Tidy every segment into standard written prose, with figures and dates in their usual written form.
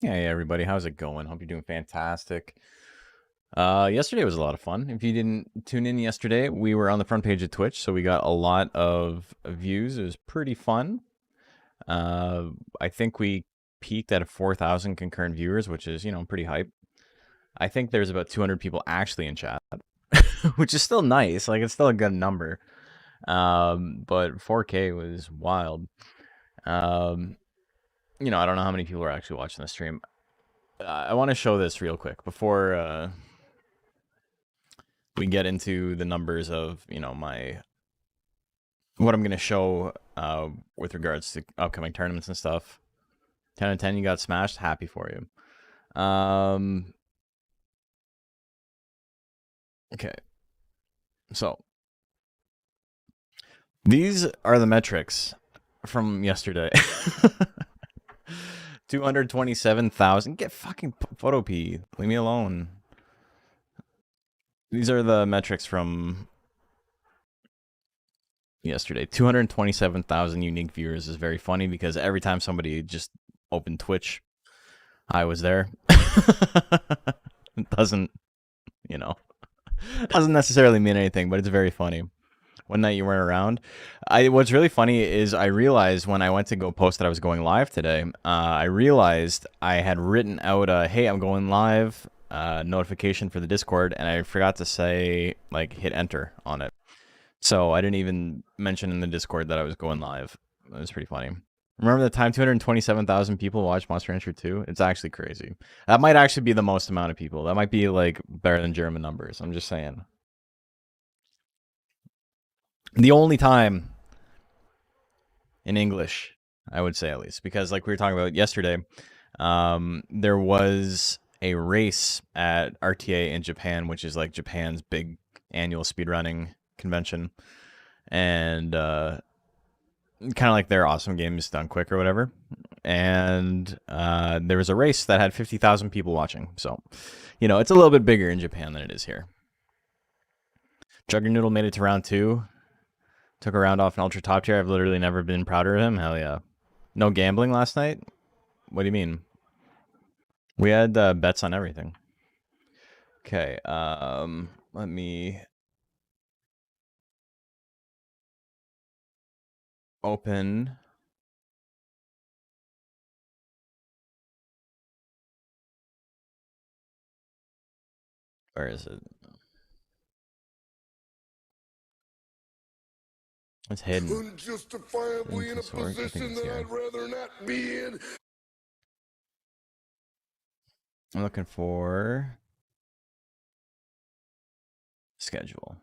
Hey everybody, how's it going? Hope you're doing fantastic. Yesterday was a lot of fun. If you didn't tune in yesterday, we were on the front page of Twitch, so we got a lot of views. It was pretty fun. I think we peaked at 4,000 concurrent viewers, which is, pretty hype. I think there's about 200 people actually in chat, which is still nice. Like, it's still a good number. But 4K was wild. I don't know how many people are actually watching the stream. I want to show this real quick before we get into the numbers of what I'm going to show with regards to upcoming tournaments and stuff. 10 out of 10, you got smashed. Happy for you. Okay, so these are the metrics from yesterday. 227,000. Get fucking photo P. Leave me alone. These are the metrics from yesterday. 227,000 unique viewers is very funny because every time somebody just opened Twitch, I was there. It doesn't necessarily mean anything, but it's very funny. One night you weren't around. What's really funny is I realized when I went to go post that I was going live today, I realized I had written out a, hey, I'm going live notification for the Discord, and I forgot to say, like, hit enter on it. So I didn't even mention in the Discord that I was going live. It was pretty funny. Remember the time 227,000 people watched Monster Rancher 2? It's actually crazy. That might actually be the most amount of people. That might be, like, better than German numbers. I'm just saying. The only time in English, I would say at least, because like we were talking about yesterday, there was a race at RTA in Japan, which is like Japan's big annual speedrunning convention, and kind of like their awesome games done quick or whatever. And there was a race that had 50,000 people watching, so it's a little bit bigger in Japan than it is here. Juggernoodle made it to round 2. Took a round off an ultra top tier. I've literally never been prouder of him. Hell yeah. No gambling last night? What do you mean? We had bets on everything. Okay, let me open. Where is it? It's hidden. Unjustifiably in a position that I'd rather not be in. I'm looking for schedule.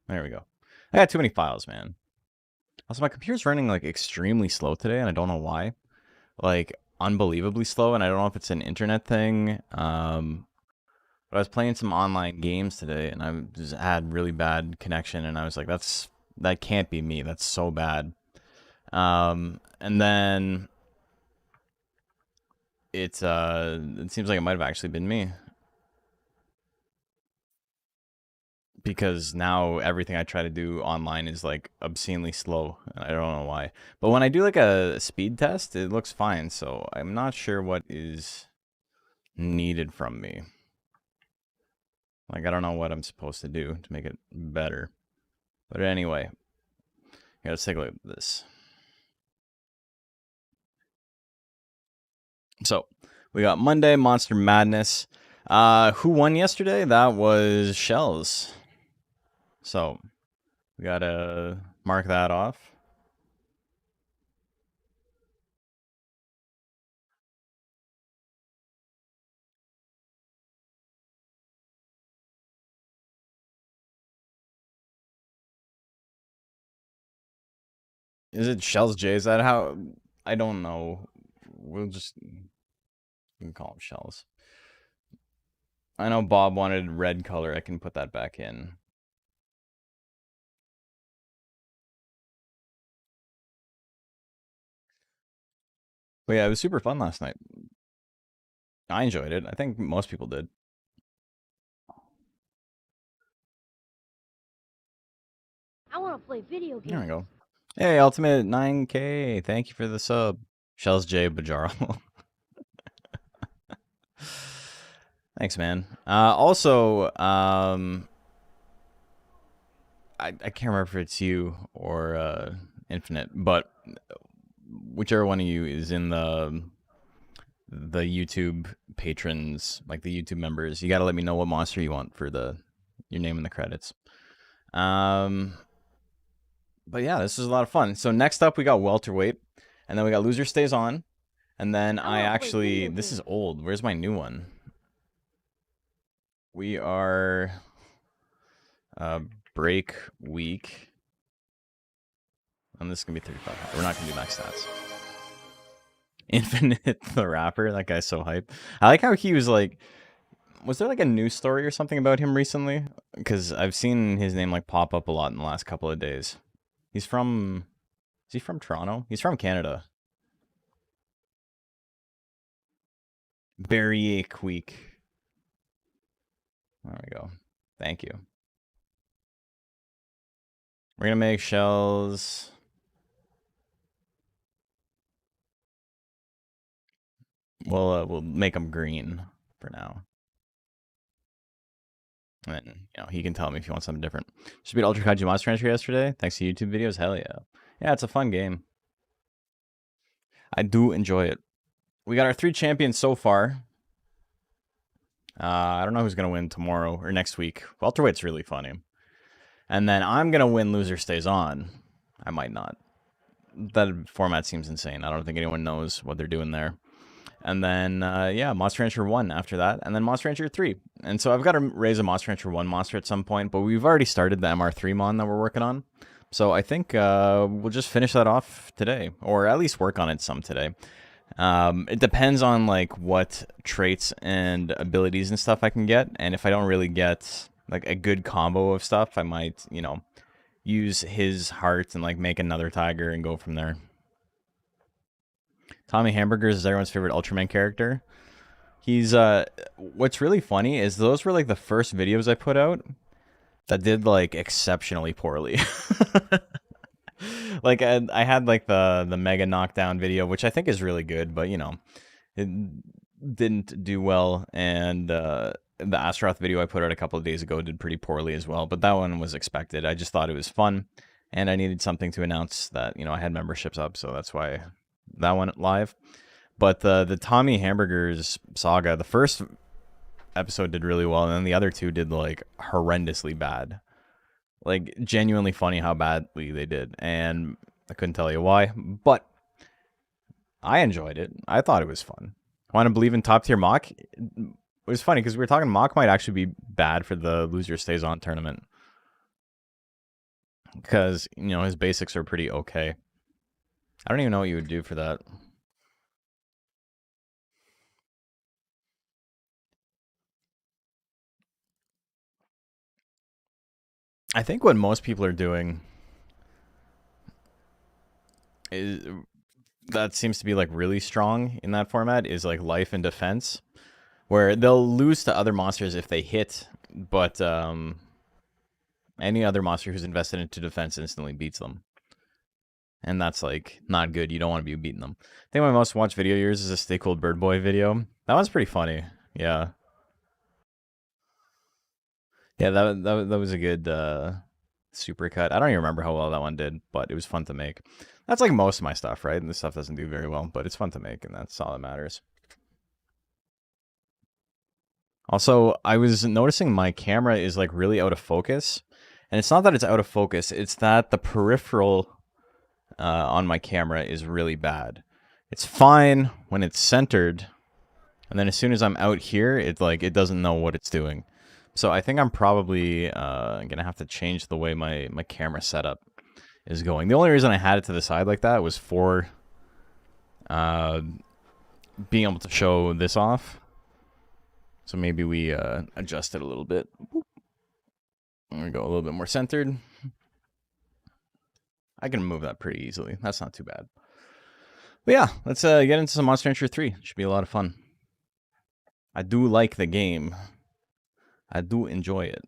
There we go. I got too many files, man. Also, my computer's running like extremely slow today, and I don't know why. Like unbelievably slow, and I don't know if it's an internet thing. But I was playing some online games today, and I just had really bad connection, and I was like, that can't be me. That's so bad. And then it seems like it might have actually been me. Because now everything I try to do online is like obscenely slow. I don't know why. But when I do like a speed test, it looks fine. So I'm not sure what is needed from me. Like, I don't know what I'm supposed to do to make it better. But anyway, yeah, let's take a look at this. So we got Monday, Monster Madness. Who won yesterday? That was Shells. So we gotta mark that off. Is it Shells J? Is that how? I don't know. We'll just we can call them Shells. I know Bob wanted red color. I can put that back in. But yeah, it was super fun last night. I enjoyed it. I think most people did. I want to play video games. There we go. Hey, Ultimate 9K. Thank you for the sub. Shells J Bajaro. Thanks, man. Also, I can't remember if it's you or Infinite, but whichever one of you is in the YouTube patrons, like the YouTube members, you got to let me know what monster you want for your name in the credits. But yeah, this is a lot of fun. So next up, we got welterweight, and then we got loser stays on, and then this is old. Where's my new one? We are break week, and this is gonna be 35. We're not gonna do max stats. Infinite the rapper, that guy's so hype. I like how he was like, was there like a news story or something about him recently? Because I've seen his name like pop up a lot in the last couple of days. Is he from Toronto? He's from Canada. Barry Queek. There we go. Thank you. We're gonna make shells. We'll make them green for now. And then, he can tell me if he wants something different. Just beat Ultra Kaiju Monster Rancher yesterday. Thanks to YouTube videos. Hell yeah. Yeah, it's a fun game. I do enjoy it. We got our 3 champions so far. I don't know who's going to win tomorrow or next week. Welterweight's really funny. And then I'm going to win Loser Stays On. I might not. That format seems insane. I don't think anyone knows what they're doing there. And then, Monster Rancher 1 after that, and then Monster Rancher 3. And so I've got to raise a Monster Rancher 1 monster at some point, but we've already started the MR3 mon that we're working on. So I think we'll just finish that off today, or at least work on it some today. It depends on, like, what traits and abilities and stuff I can get, and if I don't really get, like, a good combo of stuff, I might, use his heart and, like, make another tiger and go from there. Tommy Hamburgers is everyone's favorite Ultraman character. He's, what's really funny is those were, like, the first videos I put out that did, like, exceptionally poorly. Like, I had, like, the Mega Knockdown video, which I think is really good, but, it didn't do well, and, the Astaroth video I put out a couple of days ago did pretty poorly as well, but that one was expected. I just thought it was fun, and I needed something to announce that, I had memberships up, so that's why that went live. But the Tommy Hamburgers saga, the first episode did really well, and then the other 2 did, like, horrendously bad. Like, genuinely funny how badly they did, and I couldn't tell you why, but I enjoyed it. I thought it was fun. Want to believe in top tier Mach? It was funny because we were talking Mach might actually be bad for the Loser Stays On tournament, because his basics are pretty okay. I don't even know what you would do for that. I think what most people are doing is that seems to be like really strong in that format is like life and defense, where they'll lose to other monsters if they hit, but any other monster who's invested into defense instantly beats them. And that's like not good. You don't want to be beating them. I think my most watched video of yours is a Stay Cool Bird Boy video. That one's pretty funny. Yeah. Yeah, that was a good supercut. I don't even remember how well that one did, but it was fun to make. That's like most of my stuff, right? And this stuff doesn't do very well, but it's fun to make, and that's all that matters. Also, I was noticing my camera is like really out of focus. And it's not that it's out of focus, it's that the peripheral on my camera is really bad. It's fine when it's centered, and then as soon as I'm out here, it doesn't know what it's doing. So I think I'm probably gonna have to change the way my camera setup is going. The only reason I had it to the side like that was for being able to show this off. So maybe we adjust it a little bit. There we go, a little bit more centered. I can move that pretty easily. That's not too bad. But yeah, let's get into some Monster Rancher 3. Should be a lot of fun. I do like the game. I do enjoy it.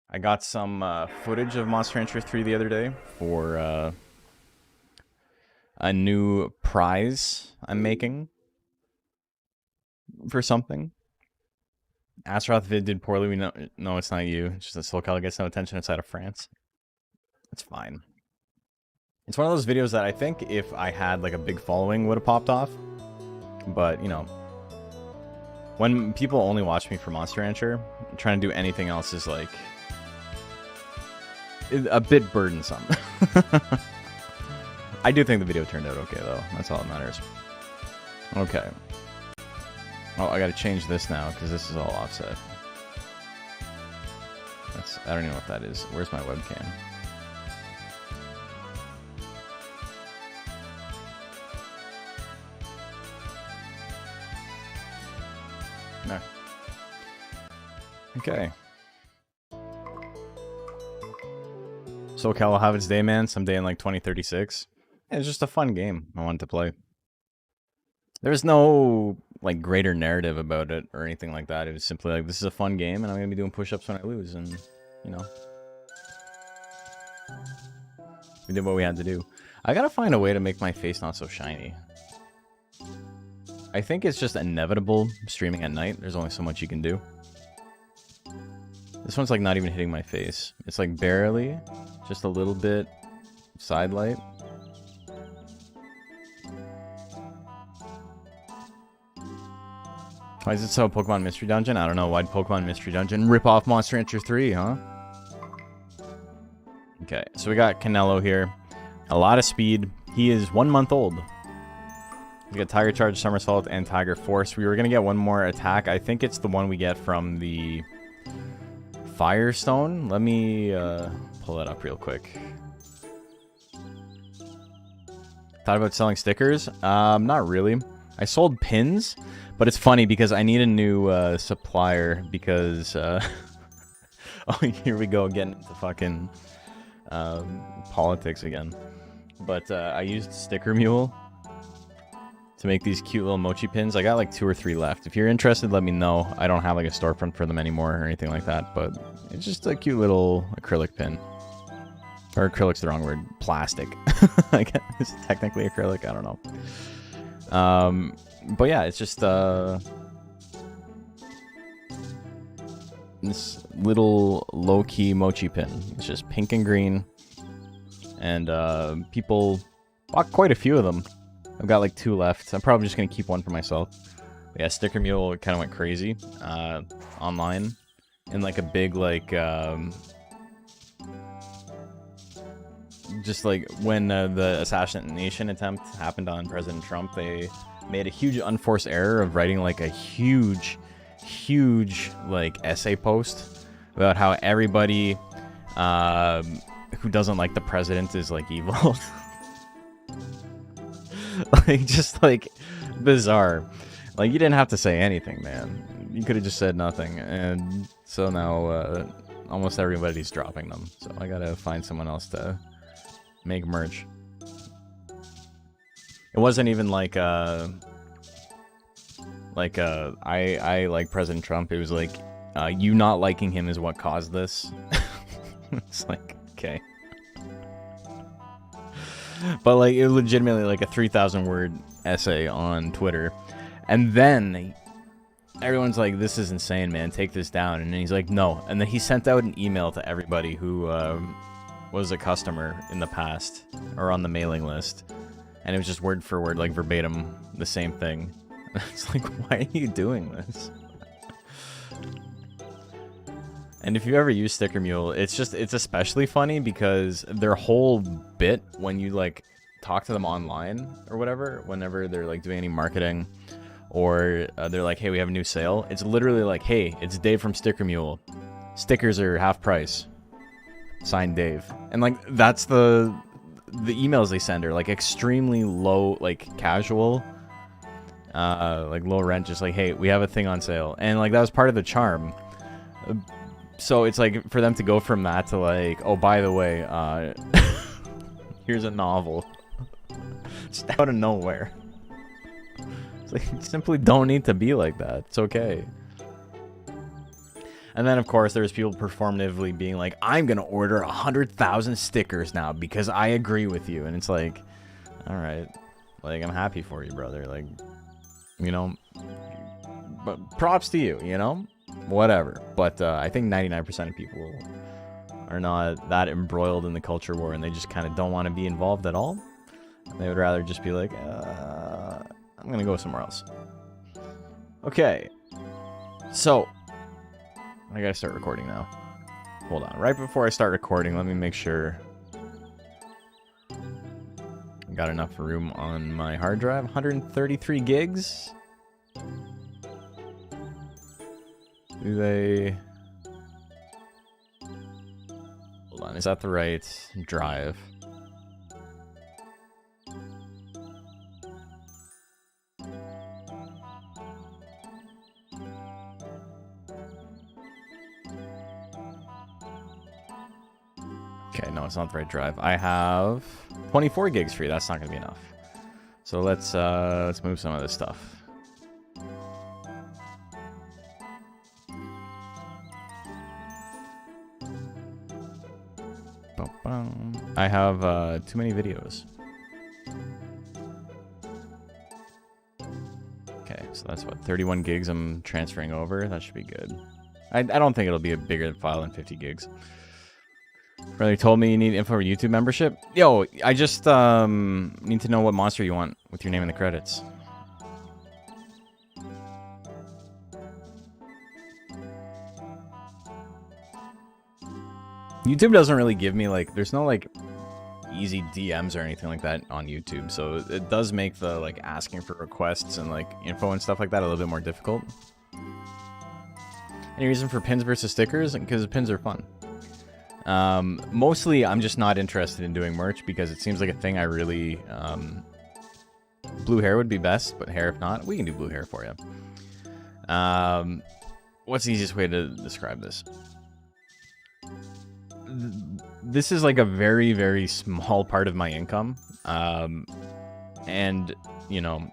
I got some footage of Monster Rancher 3 the other day for a new prize I'm making. for something. Astaroth vid did poorly. We know, no, it's not you. It's just that SoulCal gets no attention outside of France. It's fine. It's one of those videos that I think if I had like a big following would have popped off. But, you know, when people only watch me for Monster Rancher, trying to do anything else is like a bit burdensome. I do think the video turned out okay though. That's all that matters. Okay. Oh, I gotta change this now because this is all offset. I don't even know what that is. Where's my webcam? No. Okay. SoCal will have its day, man. Someday in like 2036. Yeah, it's just a fun game I wanted to play. There's no like greater narrative about it or anything like that. It was simply like, this is a fun game and I'm gonna be doing push-ups when I lose, and you know, we did what we had to do. I gotta find a way to make my face not so shiny. I think it's just inevitable streaming at night. There's only so much you can do. This one's like not even hitting my face. It's like barely, just a little bit side light. Why is it so Pokemon Mystery Dungeon? I don't know. Why'd Pokemon Mystery Dungeon rip off Monster Rancher 3, huh? Okay, so we got Canelo here. A lot of speed. He is 1 month old. We got Tiger Charge, Somersault, and Tiger Force. We were going to get one more attack. I think it's the one we get from the Firestone. Let me pull it up real quick. Thought about selling stickers? Not really. I sold pins, but it's funny because I need a new supplier because... oh, here we go, getting into fucking politics again. But I used Sticker Mule to make these cute little mochi pins. I got like 2 or 3 left. If you're interested, let me know. I don't have like a storefront for them anymore or anything like that, but it's just a cute little acrylic pin. Or acrylic's the wrong word. Plastic. I guess it's technically acrylic. I don't know. But yeah, it's just this little low-key mochi pin. It's just pink and green, and people bought quite a few of them. I've got like 2 left. I'm probably just gonna keep one for myself. But yeah, Sticker Mule kind of went crazy online in like a big like just like when the assassination attempt happened on President Trump, they made a huge unforced error of writing like a huge like essay post about how everybody who doesn't like the president is like evil. Like just like bizarre. Like you didn't have to say anything, man. You could have just said nothing, and so now almost everybody's dropping them. So I gotta find someone else to make merch. It wasn't even like I like President Trump. It was like you not liking him is what caused this. It's like, okay. But like it legitimately like a 3,000 word essay on Twitter, and then everyone's like, this is insane, man, take this down. And then he's like, no. And then he sent out an email to everybody who was a customer in the past or on the mailing list, and it was just word for word, like verbatim, the same thing. It's like, why are you doing this? And if you ever use Sticker Mule, it's especially funny because their whole bit when you like talk to them online or whatever, whenever they're like doing any marketing, or they're like, hey, we have a new sale. It's literally like, hey, it's Dave from Sticker Mule. Stickers are half price. Signed Dave. And like that's the emails they send are like extremely low, like casual, like low rent, just like, hey, we have a thing on sale. And like that was part of the charm. So it's like for them to go from that to like, oh, by the way, here's a novel. Just out of nowhere. It's like, you simply don't need to be like that. It's okay. And then, of course, there's people performatively being like, I'm going to order 100,000 stickers now because I agree with you. And it's like, all right, like, I'm happy for you, brother. Like, you know, but props to you, you know? Whatever. But I think 99% of people are not that embroiled in the culture war, and they just kind of don't want to be involved at all. They would rather just be like, I'm going to go somewhere else. Okay. So, I got to start recording now. Hold on. Right before I start recording, let me make sure I got enough room on my hard drive. 133 gigs. Do they... Hold on, is that the right drive? Okay, no, it's not the right drive. I have 24 gigs free. That's not gonna be enough. So let's move some of this stuff. I have too many videos. Okay, so that's what, 31 gigs I'm transferring over. That should be good. I don't think it'll be a bigger file than 50 gigs. Brother told me you need info for YouTube membership. Yo, I just need to know what monster you want with your name in the credits. YouTube doesn't really give me, like, there's no, like, easy DMs or anything like that on YouTube, so it does make the, like, asking for requests and, like, info and stuff like that a little bit more difficult. Any reason for pins versus stickers? Because pins are fun. Mostly, I'm just not interested in doing merch because it seems like a thing I really, blue hair would be best, but hair if not, we can do blue hair for you. What's the easiest way to describe this? This is like a very, very small part of my income. And, you know,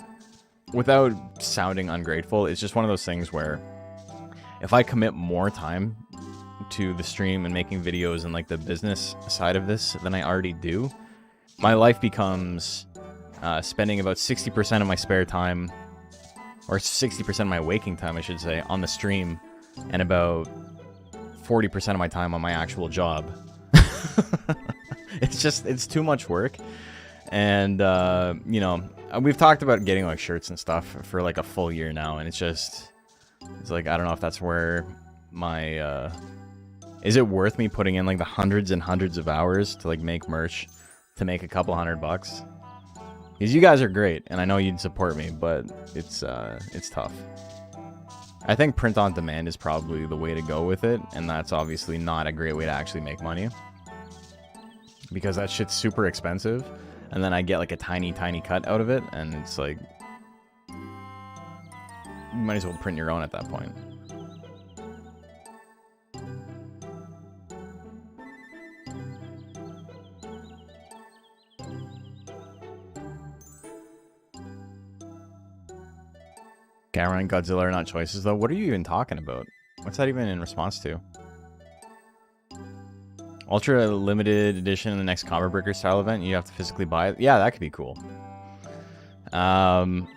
without sounding ungrateful, it's just one of those things where if I commit more time to the stream and making videos and like the business side of this than I already do, my life becomes spending about 60% of my spare time, or 60% of my waking time, I should say, on the stream, and about 40% of my time on my actual job. It's too much work. And, you know, we've talked about getting like shirts and stuff for like a full year now, and it's like, I don't know if that's where my, is it worth me putting in like the hundreds and hundreds of hours to like make merch to make a couple $100? Because you guys are great, and I know you'd support me, but it's tough. I think print on demand is probably the way to go with it, and that's obviously not a great way to actually make money. Because that shit's super expensive, and then I get like a tiny, tiny cut out of it, and it's like, you might as well print your own at that point. Gamera and Godzilla are not choices, though. What are you even talking about? What's that even in response to? Ultra limited edition in the next Combo Breaker style event. You have to physically buy it. Yeah, that could be cool. And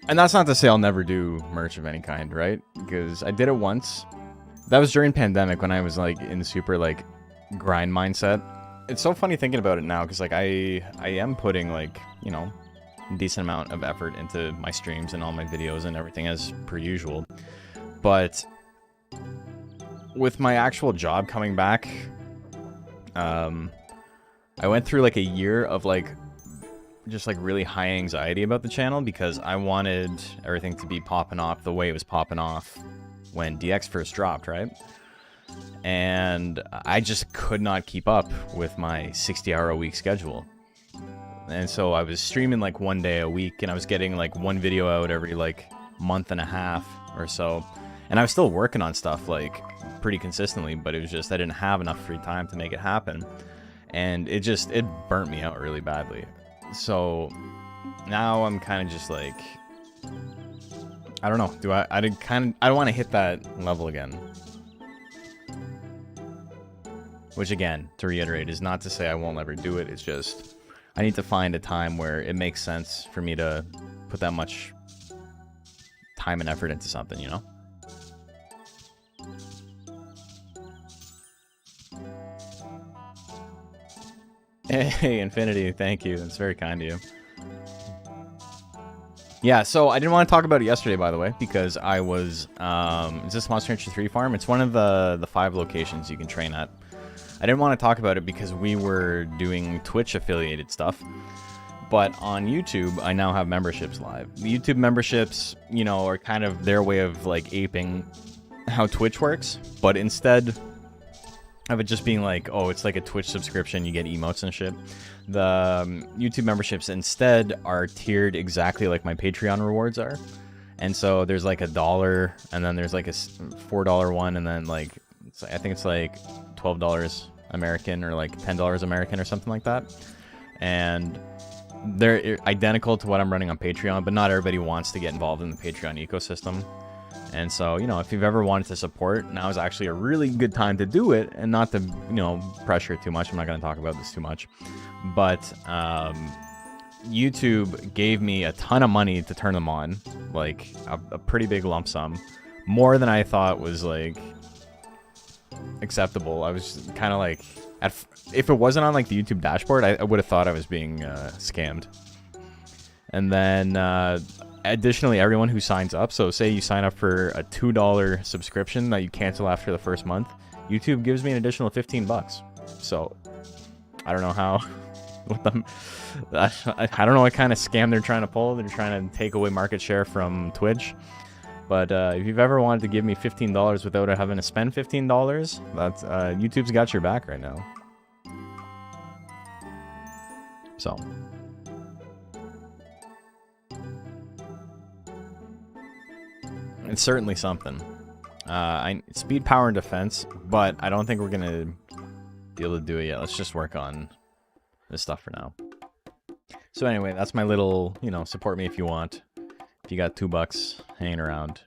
that's not to say I'll never do merch of any kind, right? Because I did it once. That was during pandemic when I was like in the super like grind mindset. It's so funny thinking about it now because like I am putting like, you know, decent amount of effort into my streams and all my videos and everything as per usual, but with my actual job coming back, I went through like a year of like just like really high anxiety about the channel because I wanted everything to be popping off the way it was popping off when DX first dropped, right? And I just could not keep up with my 60-hour-a-week schedule. And so I was streaming like one day a week, and I was getting like one video out every like month and a half or so. And I was still working on stuff like pretty consistently, but it was just I didn't have enough free time to make it happen. And it burnt me out really badly. So now I'm kind of just like, I don't know. I don't want to hit that level again. Which again, to reiterate, is not to say I won't ever do it. It's just I need to find a time where it makes sense for me to put that much time and effort into something, you know? Hey, Infinity, thank you. That's very kind of you. Yeah, so I didn't want to talk about it yesterday, by the way, because I was, is this Monster Rancher 3 farm? It's one of the 5 locations you can train at. I didn't want to talk about it because we were doing Twitch affiliated stuff. But on YouTube, I now have memberships live. The YouTube memberships, you know, are kind of their way of like aping how Twitch works. But instead of it just being like, oh, it's like a Twitch subscription, you get emotes and shit. The YouTube memberships instead are tiered exactly like my Patreon rewards are. And so there's like $1, and then there's like a $4 one, and then like, I think it's like $12 American or like $10 American or something like that. And they're identical to what I'm running on Patreon, but not everybody wants to get involved in the Patreon ecosystem. And so, you know, if you've ever wanted to support, now is actually a really good time to do it, and not to, you know, pressure too much. I'm not going to talk about this too much. But YouTube gave me a ton of money to turn them on, like a pretty big lump sum, more than I thought was like acceptable. I was kind of like, if it wasn't on like the YouTube dashboard, I would have thought I was being scammed. And then additionally, everyone who signs up, so say you sign up for a $2 subscription that you cancel after the first month, YouTube gives me an additional $15. So I don't know how. I don't know what kind of scam they're trying to pull. They're trying to take away market share from Twitch. But if you've ever wanted to give me $15 without having to spend $15, that's YouTube's got your back right now. So. It's certainly something. Speed, power, and defense, but I don't think we're gonna be able to do it yet. Let's just work on this stuff for now. So anyway, that's my little, you know, support me if you want. If you got $2 hanging around.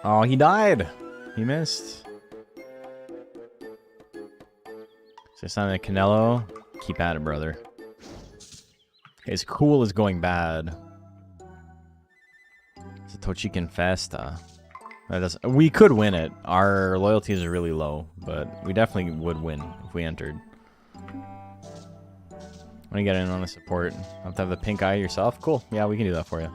Oh, he died. He missed. So it's not a Canelo. Keep at it, brother. It's cool as going bad. It's a Tochiken Festa. We could win it. Our loyalties are really low, but we definitely would win if we entered. Want to get in on the support? Have to have the pink eye yourself? Cool. Yeah, we can do that for you.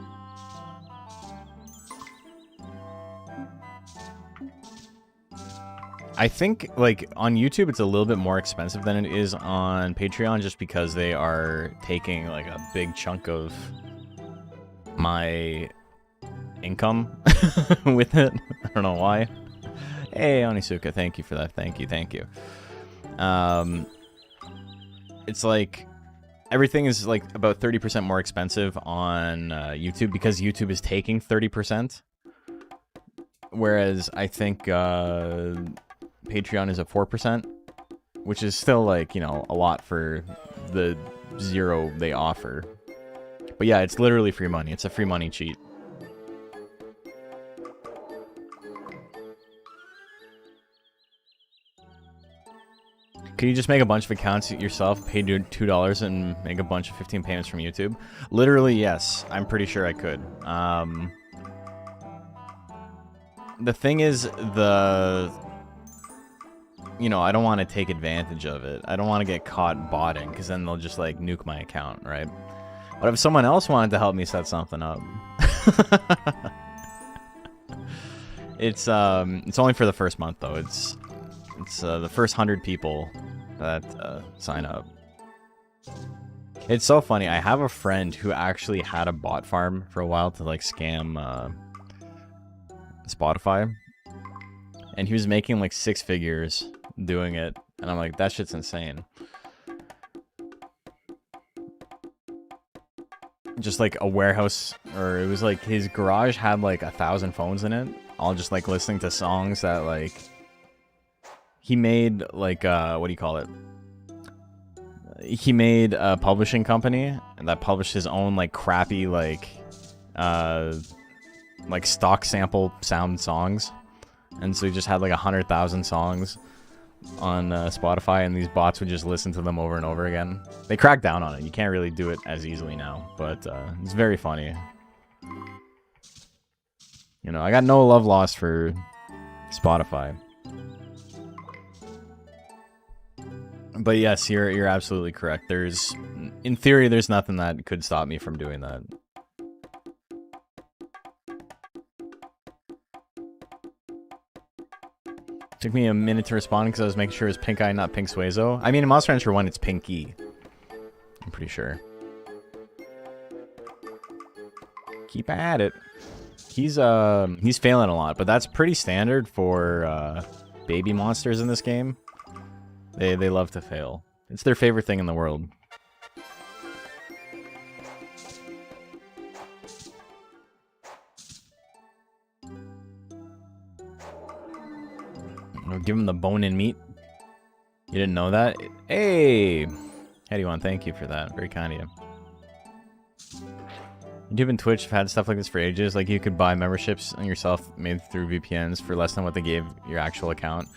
I think, like, on YouTube, it's a little bit more expensive than it is on Patreon, just because they are taking, like, a big chunk of my income with it. I don't know why. Hey, Onisuka, thank you for that. Thank you, thank you. It's like everything is like about 30% more expensive on YouTube because YouTube is taking 30%. Whereas I think Patreon is at 4%, which is still like, you know, a lot for the zero they offer. But yeah, it's literally free money. It's a free money cheat. Could you just make a bunch of accounts yourself, pay $2 and make a bunch of 15 payments from YouTube? Literally, yes. I'm pretty sure I could. The thing is, you know, I don't want to take advantage of it. I don't want to get caught botting, because then they'll just, like, nuke my account, right? But if someone else wanted to help me set something up... It's only for the first month, though. It's the first 100 people that sign up. It's so funny. I have a friend who actually had a bot farm for a while to like scam Spotify, and he was making like 6 figures doing it, and I'm like, that shit's insane. Just like a warehouse, or it was like his garage had like 1,000 phones in it, all just like listening to songs that like he made, like what do you call it? He made a publishing company that published his own like crappy like stock sample sound songs, and so he just had like 100,000 songs on Spotify, and these bots would just listen to them over and over again. They cracked down on it. You can't really do it as easily now, but it's very funny. You know, I got no love lost for Spotify. But yes, you're absolutely correct. In theory, there's nothing that could stop me from doing that. Took me a minute to respond because I was making sure it was Pink Eye, not Pink Suezo. I mean, in Monster Rancher 1, it's Pinky. I'm pretty sure. Keep at it. He's failing a lot, but that's pretty standard for baby monsters in this game. They love to fail. It's their favorite thing in the world. I'll give him the bone and meat. You didn't know that? Hey! Heady1, thank you for that. Very kind of you. YouTube and Twitch have had stuff like this for ages. Like, you could buy memberships on yourself made through VPNs for less than what they gave your actual account.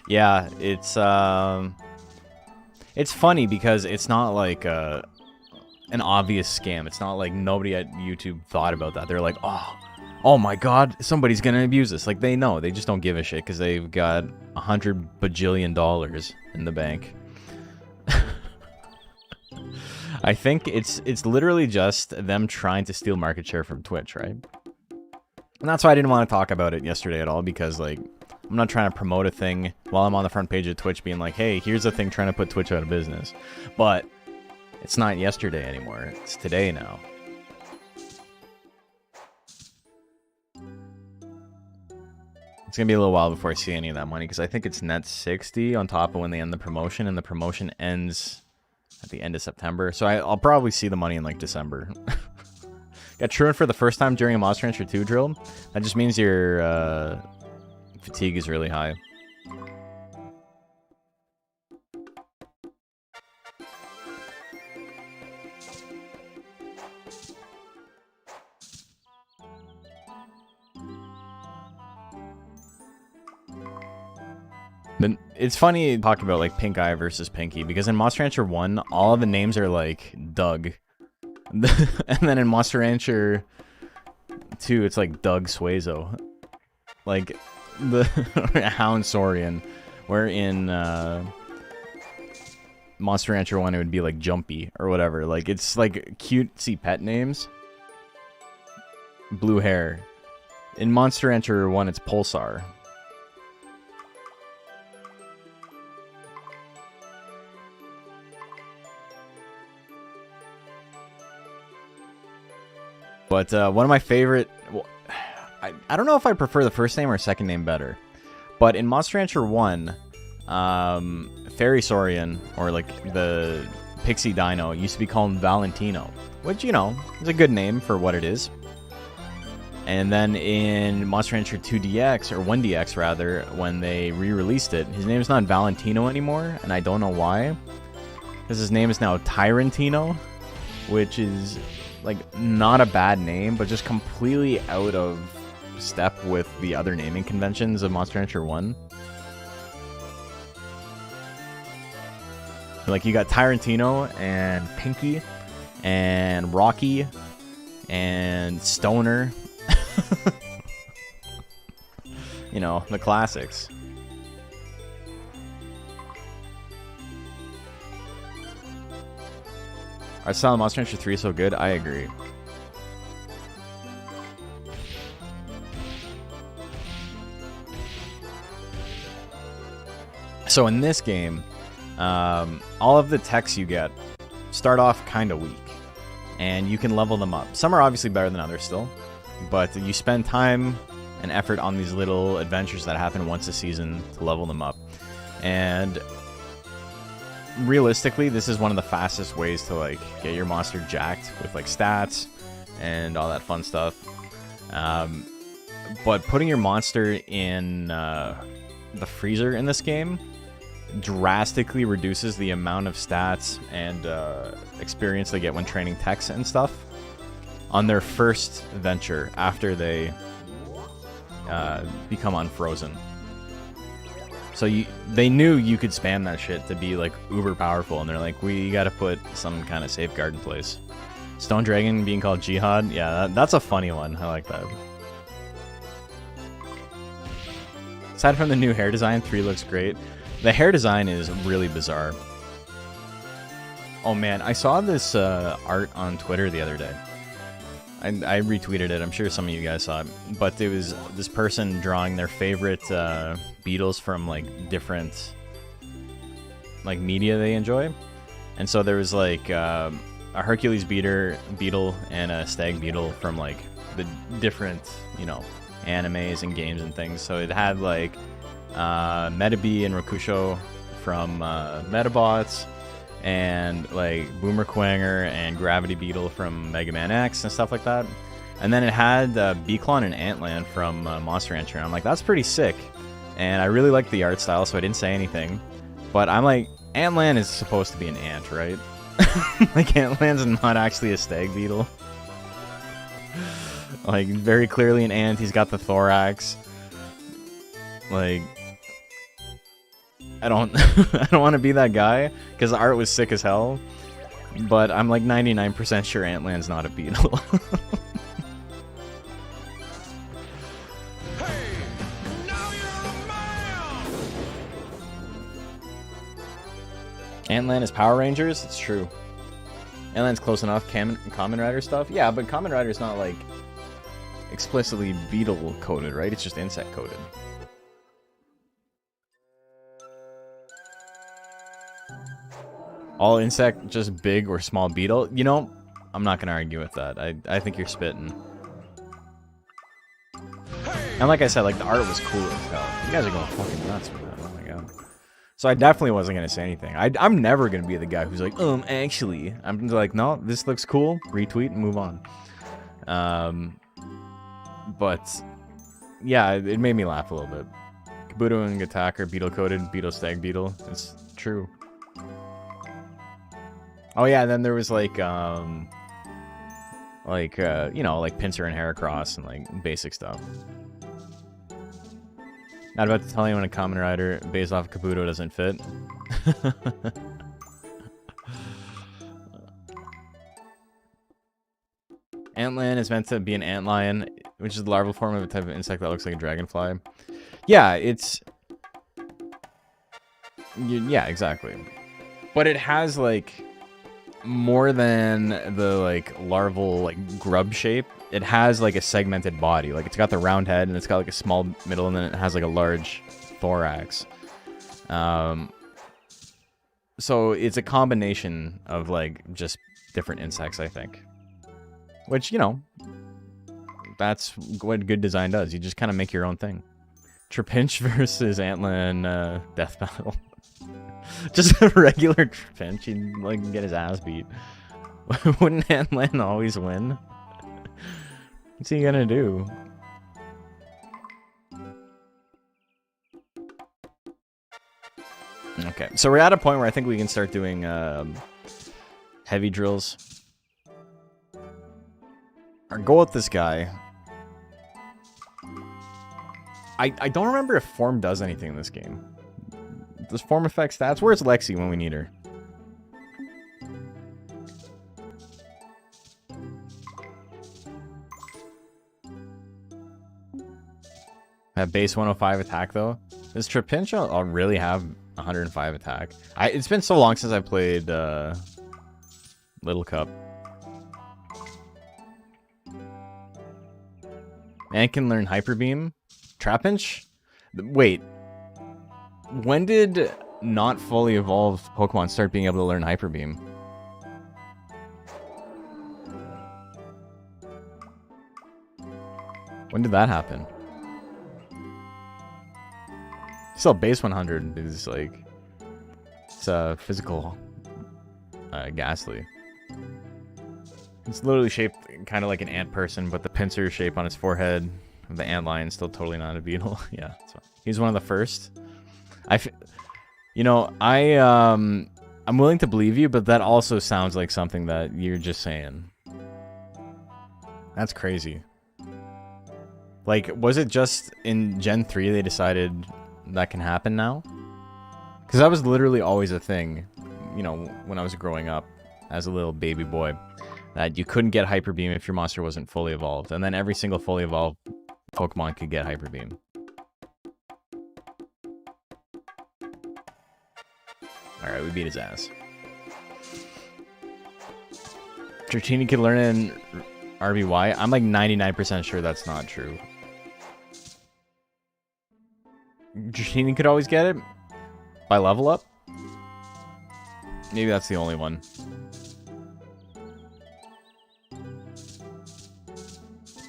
Yeah, it's funny because it's not like an obvious scam. It's not like nobody at YouTube thought about that. They're like, oh my god, somebody's gonna abuse this. Like, they know. They just don't give a shit because they've got $100 bajillion in the bank. I think it's literally just them trying to steal market share from Twitch, right? And that's why I didn't want to talk about it yesterday at all, because, like, I'm not trying to promote a thing while I'm on the front page of Twitch being like, hey, here's a thing trying to put Twitch out of business. But it's not yesterday anymore. It's today now. It's going to be a little while before I see any of that money, because I think it's net 60 on top of when they end the promotion, and the promotion ends at the end of September. So I'll probably see the money in, like, December. Got Truant for the first time during a Monster Rancher 2 drill. That just means your fatigue is really high. But it's funny talking about, like, Pink Eye versus Pinky, because in Monster Rancher 1, all of the names are, like, Doug. And then in Monster Rancher 2, it's, like, Doug Suezo. Like, the Hound Saurian, where in Monster Rancher 1, it would be, like, Jumpy, or whatever. Like, it's, like, cutesy pet names. Blue hair. In Monster Rancher 1, it's Pulsar. But one of my favorite... Well, I don't know if I prefer the first name or second name better. But in Monster Rancher 1, Fairy Saurian, or like the Pixie Dino, used to be called Valentino. Which, you know, is a good name for what it is. And then in Monster Rancher 2DX, or 1DX rather, when they re-released it, his name is not Valentino anymore, and I don't know why. Because his name is now Tyrantino, which is... like, not a bad name, but just completely out of step with the other naming conventions of Monster Rancher 1. Like, you got Tyrantino and Pinky and Rocky and Stoner. You know, the classics. Art style in Monster Rancher 3 is so good, I agree. So in this game, all of the techs you get start off kind of weak, and you can level them up. Some are obviously better than others still, but you spend time and effort on these little adventures that happen once a season to level them up. And realistically, this is one of the fastest ways to, like, get your monster jacked with, like, stats and all that fun stuff. But putting your monster in the freezer in this game drastically reduces the amount of stats and experience they get when training techs and stuff on their first venture after they become unfrozen. So they knew you could spam that shit to be, like, uber powerful, and they're like, we gotta put some kind of safeguard in place. Stone Dragon being called Jihad, yeah, that's a funny one. I like that. Aside from the new hair design, 3 looks great. The hair design is really bizarre. Oh man, I saw this art on Twitter the other day. I retweeted it. I'm sure some of you guys saw it. But it was this person drawing their favorite beetles from like different like media they enjoy. And so there was like a Hercules beetle and a stag beetle from like the different, you know, animes and games and things. So it had like Metabee and Rokusho from Metabots, and like Boomer Quanger and Gravity Beetle from Mega Man X and stuff like that. And then it had Beaklon and Antland from Monster Rancher. And I'm like, that's pretty sick. And I really like the art style, so I didn't say anything. But I'm like, Antland is supposed to be an ant, right? Like, Antland's not actually a stag beetle. Like, very clearly an ant. He's got the thorax. Like, I don't I don't want to be that guy, because the art was sick as hell. But I'm like 99% sure Antland's not a beetle. Antland is Power Rangers? It's true. Antland's close enough. Kamen Rider stuff? Yeah, but Kamen Rider's not like explicitly beetle coded, right? It's just insect coded. All insect, just big or small beetle? You know, I'm not gonna argue with that. I think you're spitting. And like I said, like the art was cool as hell. You guys are going fucking nuts with that. Oh my god. So I definitely wasn't gonna say anything. I'm never gonna be the guy who's like, actually. I'm like, no, this looks cool. Retweet and move on. But yeah, it made me laugh a little bit. Kabuto and Gattack are beetle coded. Beetle stag beetle. It's true. Oh yeah, and then there was like you know, like Pinsir and Heracross and like basic stuff. Not about to tell you when a Kamen Rider based off of Kabuto doesn't fit. Antland is meant to be an antlion, which is the larval form of a type of insect that looks like a dragonfly. Yeah, it's... Yeah, exactly. But it has, like, more than the, like, larval, like, grub shape. It has, like, a segmented body. Like, it's got the round head, and it's got, like, a small middle, and then it has, like, a large thorax. So it's a combination of, like, just different insects, I think. Which, you know, that's what good design does. You just kind of make your own thing. Trapinch versus Antland death battle. Just a regular Trapinch. He'd, like, get his ass beat. Wouldn't Antland always win? What's he gonna do? Okay, so we're at a point where I think we can start doing heavy drills. Our goal with this guy... I don't remember if form does anything in this game. Does form affect stats? Where's Lexi when we need her? Have base 105 attack though. Does Trapinch I'll really have 105 attack? It's been so long since I played Little Cup. Man can learn Hyper Beam. Trapinch? Wait. When did not fully evolved Pokemon start being able to learn Hyper Beam? When did that happen? Still, base 100 is like... It's a physical Ghastly. It's literally shaped kind of like an ant person, but the pincer shape on his forehead, the antlion, still totally not a beetle. Yeah, so he's one of the first. You know, I'm willing to believe you, but that also sounds like something that you're just saying. That's crazy. Like, was it just in Gen 3 they decided that can happen now? Because that was literally always a thing, you know, when I was growing up as a little baby boy. That you couldn't get Hyper Beam if your monster wasn't fully evolved. And then every single fully evolved Pokemon could get Hyper Beam. Alright, we beat his ass. Dratini could learn in RBY. I'm like 99% sure that's not true. Dratini could always get it by level up. Maybe that's the only one.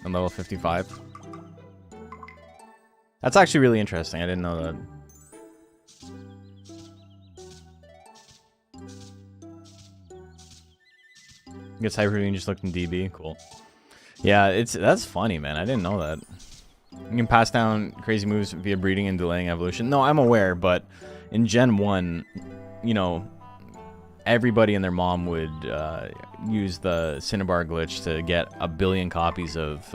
On level 55. That's actually really interesting. I didn't know that. Gets Hyper Beam just looked in DB. Cool. Yeah, that's funny, man. I didn't know that. You can pass down crazy moves via breeding and delaying evolution. No, I'm aware, but in Gen 1, you know, everybody and their mom would use the Cinnabar glitch to get 1 billion copies of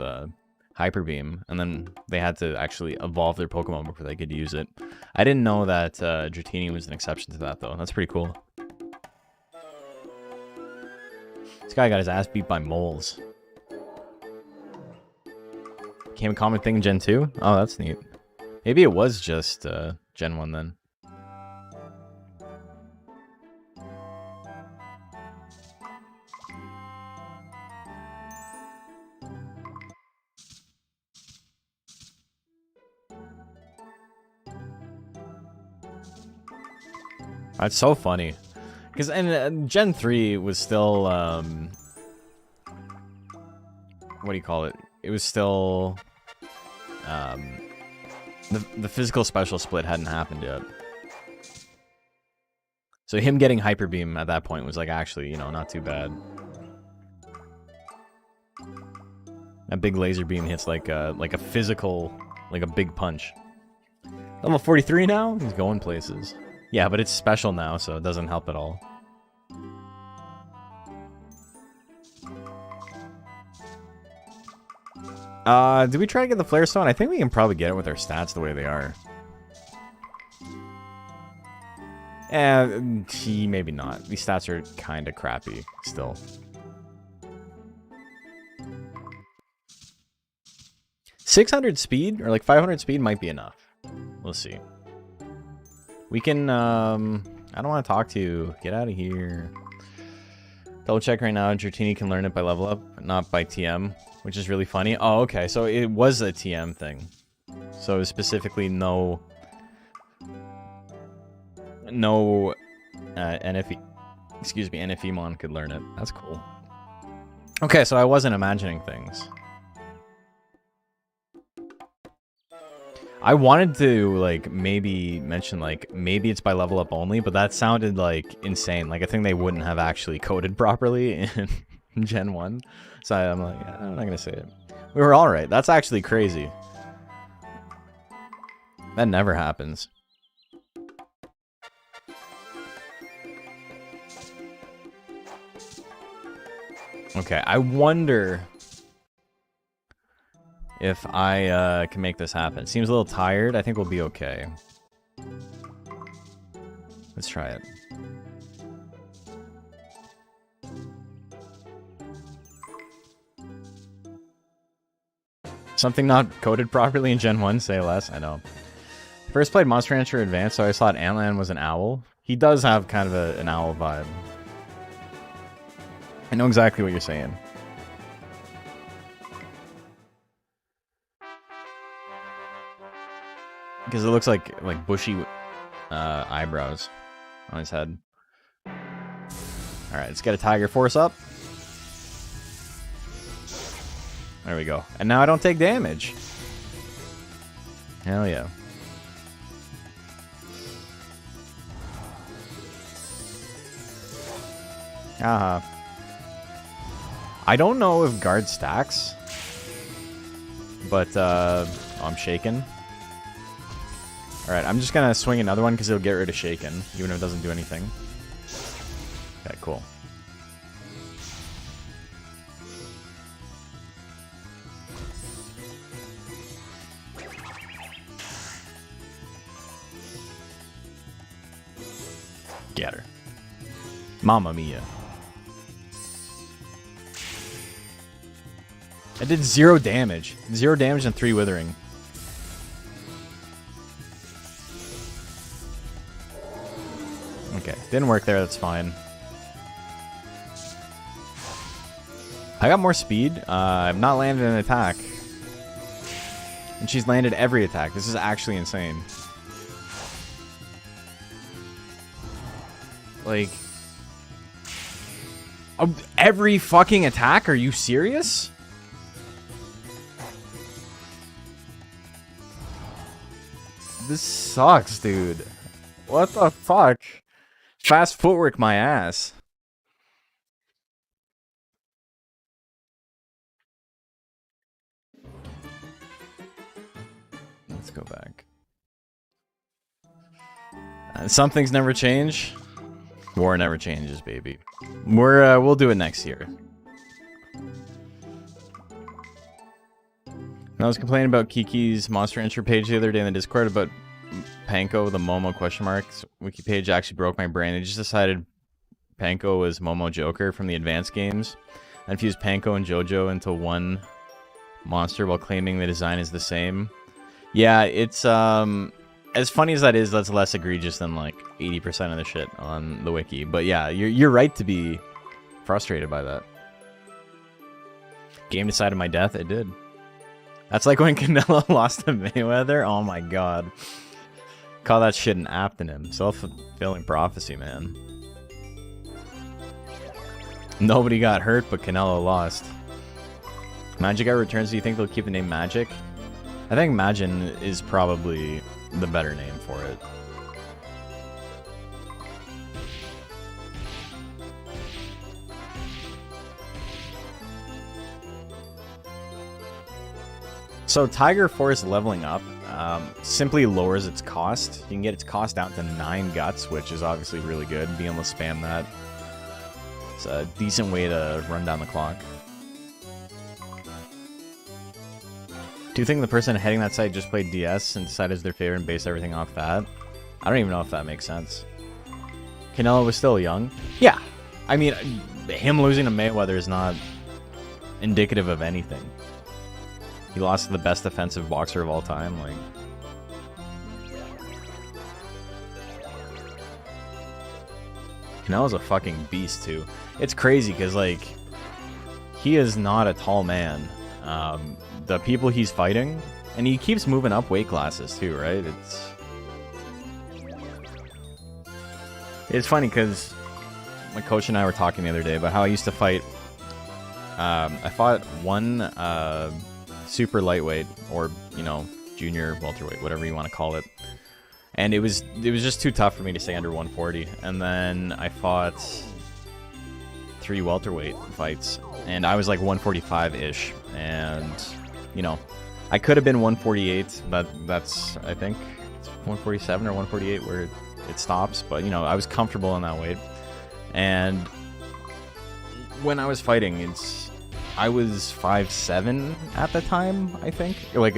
Hyper Beam, and then they had to actually evolve their Pokemon before they could use it. I didn't know that Dratini was an exception to that, though. That's pretty cool. This guy got his ass beat by moles. Became a common thing in Gen 2? Oh, that's neat. Maybe it was just Gen 1 then. That's so funny. Because Gen 3 was still, what do you call it? It was still, the physical special split hadn't happened yet. So him getting Hyper Beam at that point was like actually, you know, not too bad. That big laser beam hits like a physical, like a big punch. Level 43 now? He's going places. Yeah, but it's special now, so it doesn't help at all. Do we try to get the Flare Stone? I think we can probably get it with our stats the way they are. Maybe not. These stats are kind of crappy still. $600 speed or like 500 speed might be enough. We'll see. We can, I don't want to talk to you. Get out of here. Double check right now. Dratini can learn it by level up, not by TM, which is really funny. Oh, okay. So it was a TM thing. So specifically no NFE, excuse me, NFEmon could learn it. That's cool. Okay, so I wasn't imagining things. I wanted to, like, maybe mention, like, maybe it's by level up only, but that sounded, like, insane. Like, I think they wouldn't have actually coded properly in Gen 1. So I'm like, I'm not going to say it. We were alright. That's actually crazy. That never happens. Okay, I wonder if I can make this happen. Seems a little tired. I think we'll be okay. Let's try it. Something not coded properly in Gen 1, say less. I know. First played Monster Rancher Advanced, so I thought Antland was an owl. He does have kind of an owl vibe. I know exactly what you're saying. Because it looks like bushy eyebrows on his head. Alright, let's get a Tiger Force up. There we go. And now I don't take damage. Hell yeah. Haha. I don't know if guard stacks, but I'm shaken. Alright, I'm just gonna swing another one because it'll get rid of shaken, even if it doesn't do anything. Okay, cool. Get her. Mamma mia. I did 0 damage. 0 damage and 3 withering. Okay, Didn't work there, that's fine. I got more speed. I've not landed an attack. And she's landed every attack. This is actually insane. Like... every fucking attack? Are you serious? This sucks, dude. What the fuck? Fast footwork my ass. Let's go back. Some things never change. War never changes, baby. We'll do it next year. I was complaining about Kiki's Monster Entry page the other day in the Discord about Panko, the Momo question marks wiki page actually broke my brain. I just decided Panko was Momo Joker from the advanced games and fused Panko and JoJo into one monster while claiming the design is the same. Yeah, it's as funny as that is, that's less egregious than like 80% of the shit on the wiki. But yeah, you're right to be frustrated by that. Game decided my death. It did. That's like when Canelo lost to Mayweather. Oh my god. Call that shit an aptonym. Self-fulfilling prophecy, man. Nobody got hurt, but Canelo lost. Magic Hour returns. Do you think they'll keep the name Magic? I think Magin is probably the better name for it. So Tiger Force leveling up simply lowers its cost. You can get its cost down to 9 guts, which is obviously really good. Being able to spam that. It's a decent way to run down the clock. Do you think the person heading that site just played DS and decided it's their favorite and based everything off that? I don't even know if that makes sense. Canelo was still young. Yeah. I mean, him losing to Mayweather is not indicative of anything. He lost to the best defensive boxer of all time. Like, Canelo's a fucking beast too. It's crazy because like he is not a tall man. The people he's fighting, and he keeps moving up weight classes too, right? It's funny because my coach and I were talking the other day about how I used to fight. I fought one super lightweight, or you know, junior welterweight, whatever you want to call it, and it was just too tough for me to stay under 140. And then I fought 3 welterweight fights, and I was like 145-ish, and you know, I could have been 148, but that's, I think, it's 147 or 148 where it stops. But, you know, I was comfortable in that weight. And when I was fighting, I was 5'7" at the time, I think. Like,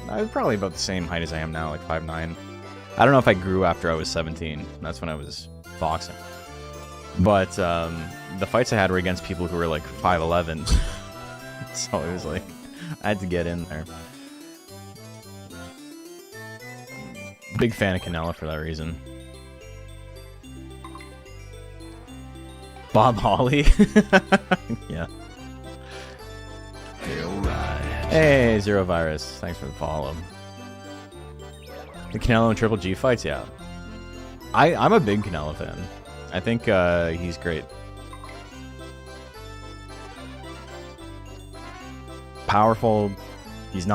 I was probably about the same height as I am now, like 5'9". I don't know if I grew after I was 17. That's when I was boxing. But the fights I had were against people who were like 5'11". So it was like, I had to get in there. Big fan of Canelo for that reason. Bob Holly? Yeah. Hey, Zero Virus. Thanks for the follow. The Canelo and Triple G fights, yeah. I'm a big Canelo fan. I think he's great. Powerful. He's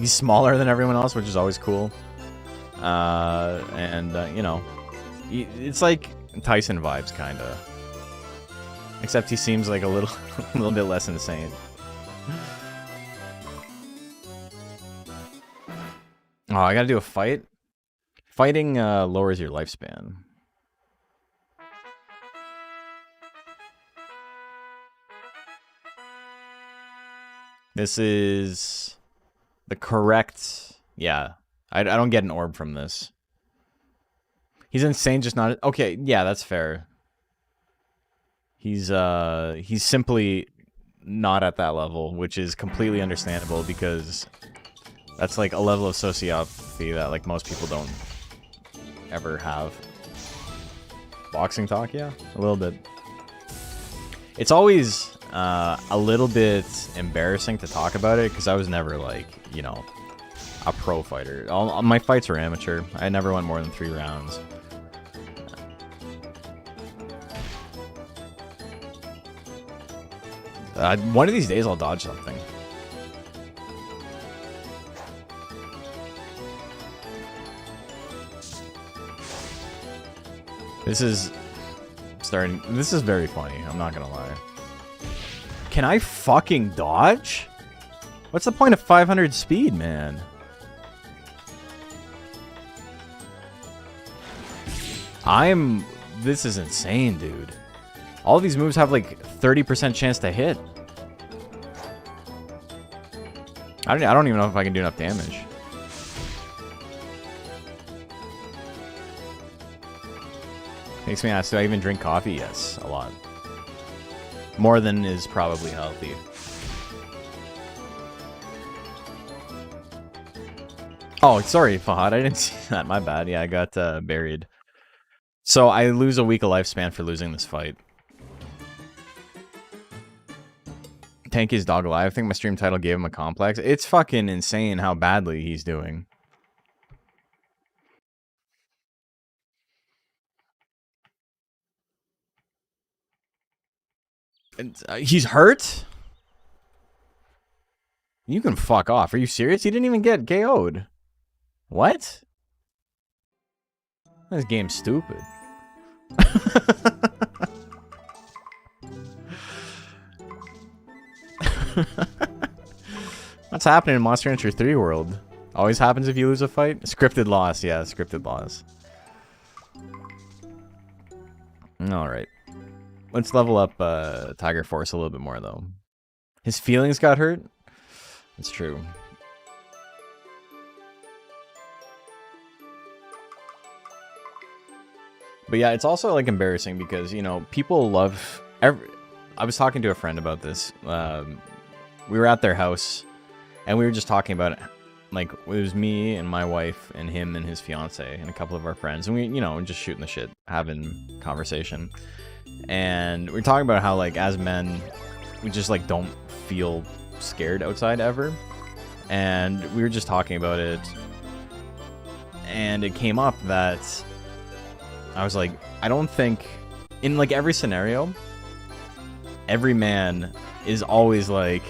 smaller than everyone else, which is always cool. You know, it's like Tyson vibes, kind of. Except he seems like a little bit less insane. Oh, I gotta do a fight? Fighting lowers your lifespan. This is the correct... Yeah. I don't get an orb from this. He's insane, just not... Okay, yeah, that's fair. He's simply not at that level, which is completely understandable because that's like a level of sociopathy that like most people don't ever have. Boxing talk, yeah, a little bit. It's always a little bit embarrassing to talk about it because I was never like, you know, a pro fighter. All my fights were amateur. I never went more than 3 rounds. One of these days I'll dodge something. This is very funny, I'm not gonna lie. Can I fucking dodge? What's the point of 500 speed, man? This is insane, dude. All these moves have like 30% chance to hit. I don't even know if I can do enough damage. Makes me ask, do I even drink coffee? Yes, a lot. More than is probably healthy. Oh, sorry, Fahad. I didn't see that. My bad. Yeah, I got buried. So I lose a week of lifespan for losing this fight. Tanky's dog alive. I think my stream title gave him a complex. It's fucking insane how badly he's doing. And, he's hurt? You can fuck off. Are you serious? He didn't even get KO'd. What? This game's stupid. What's happening in Monster Hunter 3 world? Always happens if you lose a fight? Scripted loss. Yeah, scripted loss. Alright. Let's level up Tiger Force a little bit more, though. His feelings got hurt? It's true. But yeah, it's also, like, embarrassing because, you know, people love... I was talking to a friend about this. We were at their house, and we were just talking about it. Like, it was me and my wife and him and his fiance and a couple of our friends. And we, you know, just shooting the shit, having conversation. And we're talking about how, like, as men, we just, like, don't feel scared outside ever. And we were just talking about it. And it came up that I was like, I don't think, in, like, every scenario, every man is always like,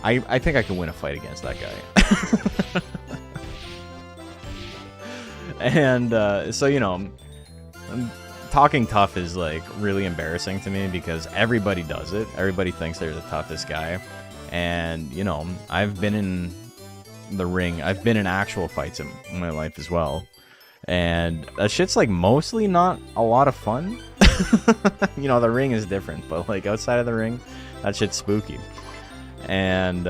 I think I can win a fight against that guy. And so, you know, talking tough is, like, really embarrassing to me because everybody does it. Everybody thinks they're the toughest guy. And, you know, I've been in the ring. I've been in actual fights in my life as well. And that shit's, like, mostly not a lot of fun. You know, the ring is different, but, like, outside of the ring, that shit's spooky. And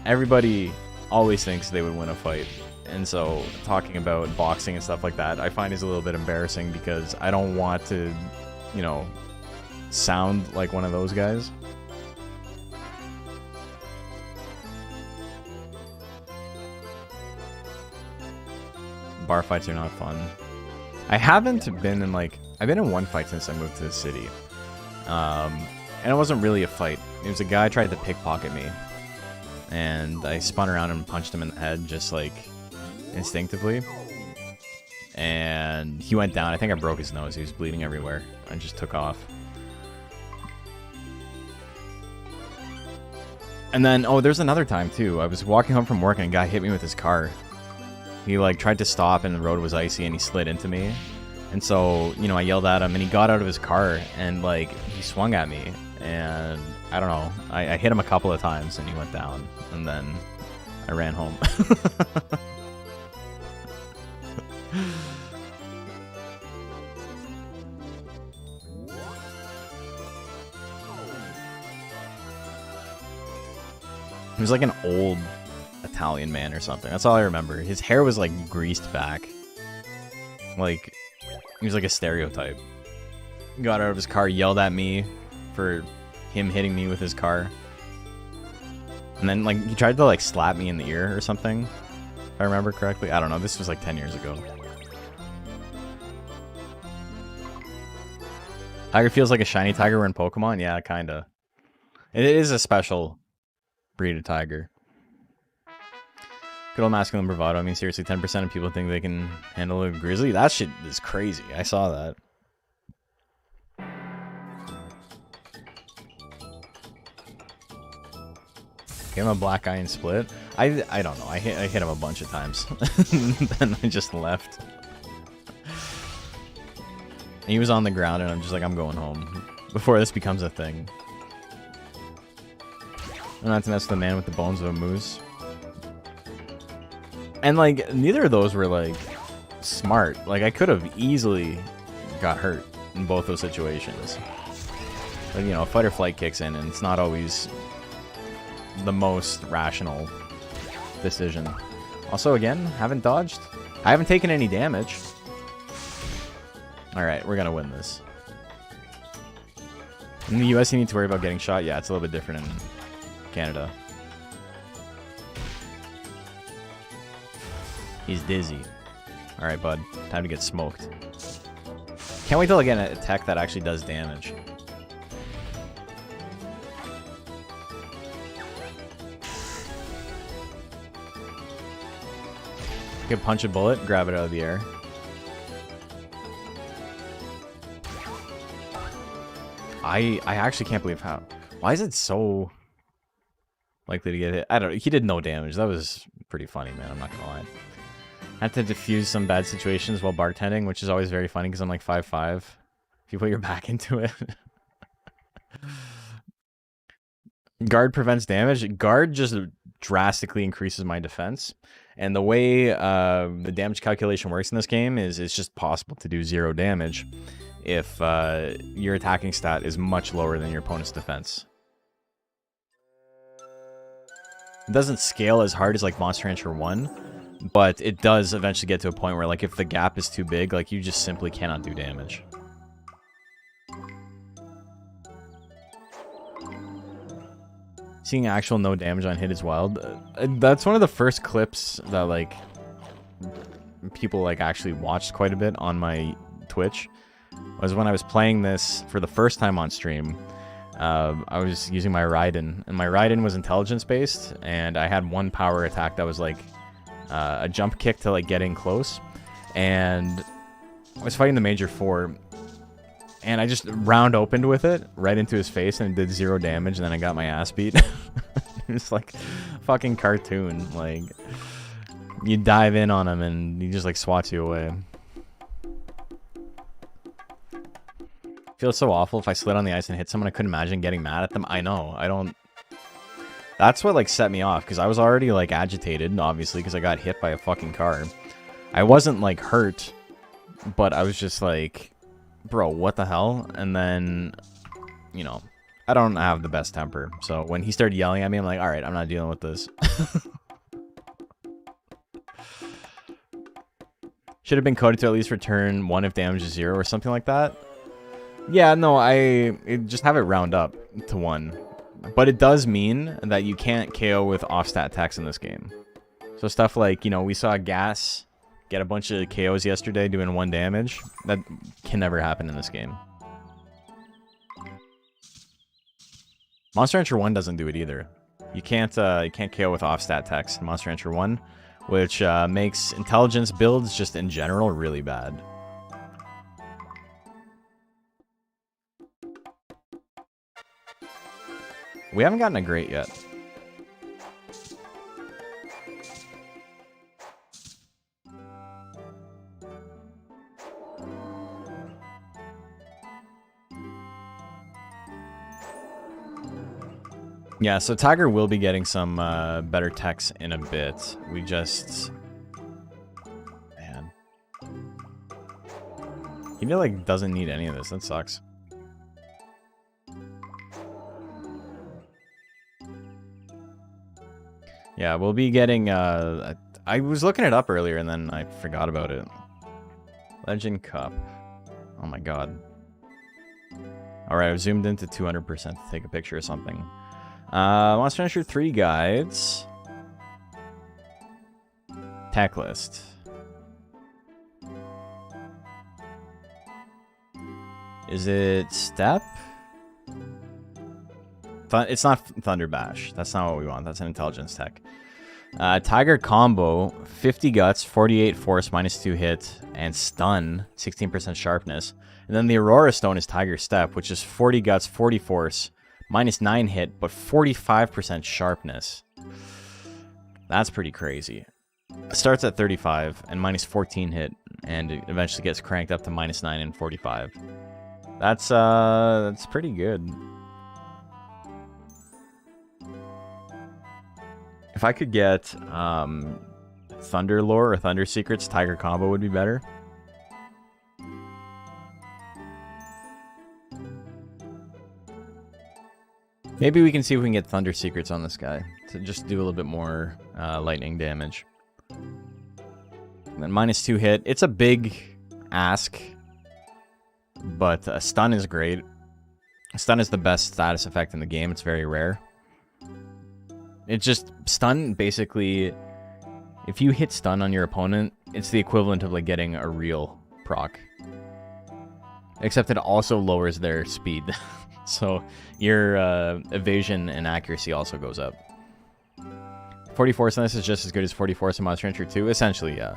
everybody always thinks they would win a fight. And so talking about boxing and stuff like that, I find is a little bit embarrassing because I don't want to, you know, sound like one of those guys. Bar fights are not fun. I haven't been in, like, I've been in one fight since I moved to the city. And it wasn't really a fight. It was a guy tried to pickpocket me. And I spun around and punched him in the head just, like, instinctively. And he went down. I think I broke his nose. He was bleeding everywhere. I just took off. And then, oh, there's another time, too. I was walking home from work and a guy hit me with his car. He, like, tried to stop and the road was icy and he slid into me. And so, you know, I yelled at him and he got out of his car and, like, he swung at me. And I don't know. I hit him a couple of times and he went down. And then I ran home. He was like an old Italian man or something. That's all I remember. His hair was, like, greased back. Like, he was like a stereotype. Got out of his car, yelled at me for him hitting me with his car. And then, like, he tried to, like, slap me in the ear or something. If I remember correctly. I don't know. This was like 10 years ago. Tiger feels like a shiny tiger in Pokemon? Yeah, kinda. It is a special breed of tiger. Good old masculine bravado. I mean, seriously, 10% of people think they can handle a grizzly? That shit is crazy. I saw that. Give him a black eye and split. I don't know. I hit him a bunch of times. Then I just left. And he was on the ground and I'm just like, I'm going home. Before this becomes a thing. I'm not to mess with the man with the bones of a moose. And like, neither of those were like smart. Like I could have easily got hurt in both those situations. But you know, fight or flight kicks in and it's not always the most rational decision. Also, again, haven't dodged. I haven't taken any damage. Alright, we're gonna win this. In the US, you need to worry about getting shot. Yeah, it's a little bit different in Canada. He's dizzy. Alright, bud. Time to get smoked. Can't wait till I get an attack that actually does damage. You can punch a bullet, grab it out of the air. I actually can't believe how... Why is it so likely to get hit? I don't know. He did no damage. That was pretty funny, man. I'm not gonna lie. I had to diffuse some bad situations while bartending, which is always very funny because I'm like 5'5". If you put your back into it. Guard prevents damage. Guard just drastically increases my defense. And the way the damage calculation works in this game is it's just possible to do 0 damage if your attacking stat is much lower than your opponent's defense. It doesn't scale as hard as like Monster Rancher 1, but it does eventually get to a point where like if the gap is too big, like you just simply cannot do damage. Seeing actual no damage on hit is wild. That's one of the first clips that like people like actually watched quite a bit on my Twitch. Was when I was playing this for the first time on stream. I was using my Raiden, and my Raiden was intelligence based, and I had one power attack that was like a jump kick to like get in close, and I was fighting the Major 4. And I just round opened with it right into his face and it did 0 damage, and then I got my ass beat. It's like fucking cartoon. Like, you dive in on him and he just like swats you away. Feels so awful. If I slid on the ice and hit someone, I couldn't imagine getting mad at them. I know. I don't... That's what like set me off, because I was already like agitated, obviously, because I got hit by a fucking car. I wasn't like hurt, but I was just like... Bro, what the hell? And then, you know, I don't have the best temper. So when he started yelling at me, I'm like, all right, I'm not dealing with this. Should have been coded to at least return 1 if damage is 0 or something like that. Yeah, no, just have it round up to 1. But it does mean that you can't KO with off-stat attacks in this game. So stuff like, you know, we saw Gas get a bunch of KOs yesterday doing 1 damage. That can never happen in this game. Monster Rancher 1 doesn't do it either. You can't KO with off-stat attacks in Monster Rancher 1, which makes intelligence builds just in general really bad. We haven't gotten a great yet. Yeah, so Tiger will be getting some better techs in a bit. We just... Man. He like doesn't need any of this. That sucks. Yeah, we'll be getting... I was looking it up earlier and then I forgot about it. Legend Cup. Oh my god. Alright, I've zoomed into 200% to take a picture or something. Monster Rancher 3 guides. Tech list. Is it Step? It's not Thunder Bash. That's not what we want. That's an intelligence tech. Tiger Combo, 50 Guts, 48 Force, -2 hit, and Stun, 16% Sharpness. And then the Aurora Stone is Tiger Step, which is 40 Guts, 40 Force, -9 hit, but 45% Sharpness. That's pretty crazy. It starts at 35 and -14 hit, and it eventually gets cranked up to -9 and 45. That's pretty good. If I could get Thunder Lore or Thunder Secrets, Tiger Combo would be better. Maybe we can see if we can get Thunder Secrets on this guy to just do a little bit more lightning damage. And then -2 hit. It's a big ask, but Stun is great. Stun is the best status effect in the game. It's very rare. It just, Stun, basically, if you hit Stun on your opponent, it's the equivalent of like getting a real proc. Except it also lowers their speed. So your evasion and accuracy also goes up. 40 Force on this is just as good as 40 Force in Monster Hunter 2. Essentially, yeah.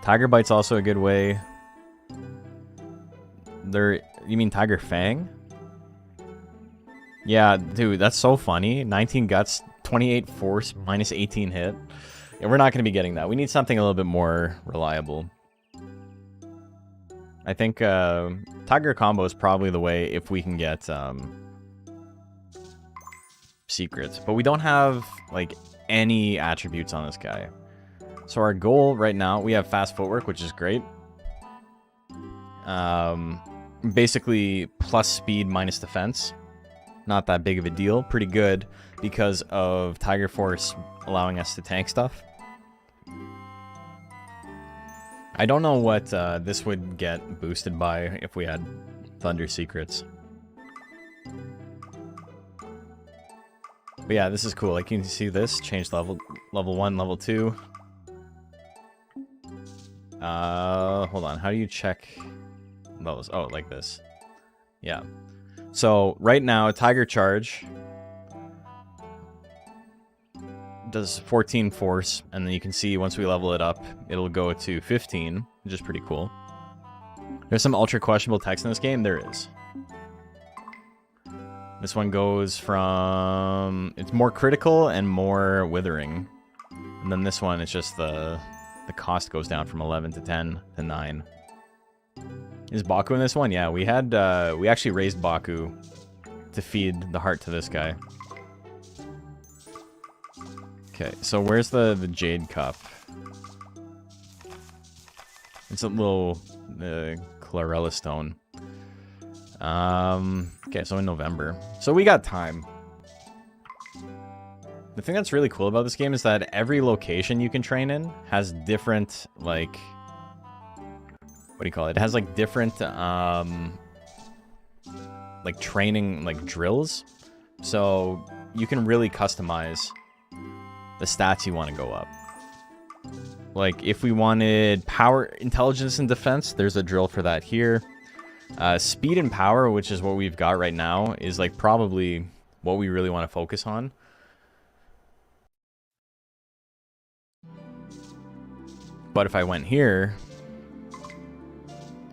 Tiger Bite's also a good way. You mean Tiger Fang? Yeah, dude, that's so funny. 19 Guts, 28 Force, -18 hit. Yeah, we're not going to be getting that. We need something a little bit more reliable. I think Tiger Combo is probably the way if we can get secrets. But we don't have, like, any attributes on this guy. So our goal right now, we have fast footwork, which is great. Basically, plus speed minus defense. Not that big of a deal. Pretty good because of Tiger Force allowing us to tank stuff. I don't know what this would get boosted by if we had Thunder Secrets. But yeah, this is cool. Like, you can see this. Change level 1, level 2. Hold on. How do you check those? Oh, like this. Yeah. So right now, Tiger Charge does 14 Force, and then you can see once we level it up, it'll go to 15, which is pretty cool. There's some ultra questionable text in this game. There is. This one goes from... It's more critical and more withering. And then this one, it's just the cost goes down from 11 to 10 to 9. Is Baku in this one? Yeah, we had we actually raised Baku to feed the heart to this guy. Okay, so where's the Jade Cup? It's a little Chlorella Stone. Okay, so in November. So we got time. The thing that's really cool about this game is that every location you can train in has different, like... What do you call it? It has, like, different, like, training, like, drills. So you can really customize the stats you want to go up. Like, if we wanted power, intelligence, and defense, there's a drill for that here. Speed and power, which is what we've got right now, is, like, probably what we really want to focus on. But if I went here...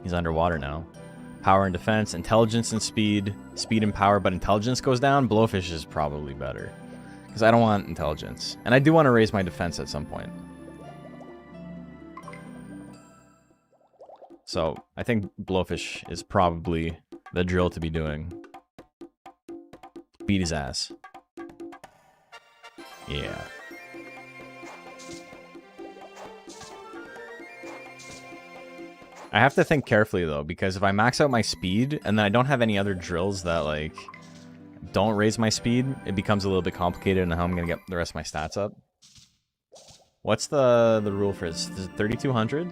He's underwater now. Power and defense, intelligence and speed. Speed and power, but intelligence goes down. Blowfish is probably better. Because I don't want intelligence. And I do want to raise my defense at some point. So, I think Blowfish is probably the drill to be doing. Beat his ass. Yeah. I have to think carefully, though, because if I max out my speed, and then I don't have any other drills that, like, don't raise my speed, it becomes a little bit complicated in how I'm going to get the rest of my stats up. What's the rule for this? Is it 3,200?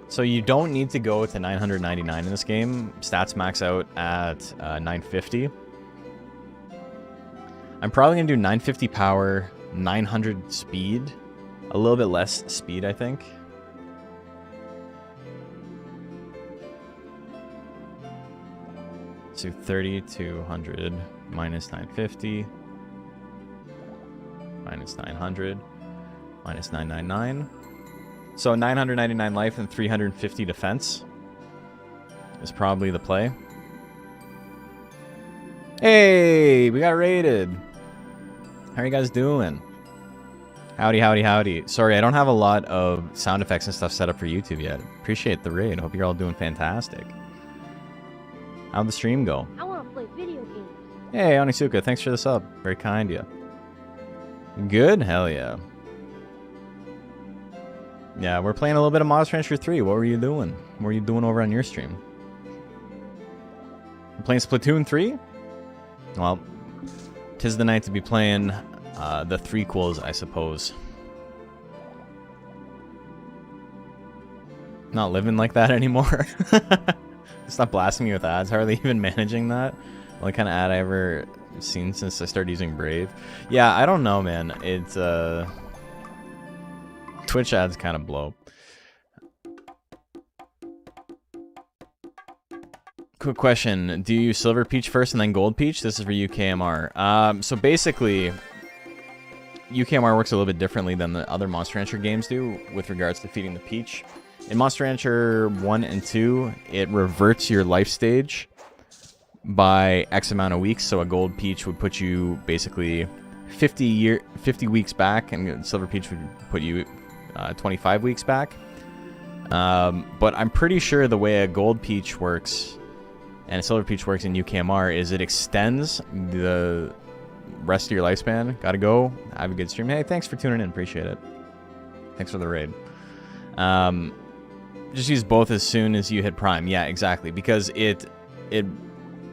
So you don't need to go to 999 in this game. Stats max out at 950. I'm probably going to do 950 power, 900 speed. A little bit less speed, I think. So 3,200 minus 950 minus 900 minus 999. So 999 life and 350 defense is probably the play. Hey, we got raided. How are you guys doing? Howdy, howdy, howdy. Sorry, I don't have a lot of sound effects and stuff set up for YouTube yet. Appreciate the raid. Hope you're all doing fantastic. How'd the stream go? I want to play video games. Hey, Onisuka, thanks for the sub. Very kind of you. Good? Hell yeah. Yeah, we're playing a little bit of Monster Rancher 3. What were you doing? What were you doing over on your stream? You playing Splatoon 3? Well, 'tis the night to be playing the threequels, I suppose. Not living like that anymore. Stop blasting me with ads. How are they even managing that? What kind of ad I ever seen since I started using Brave? Yeah, I don't know, man. It's Twitch ads kind of blow. Quick question. Do you use Silver Peach first and then Gold Peach? This is for UKMR. So basically, UKMR works a little bit differently than the other Monster Rancher games do with regards to feeding the Peach. In Monster Rancher 1 and 2, it reverts your life stage by X amount of weeks. So a Gold Peach would put you basically 50 weeks back, and Silver Peach would put you 25 weeks back. But I'm pretty sure the way a Gold Peach works and a Silver Peach works in UKMR is it extends the rest of your lifespan. Gotta go. Have a good stream. Hey, thanks for tuning in. Appreciate it. Thanks for the raid. Just use both as soon as you hit Prime. Yeah, exactly. Because it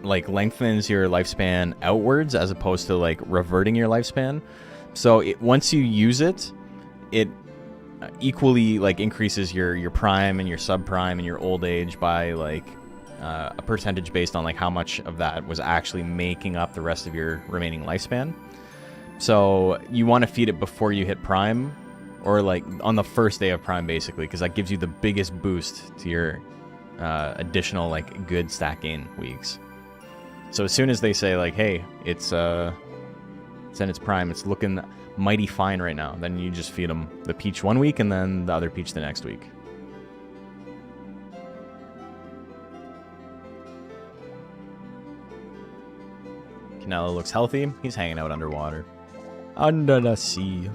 like lengthens your lifespan outwards as opposed to like reverting your lifespan. So once you use it, it equally like increases your prime and your subprime and your old age by like a percentage based on like how much of that was actually making up the rest of your remaining lifespan. So you want to feed it before you hit Prime, or like on the first day of Prime basically, because that gives you the biggest boost to your additional like good stacking weeks. So as soon as they say like, hey, it's in its prime, it's looking mighty fine right now, then you just feed them the Peach 1 week and then the other Peach the next week. Canelo looks healthy. He's hanging out underwater. Under the sea.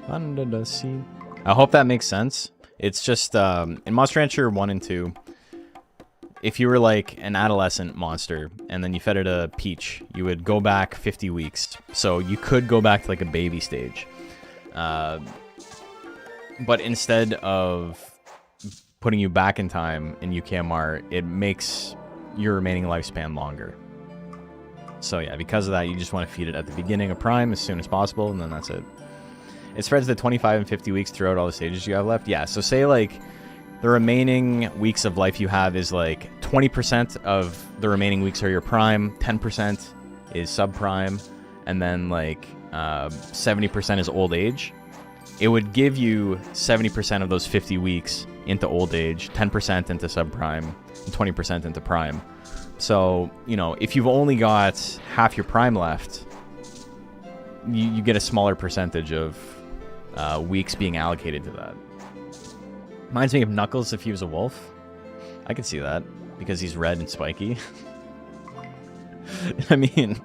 Under the sea. I hope that makes sense. It's just, in Monster Rancher 1 and 2, if you were like an adolescent monster and then you fed it a Peach, you would go back 50 weeks. So you could go back to like a baby stage. But instead of putting you back in time in UKMR, it makes your remaining lifespan longer. So yeah, because of that, you just want to feed it at the beginning of Prime as soon as possible, and then that's it. It spreads to 25 and 50 weeks throughout all the stages you have left. Yeah, so say like the remaining weeks of life you have is like 20% of the remaining weeks are your Prime, 10% is subprime, and then like 70% is old age. It would give you 70% of those 50 weeks into old age, 10% into subprime, and 20% into Prime. So, you know, if you've only got half your Prime left, you get a smaller percentage of weeks being allocated to that. Reminds me of Knuckles if he was a wolf. I could see that, because he's red and spiky. I mean,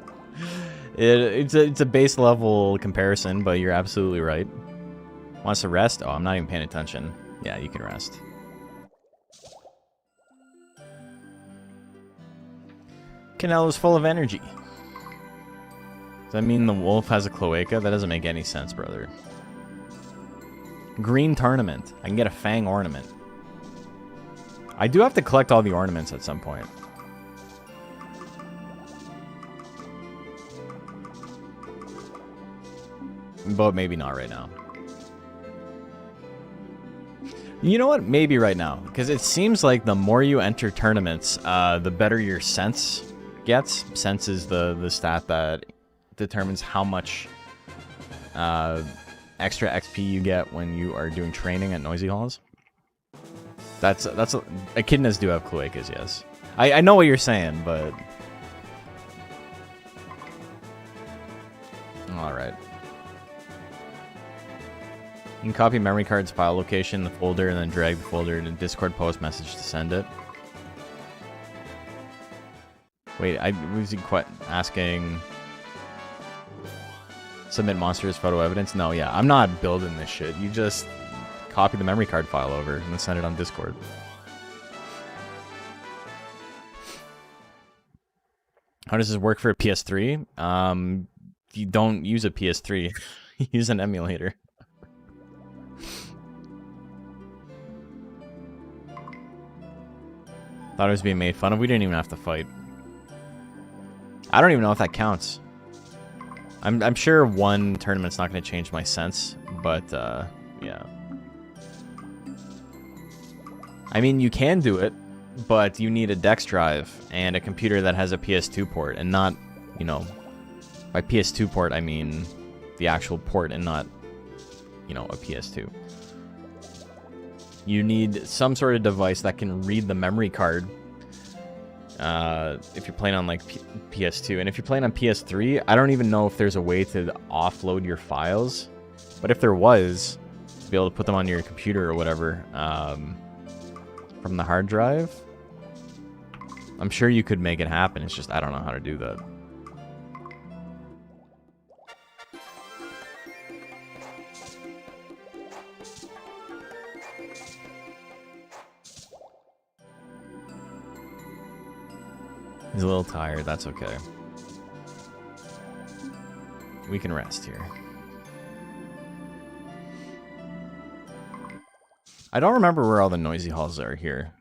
it's a base level comparison, but you're absolutely right. Wants to rest? Oh, I'm not even paying attention. Yeah, you can rest. Canelo's full of energy. Does that mean the wolf has a cloaca? That doesn't make any sense, brother. Green tournament. I can get a Fang ornament. I do have to collect all the ornaments at some point. But maybe not right now. You know what? Maybe right now. Because it seems like the more you enter tournaments, the better your sense gets. Sense is the stat that determines how much extra XP you get when you are doing training at Noisy Halls. That's echidnas do have cloacas, yes. I know what you're saying, but... Alright. You can copy memory card's file location in the folder and then drag the folder to Discord post message to send it. Wait, I was asking... Submit monsters photo evidence? No, yeah, I'm not building this shit. You just copy the memory card file over and then send it on Discord. How does this work for a PS3? You don't use a PS3. You use an emulator. Thought it was being made fun of. We didn't even have to fight. I don't even know if that counts. I'm sure one tournament's not going to change my sense, but yeah. I mean, you can do it, but you need a Dex drive and a computer that has a PS2 port, and not, you know, by PS2 port I mean the actual port and not, you know, a PS2. You need some sort of device that can read the memory card if you're playing on like PS2. And if you're playing on PS3, I don't even know if there's a way to offload your files, but if there was, to be able to put them on your computer or whatever from the hard drive, I'm sure you could make it happen. It's just I don't know how to do that. He's a little tired, that's okay. We can rest here. I don't remember where all the noisy halls are here.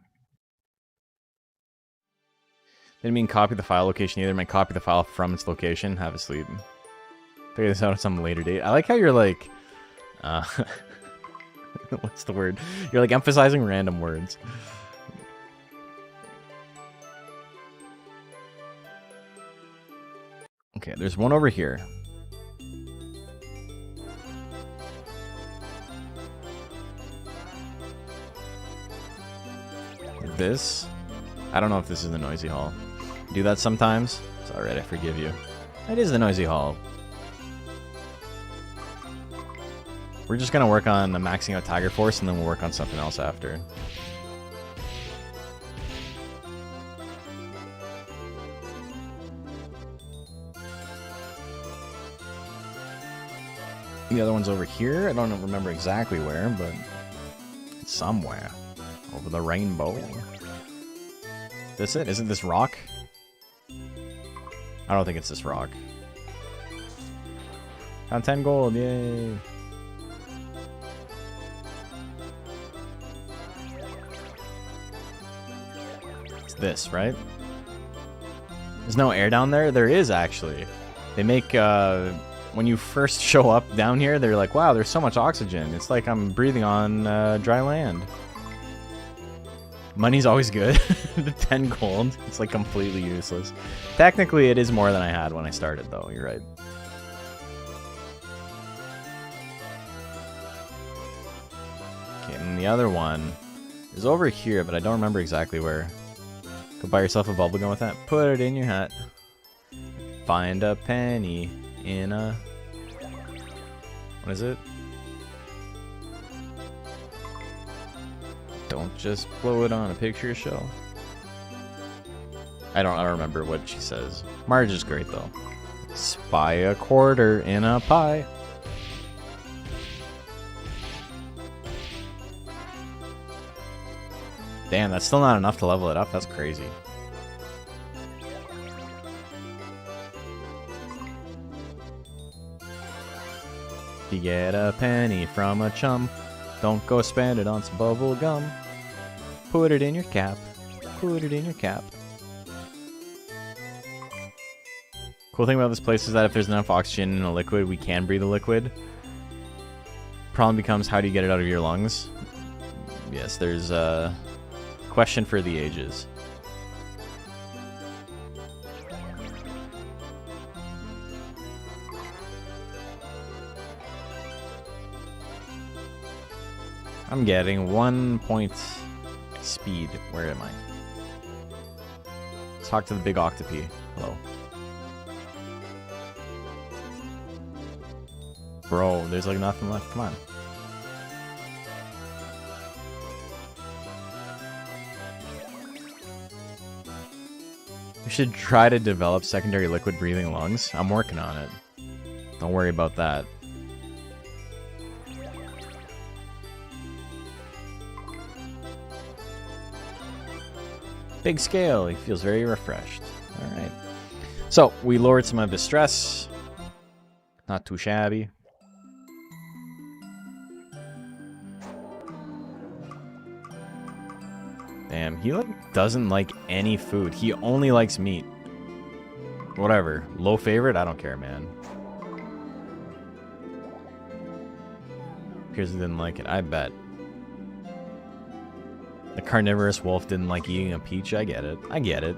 Didn't mean copy the file location either. I meant copy the file from its location. Have a sleep. Figure this out at some later date. I like how you're like... what's the word? You're like emphasizing random words. Okay, there's one over here. This? I don't know if this is the noisy hall. Do that sometimes? It's alright, I forgive you. It is the noisy hall. We're just gonna work on maxing out Tiger Force and then we'll work on something else after. The other one's over here. I don't remember exactly where, but it's somewhere. Over the rainbow. This it? Isn't this rock? I don't think it's this rock. Found 10 gold, yay! It's this, right? There's no air down there? There is, actually. They make, when you first show up down here, they're like, wow, there's so much oxygen. It's like I'm breathing on dry land. Money's always good. 10 gold. It's like completely useless. Technically, it is more than I had when I started, though. You're right. Okay, and the other one is over here, but I don't remember exactly where. Go buy yourself a bubblegum with that. Put it in your hat. Find a penny in a... What is it? Don't just blow it on a picture show. I don't remember what she says. Marge is great though. Spy a quarter in a pie. Damn, that's still not enough to level it up. That's crazy. If you get a penny from a chum, don't go spend it on some bubble gum. Put it in your cap. Put it in your cap. Cool thing about this place is that if there's enough oxygen in a liquid, we can breathe the liquid. Problem becomes, how do you get it out of your lungs? Yes, there's a question for the ages. I'm getting 1 point speed. Where am I? Let's talk to the big octopi. Hello. Bro, there's like nothing left. Come on. You should try to develop secondary liquid breathing lungs. I'm working on it. Don't worry about that. Big scale. He feels very refreshed. Alright. So, we lowered some of his stress. Not too shabby. Damn, he like doesn't like any food. He only likes meat. Whatever. Low favorite? I don't care, man. Appears he didn't like it. I bet. The carnivorous wolf didn't like eating a peach. I get it. I get it.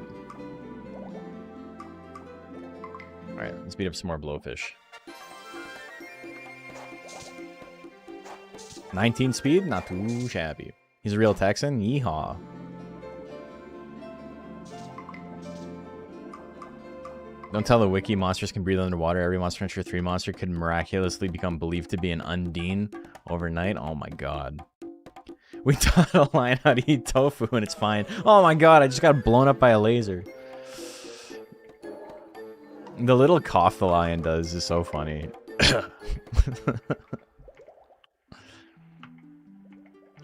Alright, let's beat up some more blowfish. 19 speed? Not too shabby. He's a real Texan? Yeehaw. Don't tell the wiki monsters can breathe underwater. Every Monster Hunter 3 monster could miraculously become believed to be an Undine overnight. Oh my god. We taught a lion how to eat tofu and it's fine. Oh my god, I just got blown up by a laser. The little cough the lion does is so funny.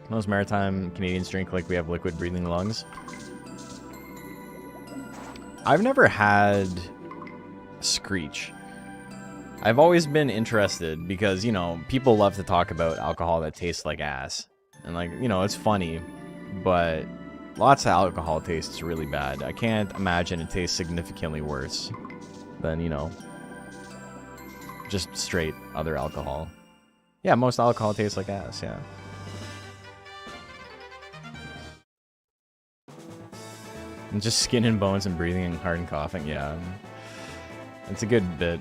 Most maritime Canadians drink like we have liquid breathing lungs. I've never had Screech. I've always been interested because, you know, people love to talk about alcohol that tastes like ass. And like, you know, it's funny, but lots of alcohol tastes really bad. I can't imagine it tastes significantly worse than, you know, just straight other alcohol. Yeah, most alcohol tastes like ass, yeah. And just skin and bones and breathing and hard and coughing, yeah. It's a good bit.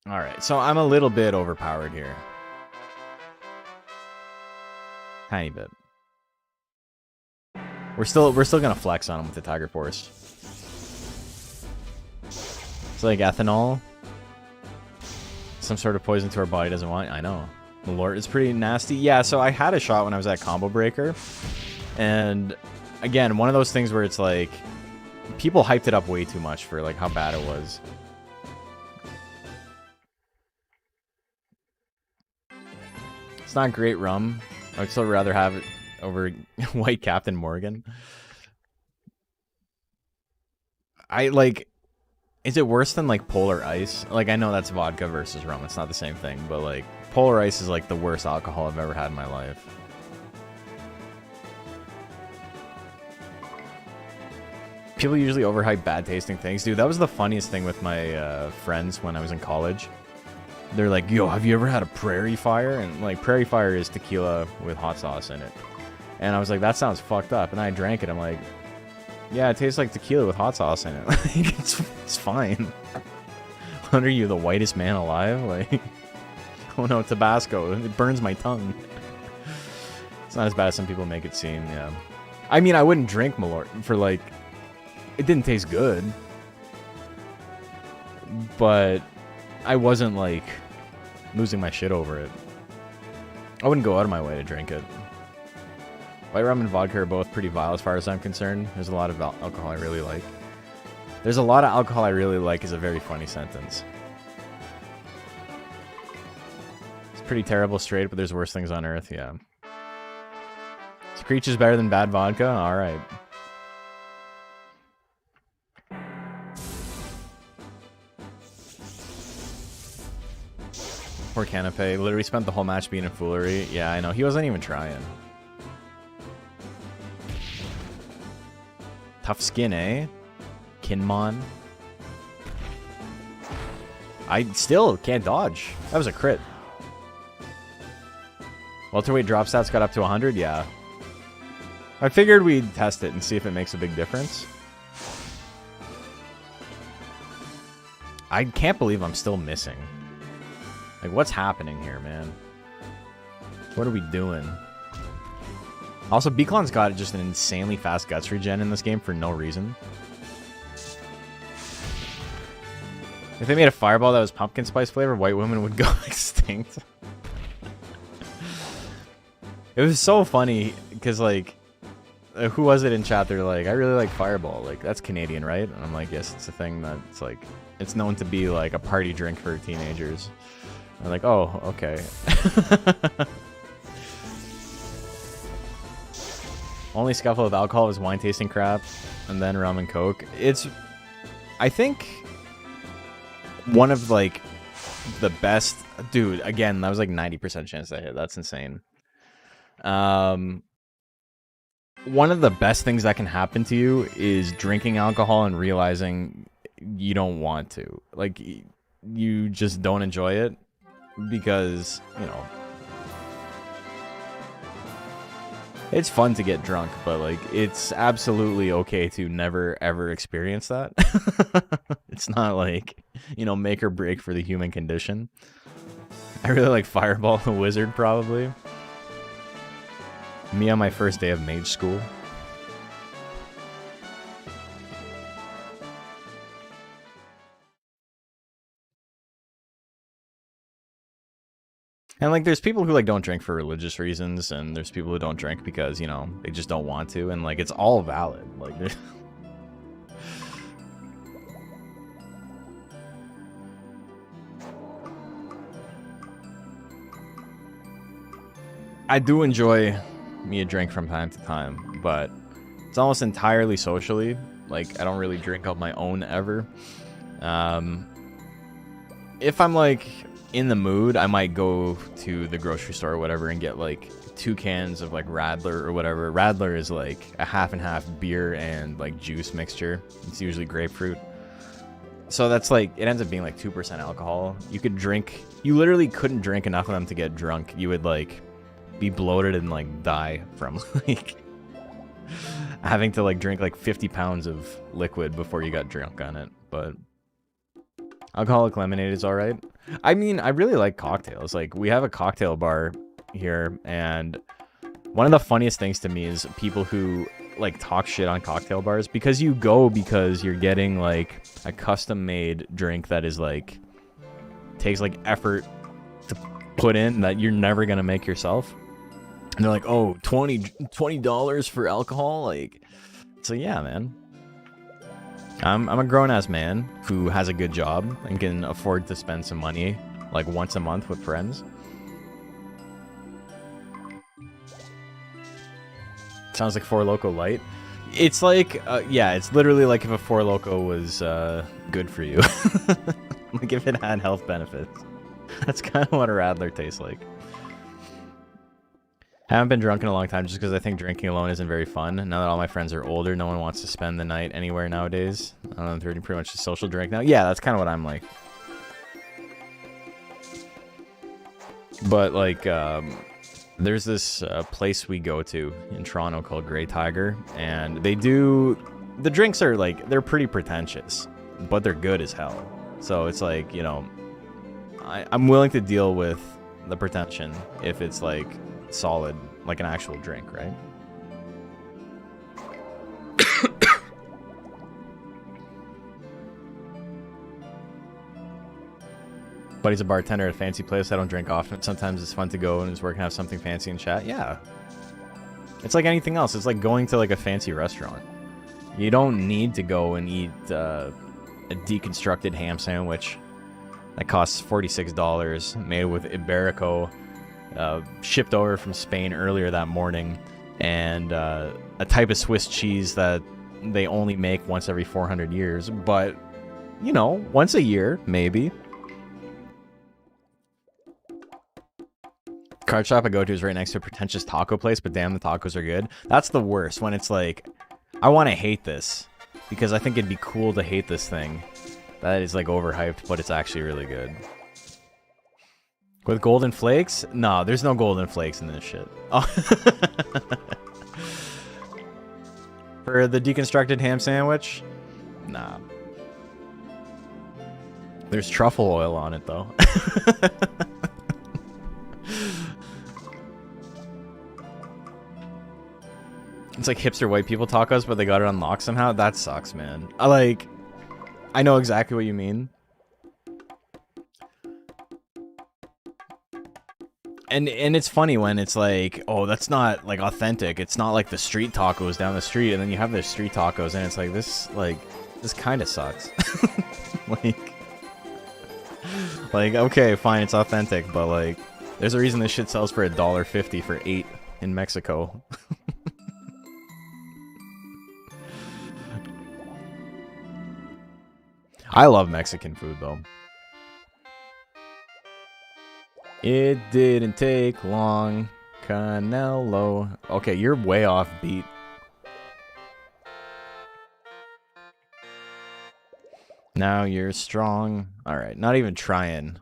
Alright, so I'm a little bit overpowered here. Tiny bit. We're still gonna flex on him with the Tiger Force. It's like ethanol. Some sort of poison to our body doesn't want. I know. Malort is pretty nasty. Yeah, so I had a shot when I was at Combo Breaker. And again, one of those things where it's like people hyped it up way too much for like how bad it was. It's not great rum. I'd still rather have it over White Captain Morgan. I like, is it worse than like Polar Ice? Like, I know that's vodka versus rum. It's not the same thing, but like Polar Ice is like the worst alcohol I've ever had in my life. People usually overhype bad tasting things. Dude, that was the funniest thing with my friends when I was in college. They're like, yo, have you ever had a Prairie Fire? And like, Prairie Fire is tequila with hot sauce in it. And I was like, that sounds fucked up. And I drank it. I'm like, yeah, it tastes like tequila with hot sauce in it. Like, it's fine. What are you, the whitest man alive? Like, oh no, Tabasco. It burns my tongue. It's not as bad as some people make it seem, yeah. I mean, I wouldn't drink Malort for like, it didn't taste good. But I wasn't like losing my shit over it. I wouldn't go out of my way to drink it. White rum and vodka are both pretty vile as far as I'm concerned. There's a lot of alcohol I really like. There's a lot of alcohol I really like is a very funny sentence. It's pretty terrible straight, but there's worse things on earth, yeah. Screech is better than bad vodka? Alright. Poor Canape. Literally spent the whole match being a foolery. Yeah, I know. He wasn't even trying. Tough skin, eh? Kinmon. I still can't dodge. That was a crit. Welterweight drop stats got up to 100? Yeah. I figured we'd test it and see if it makes a big difference. I can't believe I'm still missing. Like, what's happening here, man? What are we doing? Also, Beaklon's got just an insanely fast guts regen in this game for no reason. If they made a fireball that was pumpkin spice flavor, white women would go extinct. It was so funny because, like, who was it in chat? They're like, I really like fireball. Like, that's Canadian, right? And I'm like, yes, it's a thing that's like, it's known to be like a party drink for teenagers. I'm like, oh, okay. Only scuffle with alcohol is wine tasting crap, and then rum and coke. It's, I think, one of like the best. Dude, again, that was like 90% chance I hit. That's insane. One of the best things that can happen to you is drinking alcohol and realizing you don't want to. Like, you just don't enjoy it because, you know, it's fun to get drunk, but like, it's absolutely okay to never ever experience that. It's not like, you know, make or break for the human condition. I really like Fireball the Wizard, probably. Me on my first day of mage school. And like, there's people who like don't drink for religious reasons, and there's people who don't drink because, you know, they just don't want to, and like, it's all valid. Like, I do enjoy me a drink from time to time, but it's almost entirely socially. Like, I don't really drink of my own ever. If I'm like in the mood, I might go to the grocery store or whatever and get like 2 cans of like Radler or whatever. Radler is like a half and half beer and like juice mixture. It's usually grapefruit. So that's like, it ends up being like 2% alcohol. You could drink, you literally couldn't drink enough of them to get drunk. You would like be bloated and like die from like having to like drink like 50 pounds of liquid before you got drunk on it. But alcoholic lemonade is all right. I mean, I really like cocktails. Like, we have a cocktail bar here, and one of the funniest things to me is people who like talk shit on cocktail bars, because you go because you're getting like a custom made drink that is like, takes like effort to put in that you're never gonna make yourself. And they're like, oh, $20 for alcohol? Like, so yeah, man. I'm a grown-ass man who has a good job and can afford to spend some money, like, once a month with friends. Sounds like Four Loko Light. It's like, yeah, it's literally like if a Four Loko was good for you. Like, if it had health benefits. That's kind of what a Radler tastes like. I haven't been drunk in a long time just because I think drinking alone isn't very fun. Now that all my friends are older, no one wants to spend the night anywhere nowadays. I'm pretty much a social drink now. Yeah, that's kind of what I'm like. But, like, there's this place we go to in Toronto called Grey Tiger, and they do... The drinks are, like, they're pretty pretentious, but they're good as hell. So it's like, you know, I'm willing to deal with the pretension if it's, like, solid, like an actual drink, right? Buddy's a bartender at a fancy place. I don't drink often. Sometimes it's fun to go and just work and have something fancy and chat. Yeah. It's like anything else. It's like going to like a fancy restaurant. You don't need to go and eat a deconstructed ham sandwich that costs $46, made with Iberico, shipped over from Spain earlier that morning, and a type of Swiss cheese that they only make once every 400 years, but, you know, once a year, maybe. Card shop I go to is right next to a pretentious taco place, but damn, the tacos are good. That's the worst, when it's like, I want to hate this, because I think it'd be cool to hate this thing that is, like, overhyped, but it's actually really good. With golden flakes? No, there's no golden flakes in this shit. Oh. For the deconstructed ham sandwich? Nah. There's truffle oil on it, though. It's like hipster white people tacos, but they got it unlocked somehow. That sucks, man. I know exactly what you mean. And it's funny when it's like, oh, that's not like authentic. It's not like the street tacos down the street, and then you have the street tacos, and it's like this kind of sucks. like okay, fine, it's authentic, but like, there's a reason this shit sells for $1.50 for 8 in Mexico. I love Mexican food though. It didn't take long, Canelo. Okay, you're way off beat. Now you're strong. Alright, not even trying.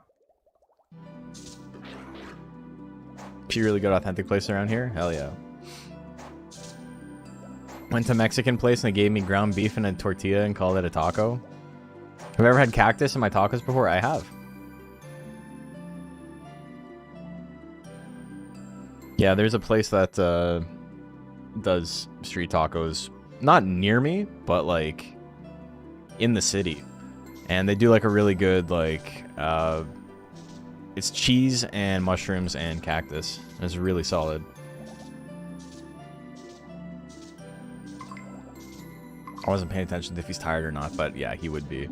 Is you really good authentic place around here? Hell yeah. Went to a Mexican place and they gave me ground beef and a tortilla and called it a taco. Have I ever had cactus in my tacos before? I have. Yeah, there's a place that does street tacos, not near me, but like in the city, and they do like a really good like it's cheese and mushrooms and cactus. It's really solid. I wasn't paying attention to if he's tired or not, but yeah, he would be.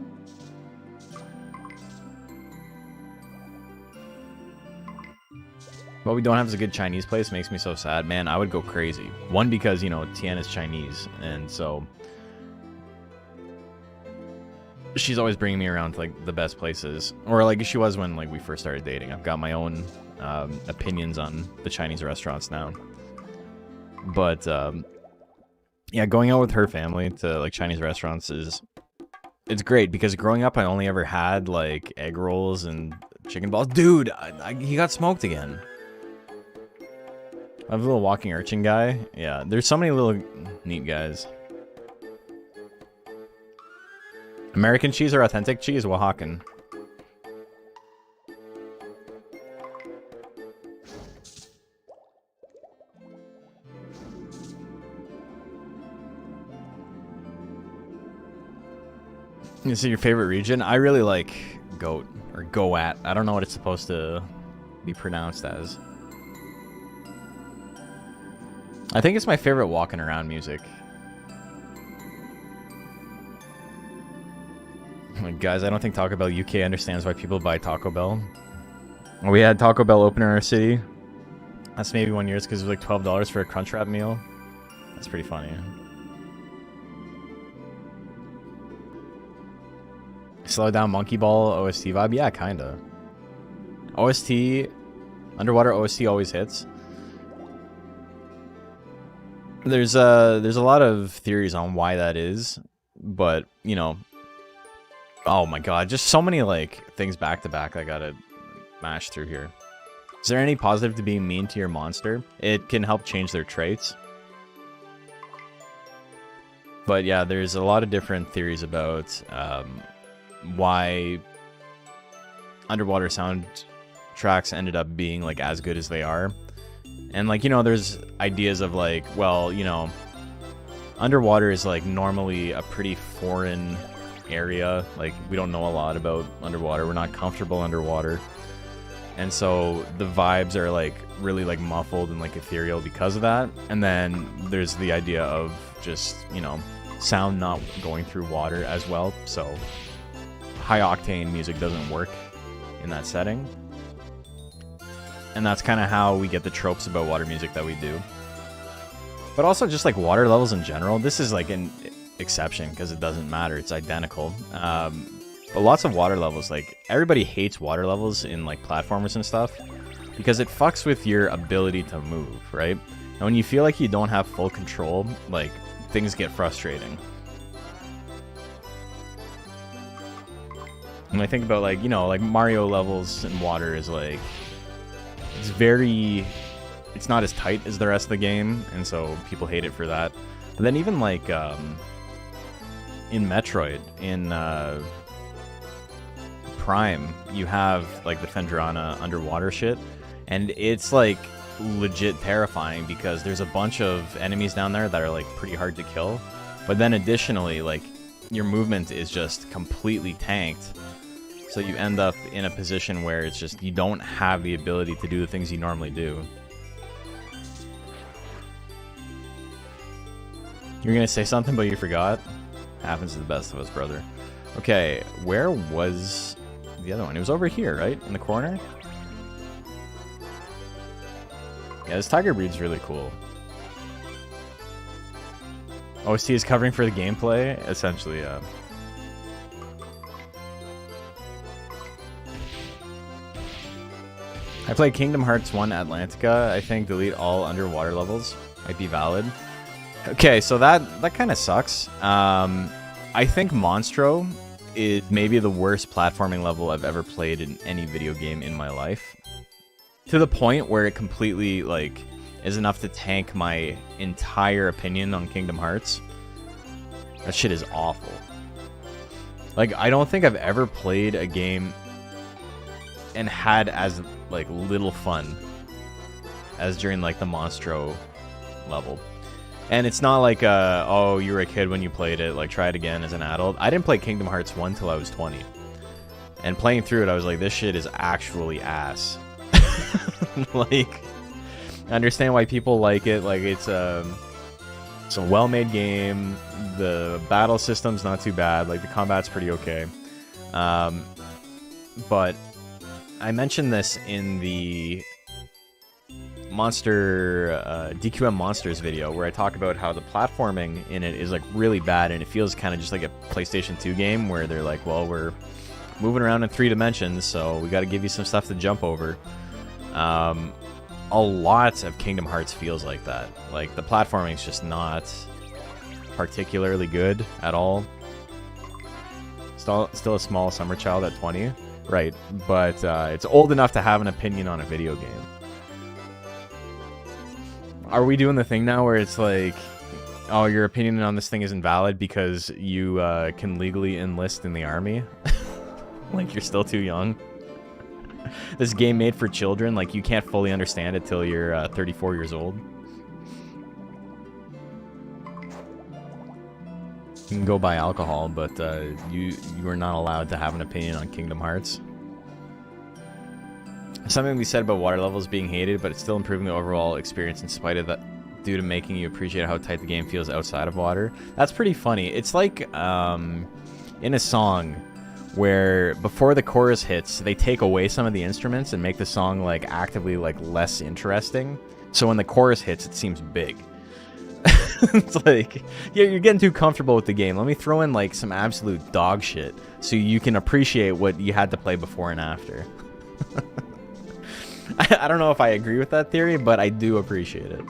What we don't have is a good Chinese place. Makes me so sad. Man, I would go crazy. One, because, you know, Tian is Chinese, and so she's always bringing me around to, like, the best places. Or, like, she was when, like, we first started dating. I've got my own opinions on the Chinese restaurants now. But, yeah, going out with her family to, like, Chinese restaurants it's great, because growing up, I only ever had, like, egg rolls and chicken balls. Dude, he got smoked again. I have a little walking urchin guy. Yeah, there's so many little neat guys. American cheese or authentic cheese? Oaxacan. Is it your favorite region? I really like goat, or goat. I don't know what it's supposed to be pronounced as. I think it's my favorite walking around music. Like, guys, I don't think Taco Bell UK understands why people buy Taco Bell. We had Taco Bell open in our city. That's maybe 1 year because it was like $12 for a Crunchwrap meal. That's pretty funny. Slow down Monkey Ball OST vibe? Yeah, kinda. OST, underwater OST always hits. There's a lot of theories on why that is, but, you know, oh my god, just so many, like, things back to back I gotta mash through here. Is there any positive to being mean to your monster? It can help change their traits. But yeah, there's a lot of different theories about why underwater soundtracks ended up being, like, as good as they are. And, like, you know, there's ideas of, like, well, you know, underwater is, like, normally a pretty foreign area. Like, we don't know a lot about underwater. We're not comfortable underwater. And so the vibes are, like, really, like, muffled and, like, ethereal because of that. And then there's the idea of just, you know, sound not going through water as well. So high-octane music doesn't work in that setting. And that's kind of how we get the tropes about water music that we do. But also just, like, water levels in general. This is, like, an exception because it doesn't matter. It's identical. But lots of water levels, like, everybody hates water levels in, like, platformers and stuff because it fucks with your ability to move, right? And when you feel like you don't have full control, like, things get frustrating. When I think about, like, you know, like, Mario levels in water is, like, it's not as tight as the rest of the game, and so people hate it for that. But then even, like, in Metroid, in Prime, you have, like, the Phendrana underwater shit, and it's, like, legit terrifying because there's a bunch of enemies down there that are like pretty hard to kill. But then additionally, like, your movement is just completely tanked. So you end up in a position where it's just, you don't have the ability to do the things you normally do. You're gonna say something, but you forgot? Happens to the best of us, brother. Okay, where was the other one? It was over here, right? In the corner? Yeah, this tiger breed's really cool. OST is covering for the gameplay? Essentially, yeah. I played Kingdom Hearts 1 Atlantica. I think delete all underwater levels might be valid. Okay, so that kind of sucks. I think Monstro is maybe the worst platforming level I've ever played in any video game in my life. To the point where it completely, like, is enough to tank my entire opinion on Kingdom Hearts. That shit is awful. Like, I don't think I've ever played a game and had as, like, little fun as during, like, the Monstro level. And it's not like, oh, you were a kid when you played it, like, try it again as an adult. I didn't play Kingdom Hearts 1 till I was 20. And playing through it, I was like, this shit is actually ass. Like, I understand why people like it. Like, it's a well-made game. The battle system's not too bad. Like, the combat's pretty okay. But I mentioned this in the DQM Monsters video, where I talk about how the platforming in it is, like, really bad, and it feels kind of just like a PlayStation 2 game where they're like, well, we're moving around in 3 dimensions, so we got to give you some stuff to jump over. A lot of Kingdom Hearts feels like that. Like, the platforming is just not particularly good at all. Still a small summer child at 20, right? But it's old enough to have an opinion on a video game. Are we doing the thing now where it's like, oh, your opinion on this thing isn't valid because you can legally enlist in the army? Like, you're still too young? This game made for children, like, you can't fully understand it till you're 34 years old. You can go buy alcohol, but you are not allowed to have an opinion on Kingdom Hearts. Something we said about water levels being hated, but it's still improving the overall experience in spite of that, due to making you appreciate how tight the game feels outside of water. That's pretty funny. It's like in a song where before the chorus hits, they take away some of the instruments and make the song, like, actively, like, less interesting. So when the chorus hits, it seems big. It's like, yeah, you're getting too comfortable with the game. Let me throw in, like, some absolute dog shit so you can appreciate what you had to play before and after. I don't know if I agree with that theory, but I do appreciate it.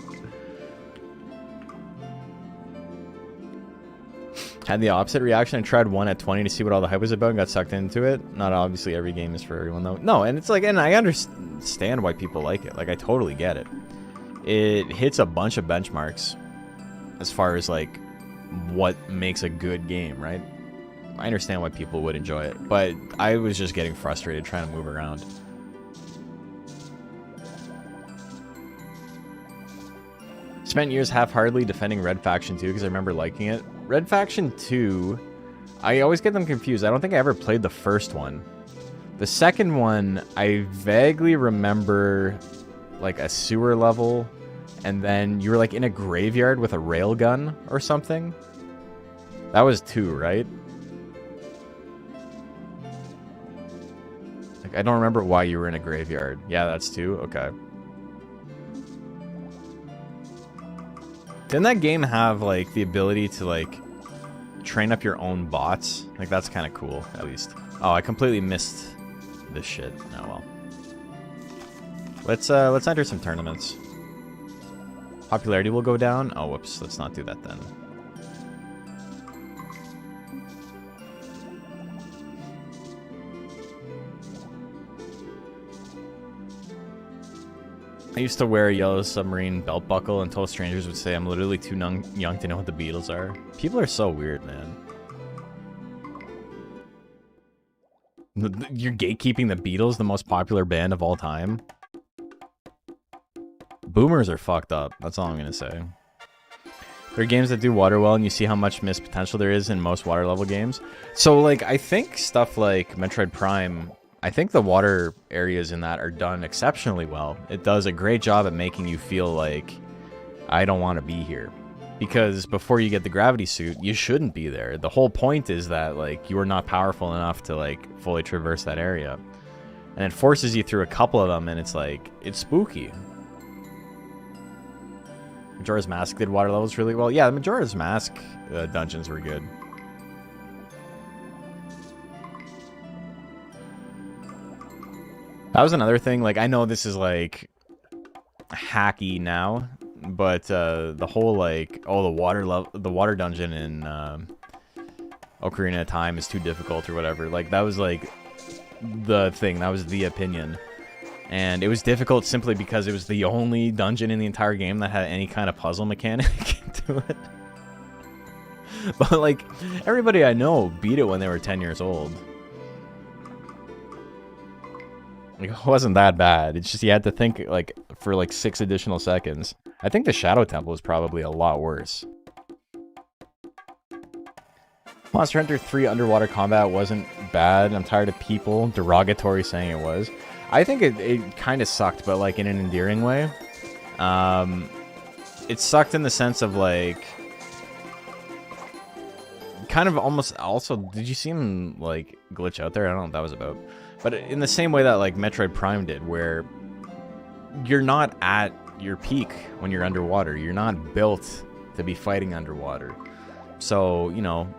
Had the opposite reaction. I tried 1 at 20 to see what all the hype was about and got sucked into it. Not obviously every game is for everyone, though. No, and it's like, and I understand why people like it. Like, I totally get it. It hits a bunch of benchmarks as far as, like, what makes a good game, right? I understand why people would enjoy it, but I was just getting frustrated trying to move around. Spent years half-heartedly defending Red Faction 2 because I remember liking it. Red Faction 2, I always get them confused. I don't think I ever played the first one. The second one, I vaguely remember, like, a sewer level, and then you were, like, in a graveyard with a railgun or something. That was 2, right? Like, I don't remember why you were in a graveyard. Yeah, that's 2? Okay. Didn't that game have, like, the ability to, like, train up your own bots? Like, that's kind of cool, at least. Oh, I completely missed this shit. Oh, well. Let's enter some tournaments. Popularity will go down. Oh, whoops. Let's not do that then. I used to wear a Yellow Submarine belt buckle until strangers would say I'm literally too young to know what the Beatles are. People are so weird, man. You're gatekeeping the Beatles, the most popular band of all time? Boomers are fucked up. That's all I'm gonna say. There are games that do water well, and you see how much missed potential there is in most water level games. So, like, I think stuff like Metroid Prime, I think the water areas in that are done exceptionally well. It does a great job at making you feel like, I don't want to be here. Because before you get the gravity suit, you shouldn't be there. The whole point is that, like, you are not powerful enough to, like, fully traverse that area. And it forces you through a couple of them, and it's like, it's spooky. Majora's Mask did water levels really well. Yeah, the Majora's Mask dungeons were good. That was another thing. Like, I know this is, like, hacky now, but the whole, like, oh, the water dungeon in Ocarina of Time is too difficult or whatever. Like, that was, like, the thing. That was the opinion. And it was difficult simply because it was the only dungeon in the entire game that had any kind of puzzle mechanic to it. But, like, everybody I know beat it when they were 10 years old. Like, it wasn't that bad. It's just you had to think, like, for, like, 6 additional seconds. I think the Shadow Temple was probably a lot worse. Monster Hunter 3 underwater combat wasn't bad. I'm tired of people derogatory saying it was. I think it kind of sucked, but, like, in an endearing way. It sucked in the sense of, like, kind of almost also, did you see him, like, glitch out there? I don't know what that was about. But in the same way that, like, Metroid Prime did, where you're not at your peak when you're underwater. You're not built to be fighting underwater. So, you know,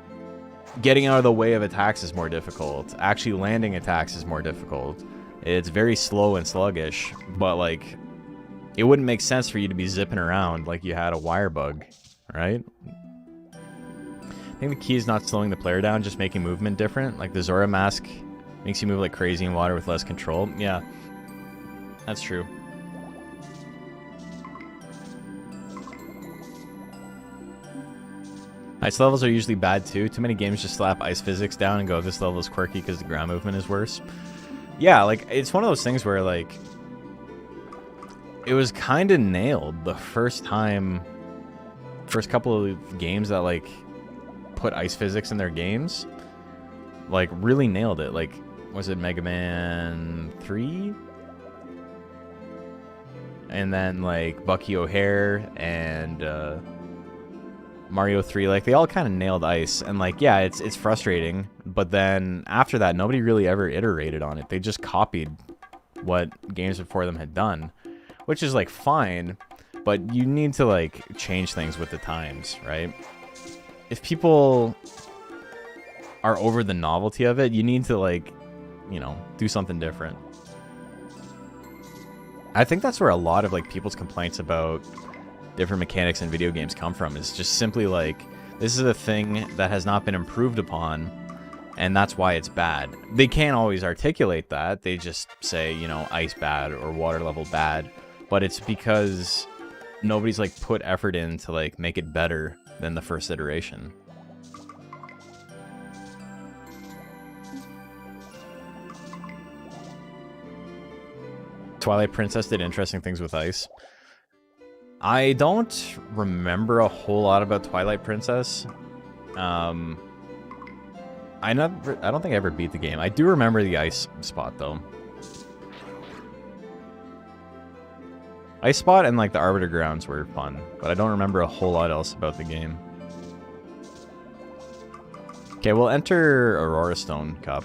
getting out of the way of attacks is more difficult. Actually landing attacks is more difficult. It's very slow and sluggish, but, like, it wouldn't make sense for you to be zipping around like you had a wire bug, right? I think the key is not slowing the player down, just making movement different. Like the Zora mask makes you move like crazy in water with less control. Yeah, that's true. Ice levels are usually bad too. Too many games just slap ice physics down and go, this level is quirky because the ground movement is worse. Yeah, like, it's one of those things where, like, it was kind of nailed the first couple of games that, like, put ice physics in their games. Like, really nailed it. Like, was it Mega Man 3? And then, like, Bucky O'Hare and Mario 3, like, they all kind of nailed ice. And, like, yeah, it's frustrating. But then, after that, nobody really ever iterated on it. They just copied what games before them had done. Which is, like, fine. But you need to, like, change things with the times, right? If people are over the novelty of it, you need to, like, you know, do something different. I think that's where a lot of, like, people's complaints about different mechanics in video games come from, is just simply like, this is a thing that has not been improved upon, and that's why it's bad. They can't always articulate that. They just say, you know, ice bad or water level bad, but it's because nobody's, like, put effort in to, like, make it better than the first iteration. Twilight Princess did interesting things with ice. I don't remember a whole lot about Twilight Princess. I don't think I ever beat the game. I do remember the ice spot, though. Ice spot and, like, the Arbiter Grounds were fun, but I don't remember a whole lot else about the game. Okay, we'll enter Aurora Stone Cup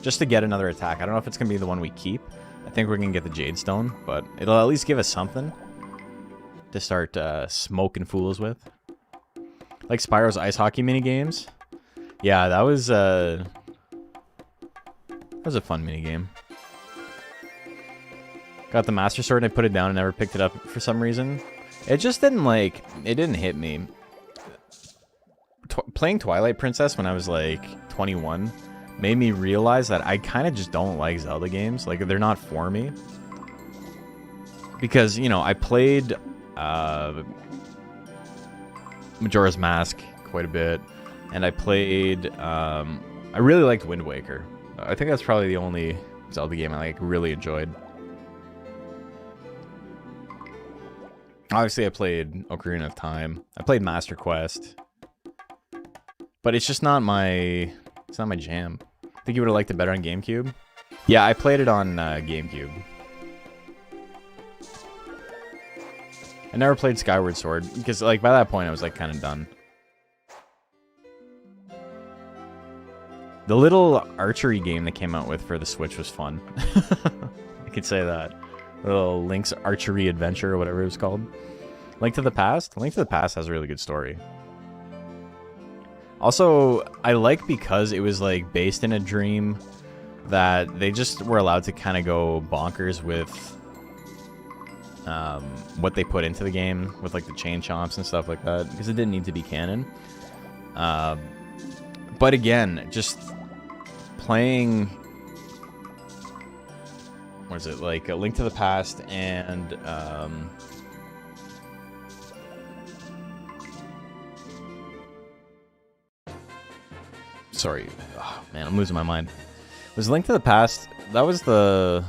just to get another attack. I don't know if it's going to be the one we keep. I think we're going to get the Jade Stone, but it'll at least give us something to start smoking fools with. Like Spyro's ice hockey minigames. Yeah, that was a fun minigame. Got the Master Sword and I put it down and never picked it up for some reason. It just didn't, like, it didn't hit me. Playing Twilight Princess when I was, like, 21 made me realize that I kind of just don't like Zelda games. Like, they're not for me. Because, you know, I played Majora's Mask quite a bit, and I played, I really liked Wind Waker. I think that's probably the only Zelda game I, like, really enjoyed. Obviously, I played Ocarina of Time. I played Master Quest. But it's just not my... It's not my jam. I think you would have liked it better on GameCube. Yeah, I played it on GameCube. I never played Skyward Sword, because, like, by that point, I was, like, kind of done. The little archery game that came out with for the Switch was fun. I could say that. Little Link's Archery Adventure, or whatever it was called. Link to the Past? Link to the Past has a really good story. Also, I like because it was, like, based in a dream that they just were allowed to kind of go bonkers with what they put into the game, with, like, the chain chomps and stuff like that, because it didn't need to be canon. But again, just playing... What is it? Like, A Link to the Past and... Sorry. Oh, man, I'm losing my mind. Was Link to the Past... That was the...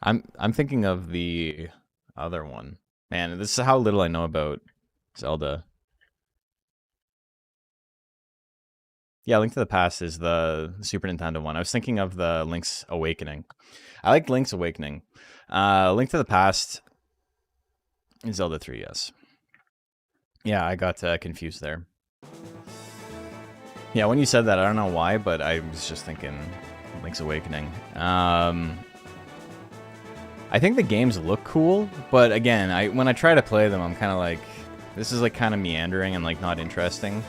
I'm thinking of the other one. Man, this is how little I know about Zelda. Yeah, Link to the Past is the Super Nintendo one. I was thinking of the Link's Awakening. I like Link's Awakening. Link to the Past is Zelda 3, yes. Yeah, I got confused there. Yeah, when you said that, I don't know why, but I was just thinking Link's Awakening. I think the games look cool, but again, when I try to play them, I'm kind of like, this is like kind of meandering and like not interesting.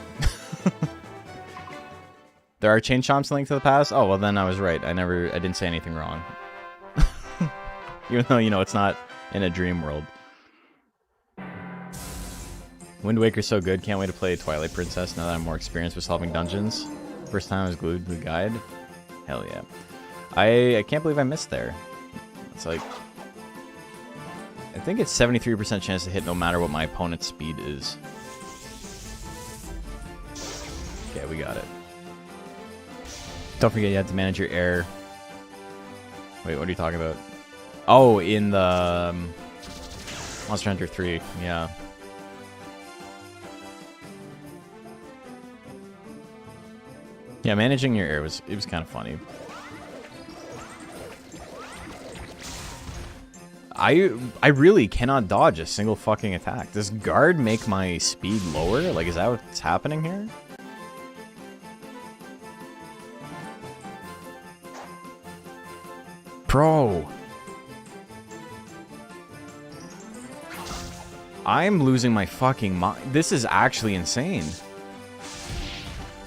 There are chain chomps in Link to the Past? Oh, well then I was right. I didn't say anything wrong. Even though, you know, it's not in a dream world. Wind Waker's so good, can't wait to play Twilight Princess now that I'm more experienced with solving dungeons. First time I was glued to the guide. Hell yeah. I can't believe I missed there. It's like... I think it's 73% chance to hit no matter what my opponent's speed is. Okay, we got it. Don't forget you have to manage your air. Wait, what are you talking about? Oh, in the Monster Hunter 3, yeah. Yeah, managing your air was kind of funny. I really cannot dodge a single fucking attack. Does guard make my speed lower? Like, is that what's happening here? Bro. I'm losing my fucking mind. This is actually insane.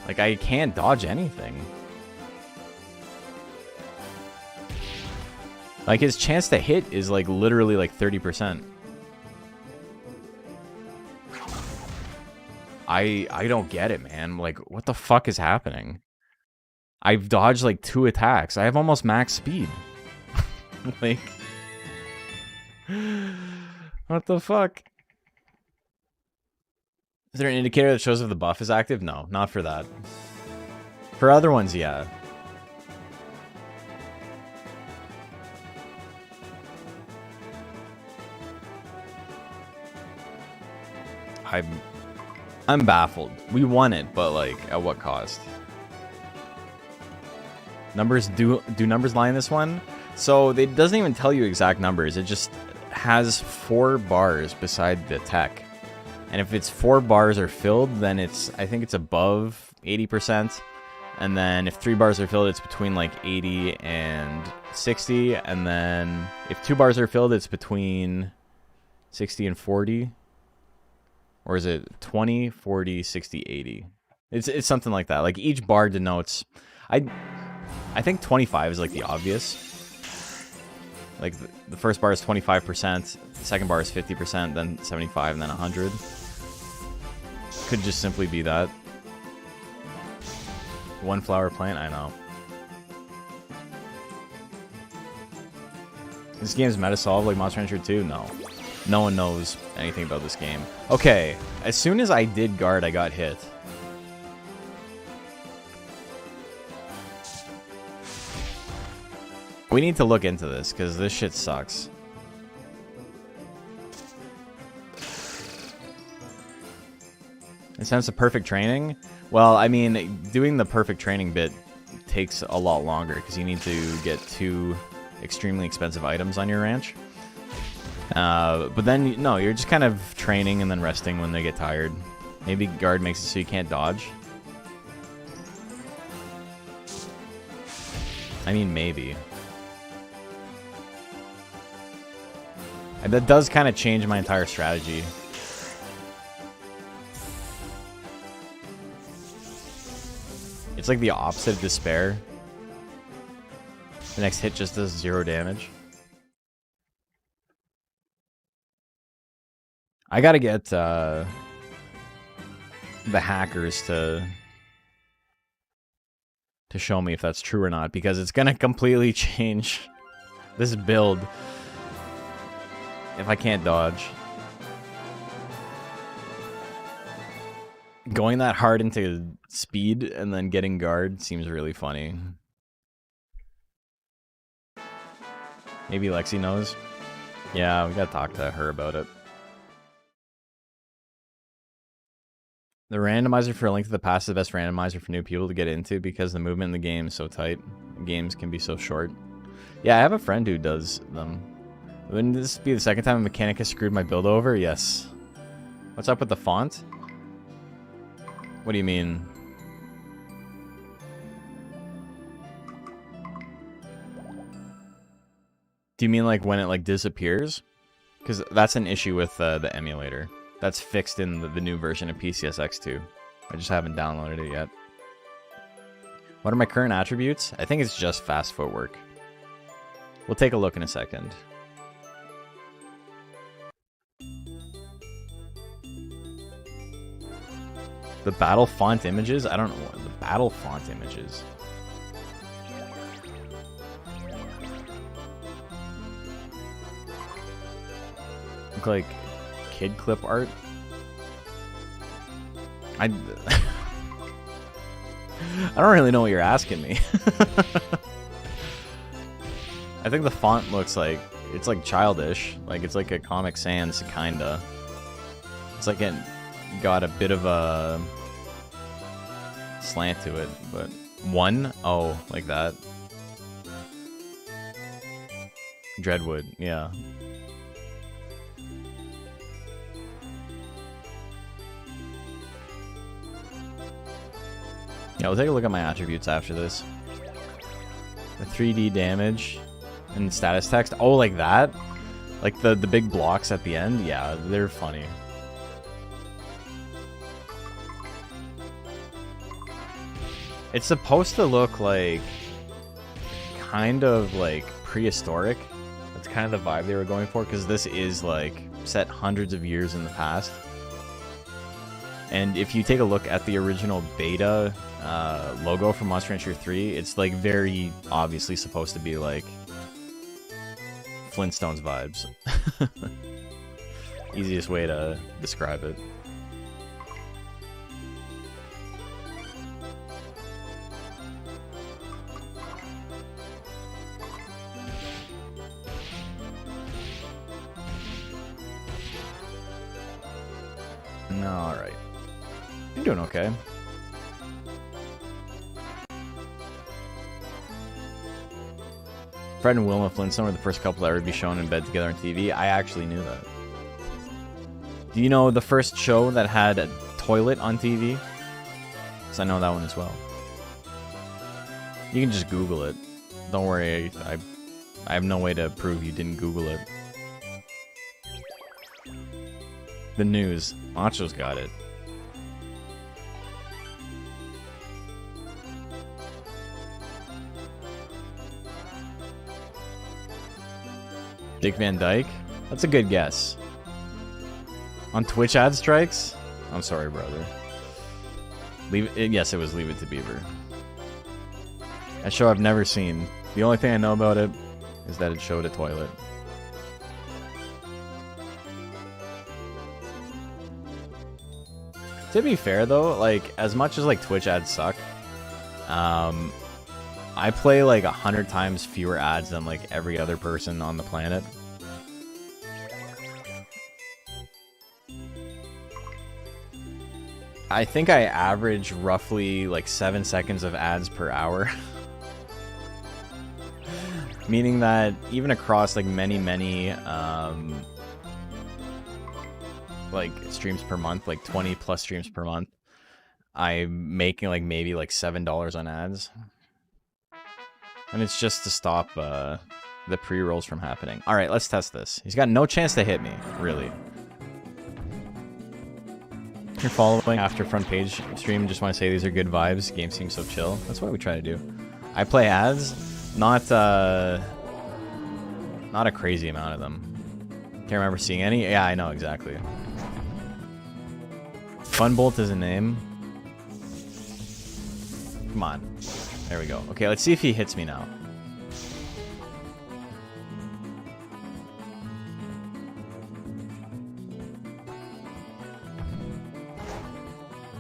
Like, I can't dodge anything. Like, his chance to hit is, like, literally, like, 30%. I don't get it, man. Like, what the fuck is happening? I've dodged, like, 2 attacks. I have almost max speed. Like... What the fuck? Is there an indicator that shows if the buff is active? No, not for that. For other ones, yeah. I'm baffled. We won it, but like, at what cost? Numbers do numbers lie in this one? So it doesn't even tell you exact numbers. It just has 4 bars beside the tech. And if it's 4 bars are filled, then I think it's above 80%. And then if 3 bars are filled, it's between like 80 and 60. And then if 2 bars are filled, it's between 60 and 40. Or is it 20, 40, 60, 80? It's something like that. Like each bar denotes... I think 25 is like the obvious. Like the first bar is 25%, the second bar is 50%, then 75, and then 100. Could just simply be that. One flower plant, I know. This game's meta-solved like Monster Hunter 2? No. No one knows anything about this game. Okay, as soon as I did guard, I got hit. We need to look into this, because this shit sucks. In sense of perfect training, well, I mean, doing the perfect training bit takes a lot longer, because you need to get 2 extremely expensive items on your ranch. But then, no, you're just kind of training and then resting when they get tired. Maybe guard makes it so you can't dodge. I mean, maybe. And that does kind of change my entire strategy. It's like the opposite of despair. The next hit just does 0 damage. I gotta get the hackers to show me if that's true or not, because it's gonna completely change this build if I can't dodge. Going that hard into speed and then getting guard seems really funny. Maybe Lexi knows. Yeah, we gotta talk to her about it. The randomizer for A Link to the Past is the best randomizer for new people to get into because the movement in the game is so tight. Games can be so short. Yeah, I have a friend who does them. Wouldn't this be the second time a mechanic has screwed my build over? Yes. What's up with the font? What do you mean? Do you mean like when it like disappears? Because that's an issue with the emulator. That's fixed in the new version of PCSX2. I just haven't downloaded it yet. What are my current attributes? I think it's just fast footwork. We'll take a look in a second. The battle font images? I don't know what the battle font images. Look like kid clip art. I don't really know what you're asking me. I think the font looks like it's like childish. Like it's like a Comic Sans kinda. It's like it got a bit of a slant to it, but one? Oh, like that. Dreadwood, yeah. Yeah, we'll take a look at my attributes after this. The 3D damage and status text. Oh, like that? Like the big blocks at the end? Yeah, they're funny. It's supposed to look like kind of like prehistoric. That's kind of the vibe they were going for, because this is like set hundreds of years in the past. And if you take a look at the original beta logo for Monster Rancher 3, it's like very obviously supposed to be like Flintstones vibes. Easiest way to describe it. Alright. You're doing okay. Fred and Wilma Flintstone were the first couple that would be shown in bed together on TV. I actually knew that. Do you know the first show that had a toilet on TV? Because I know that one as well. You can just Google it. Don't worry, I have no way to prove you didn't Google it. The news. Macho's got it. Dick Van Dyke? That's a good guess. On Twitch ad strikes? I'm sorry, brother. Leave it, yes, it was Leave It to Beaver. A show I've never seen. The only thing I know about it is that it showed a toilet. To be fair though, like as much as like Twitch ads suck, I play like 100 times fewer ads than like every other person on the planet. I think I average roughly like 7 seconds of ads per hour. Meaning that even across like many like streams per month, like 20 plus streams per month, I'm making like maybe like $7 on ads. And it's just to stop the pre-rolls from happening. All right, let's test this. He's got no chance to hit me, really. If you're following after front page stream, just want to say these are good vibes. Game seems so chill. That's what we try to do. I play ads, not a crazy amount of them. Can't remember seeing any. Yeah, I know exactly. Funbolt is a name. Come on. There we go. Okay, let's see if he hits me now.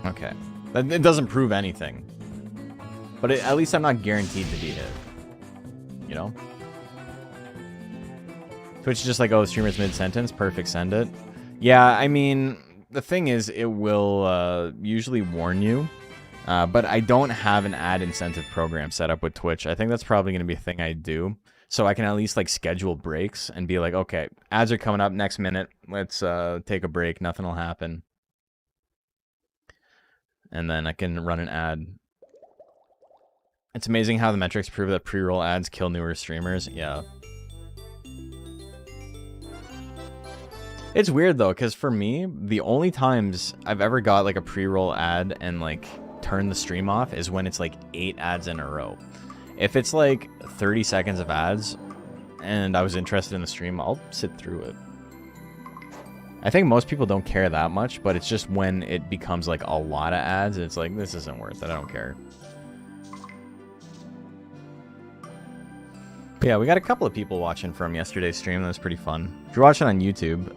Okay. It doesn't prove anything. But at least I'm not guaranteed to be hit. You know? Twitch is just like, oh, streamer's mid-sentence. Perfect, send it. Yeah, I mean, the thing is, it will usually warn you. But I don't have an ad incentive program set up with Twitch. I think that's probably going to be a thing I do. So I can at least like schedule breaks and be like, okay, ads are coming up next minute. Let's take a break. Nothing will happen. And then I can run an ad. It's amazing how the metrics prove that pre-roll ads kill newer streamers. Yeah. It's weird though, because for me, the only times I've ever got like a pre-roll ad and like turn the stream off is when it's like 8 ads in a row. If it's like 30 seconds of ads and I was interested in the stream, I'll sit through it. I think most people don't care that much, but it's just when it becomes like a lot of ads, it's like, this isn't worth it, I don't care. But yeah, we got a couple of people watching from yesterday's stream. That was pretty fun. If you're watching on YouTube,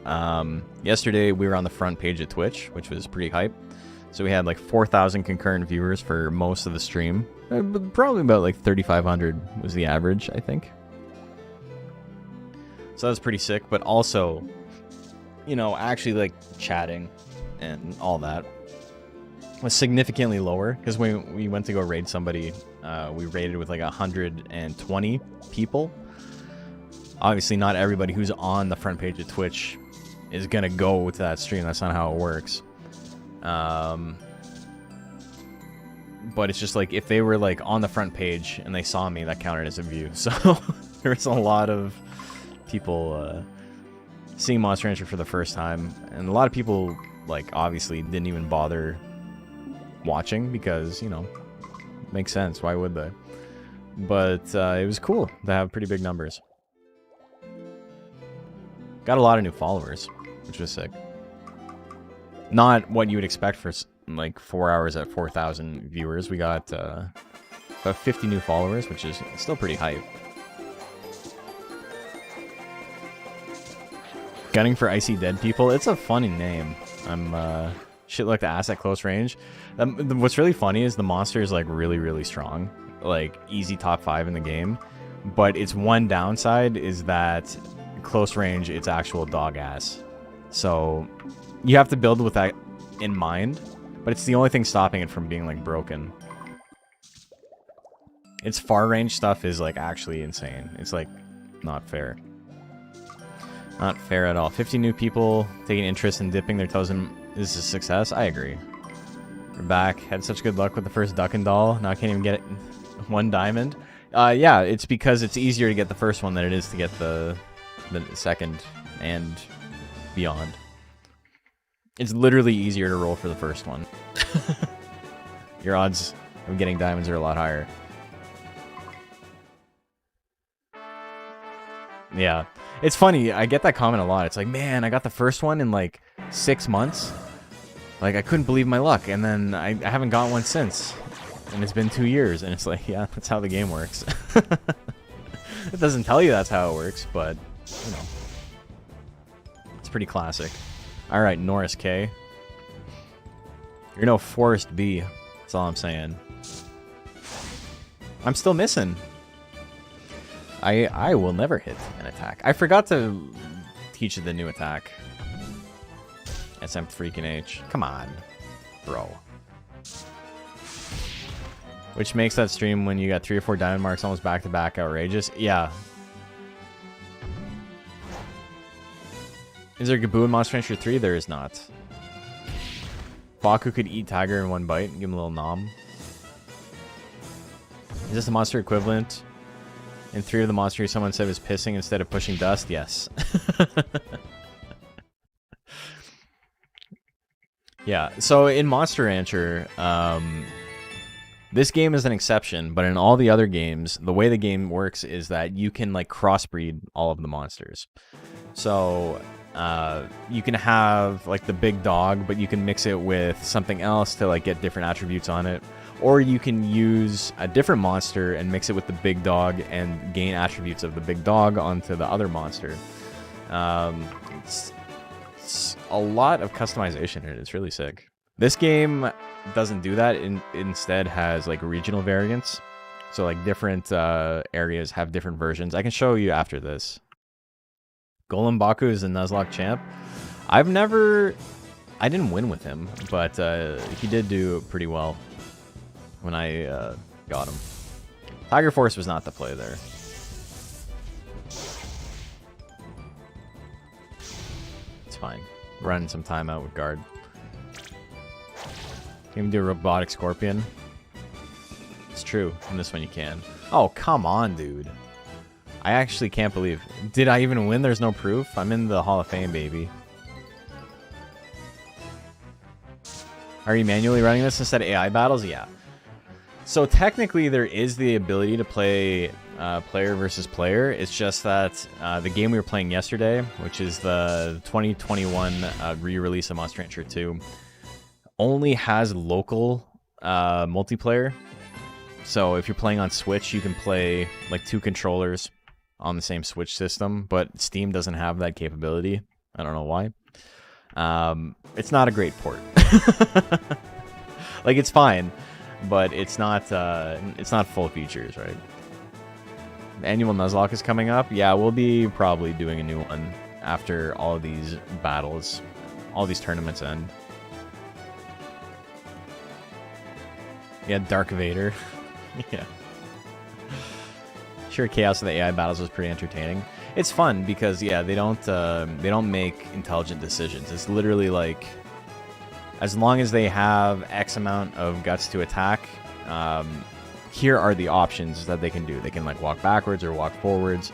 yesterday we were on the front page of Twitch, which was pretty hype. So we had like 4,000 concurrent viewers for most of the stream. Probably about like 3,500 was the average, I think. So that was pretty sick, but also, you know, actually like chatting and all that was significantly lower because when we went to go raid somebody, we raided with like 120 people. Obviously not everybody who's on the front page of Twitch is gonna go to that stream. That's not how it works. But it's just like if they were like on the front page and they saw me, that counted as a view. So there was a lot of people seeing Monster Rancher for the first time, and a lot of people like obviously didn't even bother watching because, you know, makes sense, why would they? But it was cool to have pretty big numbers. Got a lot of new followers, which was sick. Not what you would expect for like 4 hours at 4,000 viewers. We got about 50 new followers, which is still pretty hype. Gunning for Icy Dead People. It's a funny name. I'm shit like the ass at close range. What's really funny is the monster is like really strong, like easy top 5 in the game. But its one downside is that close range, it's actual dog ass. So you have to build with that in mind, but it's the only thing stopping it from being like broken. Its far range stuff is like actually insane. It's like not fair. Not fair at all. 50 new people taking interest in dipping their toes in is a success. I agree. We're back. Had such good luck with the first Duck and Doll. Now I can't even get it. 1 diamond. Yeah, it's because it's easier to get the first one than it is to get the second and beyond. It's literally easier to roll for the first one. Your odds of getting diamonds are a lot higher. Yeah. It's funny, I get that comment a lot. It's like, man, I got the first one in like 6 months. Like, I couldn't believe my luck, and then I haven't got one since. And it's been 2 years, and it's like, yeah, that's how the game works. It doesn't tell you that's how it works, but, you know. It's pretty classic. Alright, Norris K. You're no Forrest B. That's all I'm saying. I'm still missing. I will never hit an attack. I forgot to teach you the new attack. SM freaking H. Come on, bro. Which makes that stream when you got 3 or 4 diamond marks almost back to back outrageous. Yeah. Is there Gaboo in Monster Rancher 3? There is not. Baku could eat Tiger in one bite and give him a little nom. Is this the monster equivalent? In 3 of the monsters, someone said was pissing instead of pushing dust? Yes. Yeah, so in Monster Rancher, this game is an exception, but in all the other games, the way the game works is that you can like crossbreed all of the monsters. So you can have like the big dog, but you can mix it with something else to like get different attributes on it. Or you can use a different monster and mix it with the big dog and gain attributes of the big dog onto the other monster. It's a lot of customization in it. It's really sick. This game doesn't do that. Instead has like regional variants. So like different areas have different versions. I can show you after this. Golem Baku is the Nuzlocke champ. I didn't win with him, but he did do pretty well when I got him. Tiger Force was not the play there. It's fine. Run some time out with guard. Can you do a robotic scorpion? It's true. In this one you can. Oh, come on, dude. I actually can't believe. Did I even win? There's no proof. I'm in the Hall of Fame, baby. Are you manually running this instead of AI battles? Yeah. So technically there is the ability to play player versus player. It's just that the game we were playing yesterday, which is the 2021 re-release of Monster Rancher 2, only has local multiplayer. So if you're playing on Switch, you can play like 2 controllers on the same Switch system, but Steam doesn't have that capability. I don't know why. It's not a great port. Like, it's fine, but it's not full features, right? The annual Nuzlocke is coming up. Yeah, we'll be probably doing a new one after all of these battles, all these tournaments end. Yeah, Dark Vader. Yeah. Sure, Chaos of the AI battles was pretty entertaining. It's fun because yeah, they don't make intelligent decisions. It's literally like, as long as they have X amount of guts to attack, here are the options that they can do. They can like walk backwards or walk forwards,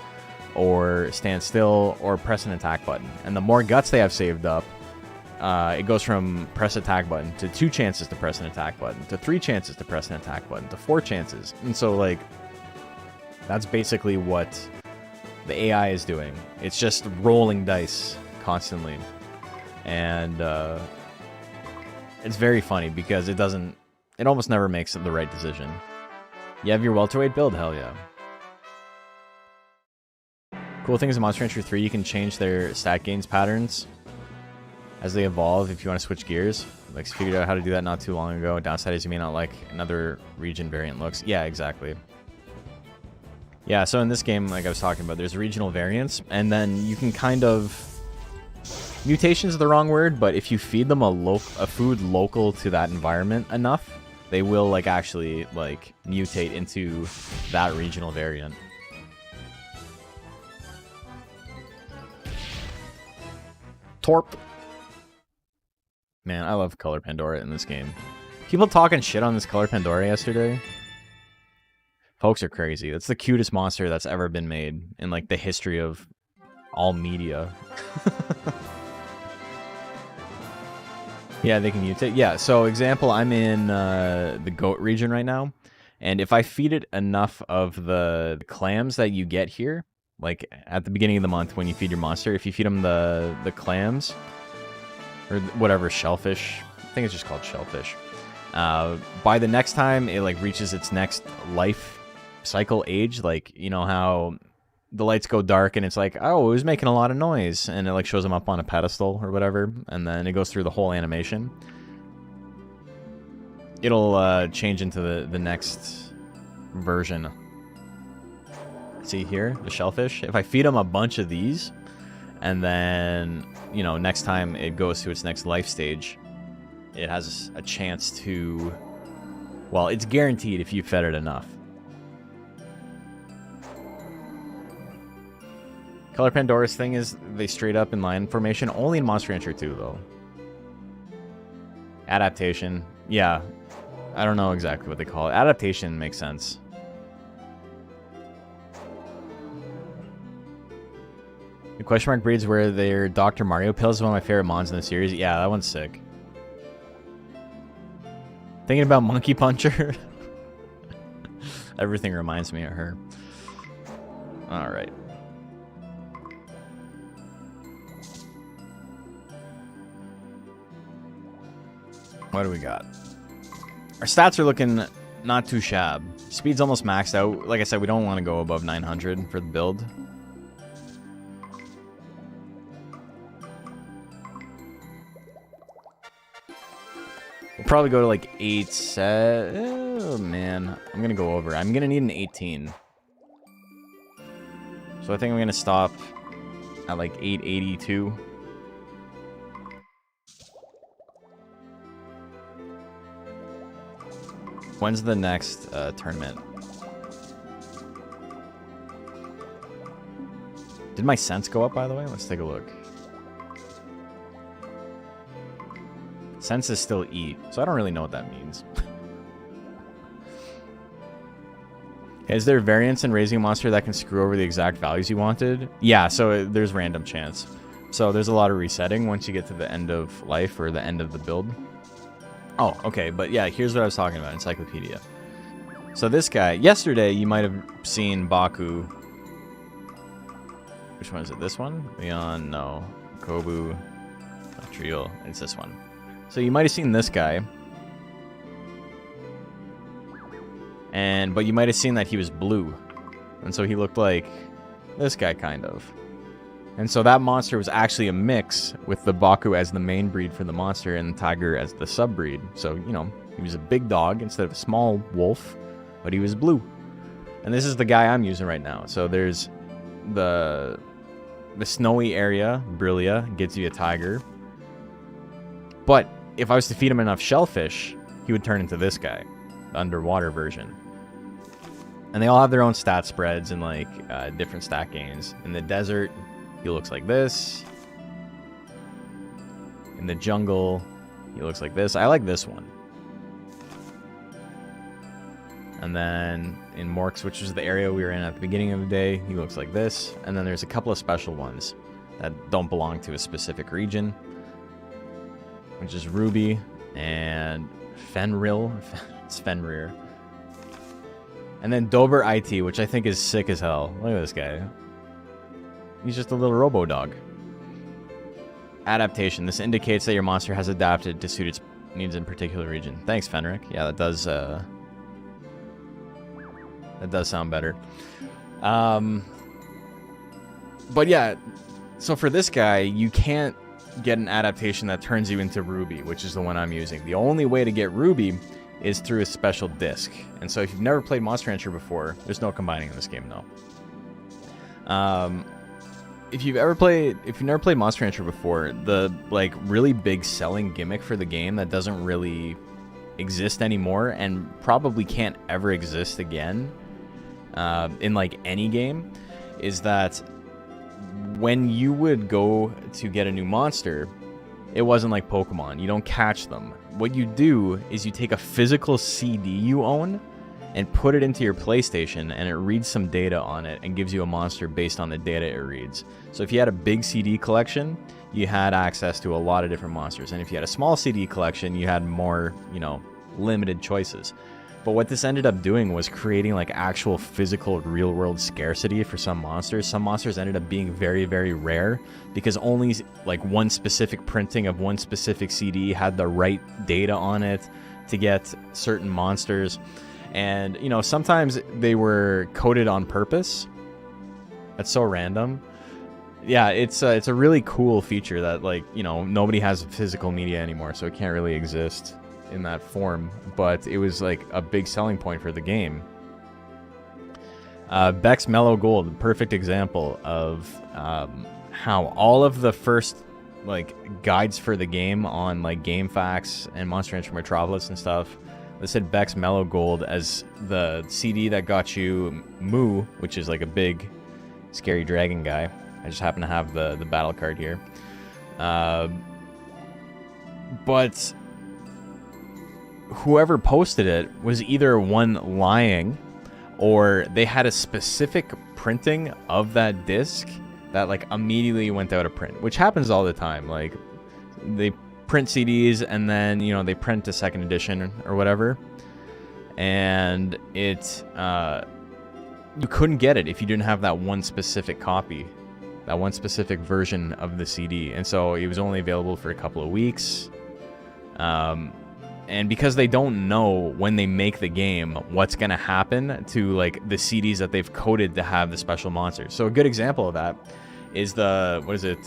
or stand still, or press an attack button. And the more guts they have saved up, it goes from press attack button to 2 chances to press an attack button to 3 chances to press an attack button to 4 chances. And so like, that's basically what the AI is doing. It's just rolling dice constantly. And it's very funny because it almost never makes the right decision. You have your welterweight build? Hell yeah. Cool thing is in Monster Rancher 3, you can change their stat gains patterns as they evolve if you want to switch gears. Like, figured out how to do that not too long ago. Downside is you may not like another region variant looks. Yeah, exactly. Yeah, so in this game, like I was talking about, there's regional variants, and then you can kind of... Mutation is the wrong word, but if you feed them a food local to that environment enough, they will like actually like mutate into that regional variant. Torp. Man, I love Color Pandora in this game. People talking shit on this Color Pandora yesterday. Folks are crazy. That's the cutest monster that's ever been made in like the history of all media. Yeah, they can mutate. Yeah, so example, I'm in the goat region right now, and if I feed it enough of the clams that you get here, like at the beginning of the month when you feed your monster, if you feed them the clams, or whatever, shellfish, I think it's just called shellfish, by the next time it like reaches its next life cycle age, like, you know how the lights go dark and it's like, oh, it was making a lot of noise, and it like shows them up on a pedestal or whatever, and then it goes through the whole animation. It'll change into the next version. See here, the shellfish? If I feed him a bunch of these, and then, you know, next time it goes to its next life stage, it has a chance to... Well, it's guaranteed if you fed it enough. Color Pandora's thing is they straight up in line formation. Only in Monster Rancher 2, though. Adaptation. Yeah. I don't know exactly what they call it. Adaptation makes sense. The question mark breeds where their Dr. Mario pills is one of my favorite mons in the series. Yeah, that one's sick. Thinking about Monkey Puncher. Everything reminds me of her. Alright. What do we got? Our stats are looking not too shab. Speed's almost maxed out. Like I said, we don't want to go above 900 for the build. We'll probably go to like 8 set. Oh man, I'm gonna go over. I'm gonna need an 18. So I think I'm gonna stop at like 882. When's the next tournament? Did my sense go up, by the way? Let's take a look. Sense is still E, so I don't really know what that means. Is there variance in raising a monster that can screw over the exact values you wanted? Yeah, so there's random chance. So there's a lot of resetting once you get to the end of life or the end of the build. Oh, okay, but yeah, here's what I was talking about, Encyclopedia. So this guy, yesterday you might have seen Baku. Which one is it? This one? Leon, no. Kobu, Triel, it's this one. So you might have seen this guy. But you might have seen that he was blue. And so he looked like this guy, kind of. And so that monster was actually a mix with the Baku as the main breed for the monster and the tiger as the subbreed. So, you know, he was a big dog instead of a small wolf, but he was blue. And this is the guy I'm using right now. So there's the snowy area, Brillia, gives you a tiger. But if I was to feed him enough shellfish, he would turn into this guy, the underwater version. And they all have their own stat spreads and like different stat gains. In the desert, he looks like this. In the jungle, he looks like this. I like this one. And then in Morks, which is the area we were in at the beginning of the day, he looks like this. And then there's a couple of special ones that don't belong to a specific region, which is Ruby and Fenrir. It's Fenrir. And then Dober IT, which I think is sick as hell. Look at this guy. He's just a little robo dog. Adaptation. This indicates that your monster has adapted to suit its needs in a particular region. Thanks, Fenric. Yeah, that does sound better. But yeah, so for this guy, you can't get an adaptation that turns you into Ruby, which is the one I'm using. The only way to get Ruby is through a special disc. And so if you've never played Monster Rancher before, there's no combining in this game, no. If you've never played Monster Rancher before, the like really big selling gimmick for the game that doesn't really exist anymore and probably can't ever exist again in like any game is that when you would go to get a new monster, it wasn't like Pokemon. You don't catch them. What you do is you take a physical CD you own and put it into your PlayStation, and it reads some data on it and gives you a monster based on the data it reads. So if you had a big CD collection, you had access to a lot of different monsters. And if you had a small CD collection, you had more, you know, limited choices. But what this ended up doing was creating like actual physical real world scarcity for some monsters. Some monsters ended up being very, very rare because only like one specific printing of one specific CD had the right data on it to get certain monsters. And, you know, sometimes they were coded on purpose. That's so random. Yeah, it's a really cool feature that, like, you know, nobody has physical media anymore, so it can't really exist in that form. But it was, like, a big selling point for the game. Beck's Mellow Gold, perfect example of how all of the first like guides for the game on like GameFAQs and Monster Rancher Metropolis and stuff listed Beck's Mellow Gold as the CD that got you Moo, which is like a big scary dragon guy. I just happen to have the battle card here. But whoever posted it was either one lying, or they had a specific printing of that disc that like immediately went out of print, which happens all the time. Like they print CDs and then, you know, they print a second edition or whatever, and it you couldn't get it if you didn't have that one specific copy, that one specific version of the CD, and so it was only available for a couple of weeks. And because they don't know when they make the game what's going to happen to like the CDs that they've coded to have the special monsters. So a good example of that is the, what is it?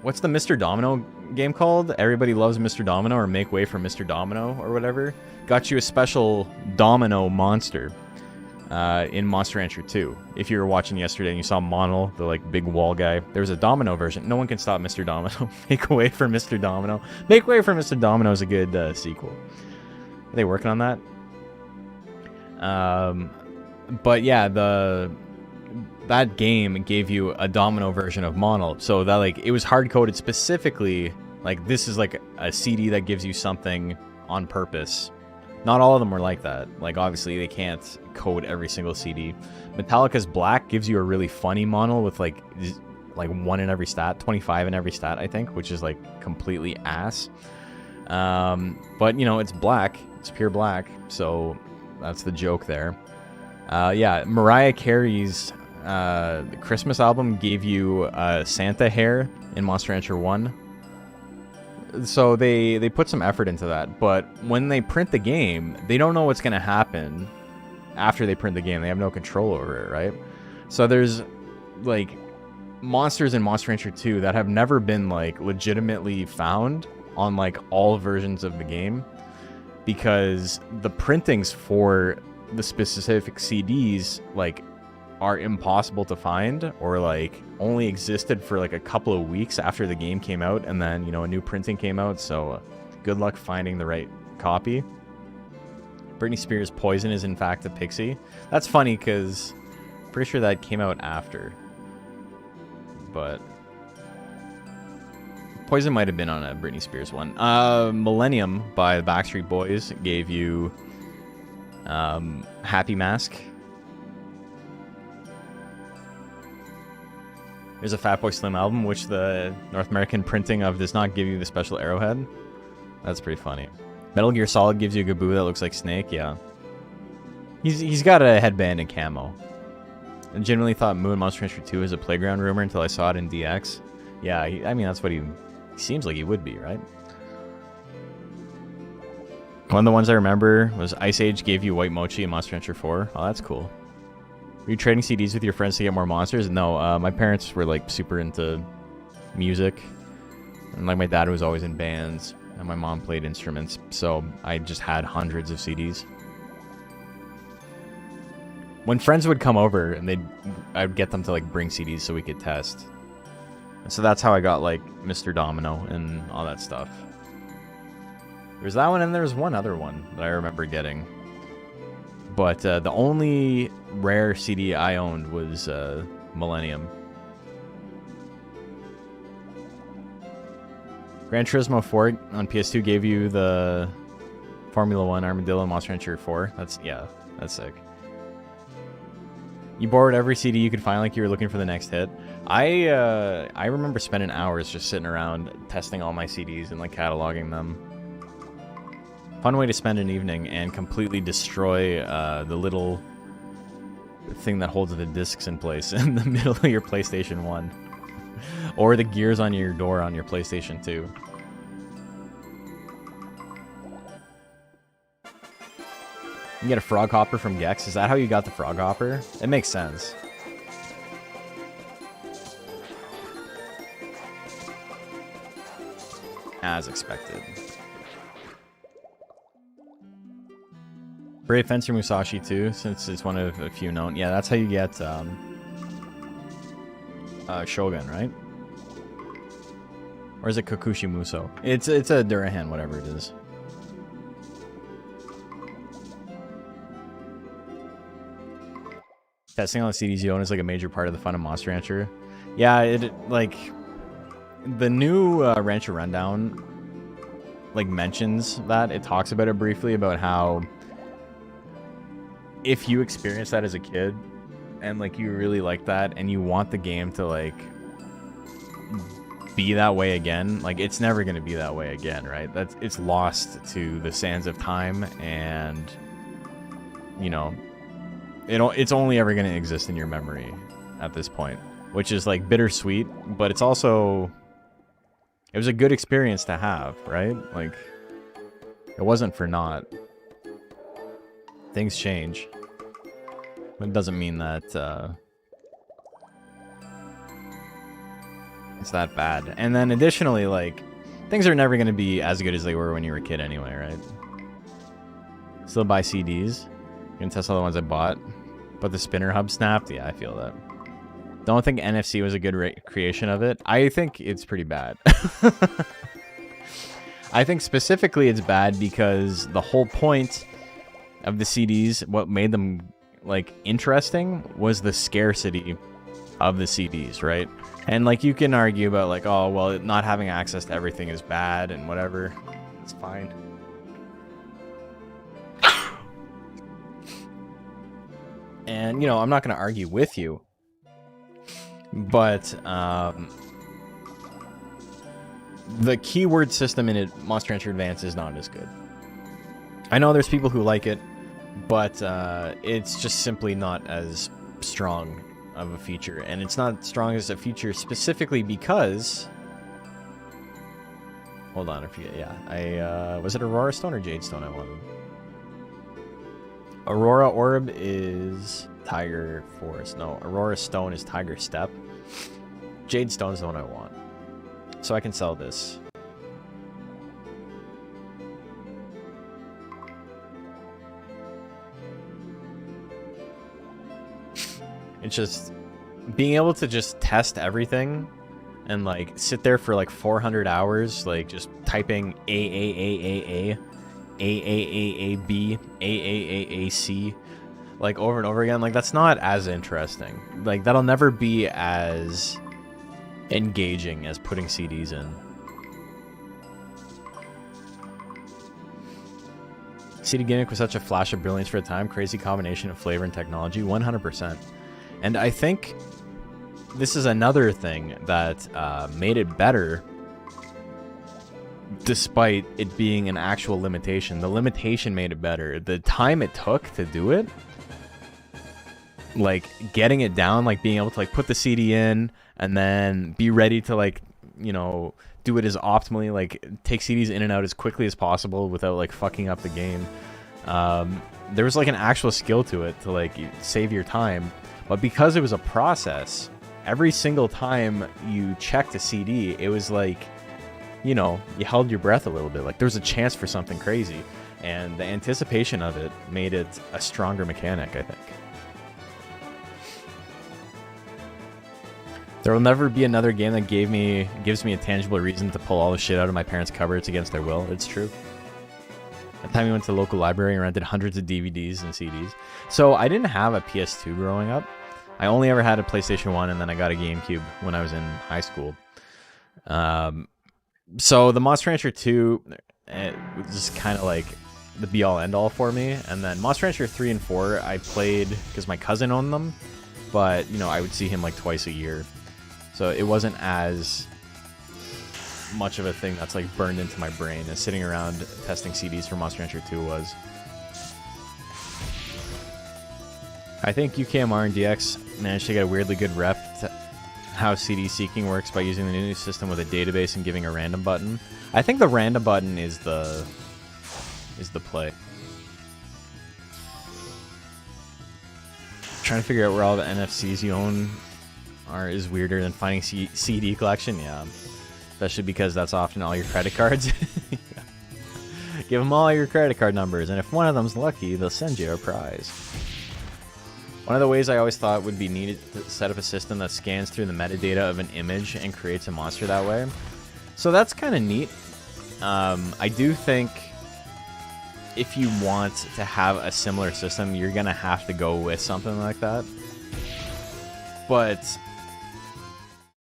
What's the Mr. Domino game called? Everybody Loves Mr. Domino, or Make Way for Mr. Domino or whatever. Got you a special domino monster in Monster Rancher 2. If you were watching yesterday and you saw Monel, the like big wall guy, there was a domino version. No one can stop Mr. Domino. Make Way for Mr. Domino. Make Way for Mr. Domino is a good sequel. Are they working on that? But yeah, that game gave you a domino version of Monel, so that like it was hard coded specifically. Like this is like a CD that gives you something on purpose. Not all of them were like that. Like, obviously, they can't code every single CD. Metallica's Black gives you a really funny Monel with, like 1 in every stat, 25 in every stat, I think, which is, like, completely ass. But, you know, it's black. It's pure black. So, that's the joke there. Yeah, Mariah Carey's Christmas album gave you Santa hair in Monster Rancher 1. So they put some effort into that, but when they print the game, they don't know what's going to happen after they print the game. They have no control over it, right? So there's like monsters in Monster Rancher 2 that have never been like legitimately found on like all versions of the game, because the printings for the specific CDs like are impossible to find, or like only existed for like a couple of weeks after the game came out, and then, you know, a new printing came out, so good luck finding the right copy. Britney Spears' Poison is in fact a pixie. That's funny because I'm pretty sure that came out after, but Poison might have been on a Britney Spears one. Millennium by the Backstreet Boys gave you Happy Mask. There's a Fatboy Slim album, which the North American printing of does not give you the special arrowhead. That's pretty funny. Metal Gear Solid gives you a Gaboo that looks like Snake, yeah. He's got a headband and camo. I genuinely thought Moo in Monster Rancher 2 was a playground rumor until I saw it in DX. Yeah, I mean, that's what he seems like he would be, right? One of the ones I remember was Ice Age gave you White Mochi in Monster Rancher 4. Oh, that's cool. Were you trading CDs with your friends to get more monsters? No, my parents were like super into music, and like my dad was always in bands, and my mom played instruments, so I just had hundreds of CDs. When friends would come over, and I'd get them to like bring CDs so we could test. And so that's how I got like Mr. Domino and all that stuff. There's that one, and there's one other one that I remember getting. But the only rare CD I owned was Millennium. Gran Turismo 4 on PS2 gave you the Formula 1 Armadillo Monster Rancher 4. That's sick. You borrowed every CD you could find like you were looking for the next hit. I remember spending hours just sitting around testing all my CDs and like cataloging them. Fun way to spend an evening and completely destroy the little thing that holds the discs in place in the middle of your PlayStation 1. Or the gears on your door on your PlayStation 2. You get a frog hopper from Gex. Is that how you got the frog hopper? It makes sense. As expected. Brave Fencer Musashi too, since it's one of a few known. Yeah, that's how you get Shogun, right? Or is it Kokushi Muso? It's a Durahan, whatever it is. Testing on the CDs you own is like a major part of the fun of Monster Rancher. Yeah, it like the new Rancher Rundown like mentions that. It talks about it briefly about how if you experience that as a kid and like you really like that and you want the game to like be that way again, like it's never going to be that way again, right? It's lost to the sands of time, and you know, it's only ever going to exist in your memory at this point, which is like bittersweet, but it's also, it was a good experience to have, right? Like it wasn't for naught. Things change. It doesn't mean that it's that bad. And then additionally, like, things are never going to be as good as they were when you were a kid anyway, right? Still buy CDs. Gonna test all the ones I bought. But the spinner hub snapped? Yeah, I feel that. Don't think NFC was a good creation of it. I think it's pretty bad. I think specifically it's bad because the whole point of the CDs, what made them like interesting, was the scarcity of the CDs, right? And like you can argue about like, oh well, not having access to everything is bad and whatever. It's fine. And you know, I'm not going to argue with you, but the keyword system in it, Monster Rancher Advance, is not as good. I know there's people who like it, but it's just simply not as strong of a feature, and it's not strong as a feature specifically because, hold on, if you, yeah, was it Aurora Stone or Jade Stone I wanted? Aurora Orb is Tiger Forest. No, Aurora Stone is Tiger Step. Jade Stone is the one I want, so I can sell this. It's just being able to just test everything and like sit there for like 400 hours, like just typing AAAAA, AAAAB, AAAAC, like over and over again. Like that's not as interesting. Like that'll never be as engaging as putting CDs in. CD Gimmick was such a flash of brilliance for a time. Crazy combination of flavor and technology. 100%. And I think this is another thing that made it better, despite it being an actual limitation. The limitation made it better. The time it took to do it, like getting it down, like being able to like put the CD in and then be ready to like, you know, do it as optimally, like take CDs in and out as quickly as possible without like fucking up the game. There was like an actual skill to it to like save your time. But because it was a process, every single time you checked a CD, it was like, you know, you held your breath a little bit. Like there was a chance for something crazy. And the anticipation of it made it a stronger mechanic, I think. There will never be another game that gives me a tangible reason to pull all the shit out of my parents' cupboards against their will. It's true. That time we went to the local library and rented hundreds of DVDs and CDs. So I didn't have a PS2 growing up. I only ever had a PlayStation 1, and then I got a GameCube when I was in high school. So the Monster Rancher 2, it was just kind of like the be-all, end-all for me. And then Monster Rancher 3 and 4, I played because my cousin owned them. But, you know, I would see him like twice a year. So it wasn't as much of a thing that's like burned into my brain as sitting around testing CDs for Monster Rancher 2 was. I think UKMR and DX managed to get a weirdly good rep to how CD seeking works by using the new system with a database and giving a random button. I think the random button is the play. Trying to figure out where all the NFCs you own is weirder than finding CD collection. Yeah, especially because that's often all your credit cards. Give them all your credit card numbers, and if one of them's lucky, they'll send you a prize. One of the ways I always thought would be needed to set up a system that scans through the metadata of an image and creates a monster that way. So that's kind of neat. I do think if you want to have a similar system, you're going to have to go with something like that. But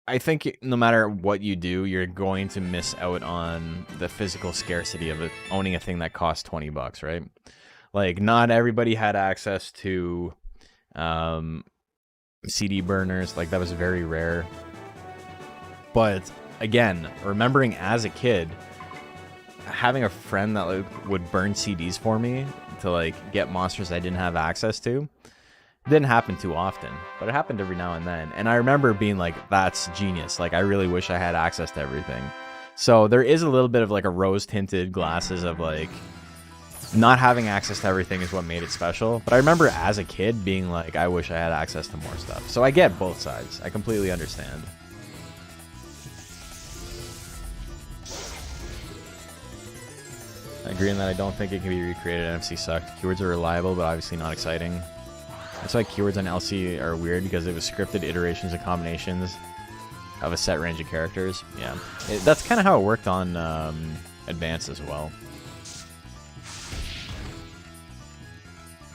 I think no matter what you do, you're going to miss out on the physical scarcity of it, owning a thing that costs $20, right? Like, not everybody had access to CD burners. Like, that was very rare. But again, remembering as a kid, having a friend that like would burn CDs for me to like get monsters I didn't have access to didn't happen too often, but it happened every now and then. And I remember being like, that's genius. Like, I really wish I had access to everything. So there is a little bit of like a rose tinted glasses of like not having access to everything is what made it special. But I remember as a kid being like, I wish I had access to more stuff. So I get both sides. I completely understand. Agreeing that I don't think it can be recreated. NFC sucked. Keywords are reliable, but obviously not exciting. That's why keywords on LC are weird, because it was scripted iterations and combinations of a set range of characters. Yeah, that's kind of how it worked on Advance as well.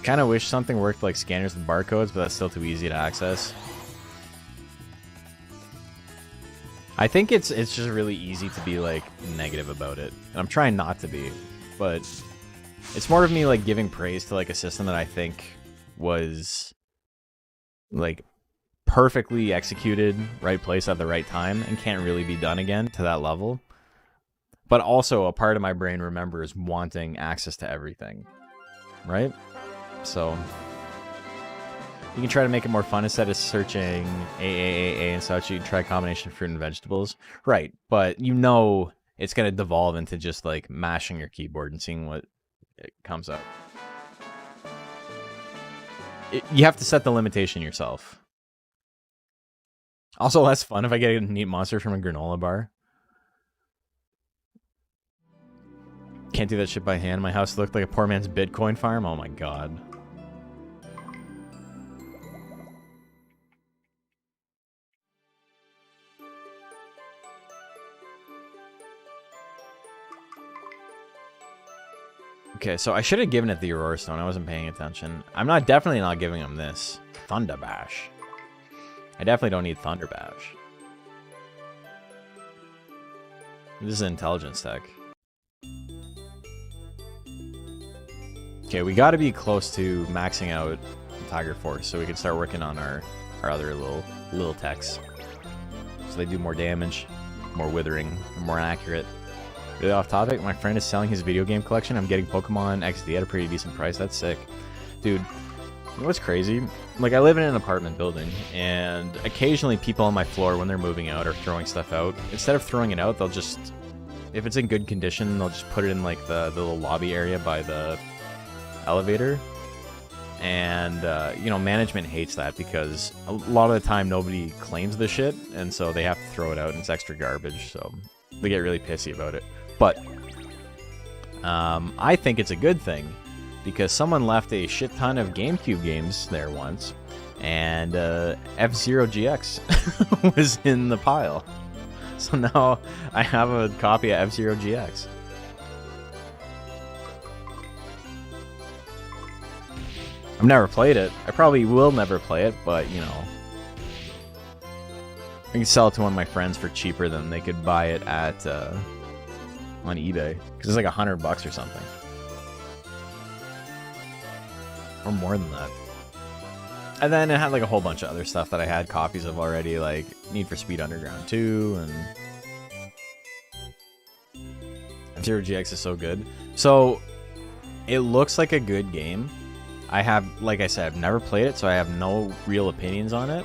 Kind of wish something worked like scanners with barcodes, but that's still too easy to access. I think it's just really easy to be like negative about it, and I'm trying not to be, but it's more of me like giving praise to like a system that I think was like perfectly executed, right place at the right time, and can't really be done again to that level. But also a part of my brain remembers wanting access to everything, right? So you can try to make it more fun instead of searching AAAA and such. You can try a combination of fruit and vegetables, right? But you know it's going to devolve into just like mashing your keyboard and seeing what it comes up. You have to set the limitation yourself. Also less fun if I get a neat monster from a granola bar. Can't do that shit by hand. My house looked like a poor man's Bitcoin farm. Oh my god. Okay, so I should have given it the Aurora Stone. I wasn't paying attention. I'm definitely not giving him this. Thunder Bash. I definitely don't need Thunder Bash. This is an intelligence tech. Okay, we got to be close to maxing out Tiger Force so we can start working on our other little techs. So they do more damage, more withering, more accurate. Really off topic, my friend is selling his video game collection. I'm getting Pokemon XD at a pretty decent price. That's sick. Dude, you know what's crazy? Like, I live in an apartment building, and occasionally people on my floor, when they're moving out or throwing stuff out, instead of throwing it out, they'll just, if it's in good condition, they'll just put it in, like, the little lobby area by the elevator. And, you know, management hates that because a lot of the time nobody claims the shit, and so they have to throw it out, and it's extra garbage, so they get really pissy about it. But I think it's a good thing because someone left a shit ton of GameCube games there once, and F-Zero GX was in the pile. So now I have a copy of F-Zero GX. I've never played it. I probably will never play it, but, you know, I can sell it to one of my friends for cheaper than they could buy it at on eBay, because it's like $100 or something, or more than that. And then it had like a whole bunch of other stuff that I had copies of already, like Need for Speed Underground 2 and F-Zero GX is so good. So it looks like a good game. I have, like I said, I've never played it, so I have no real opinions on it.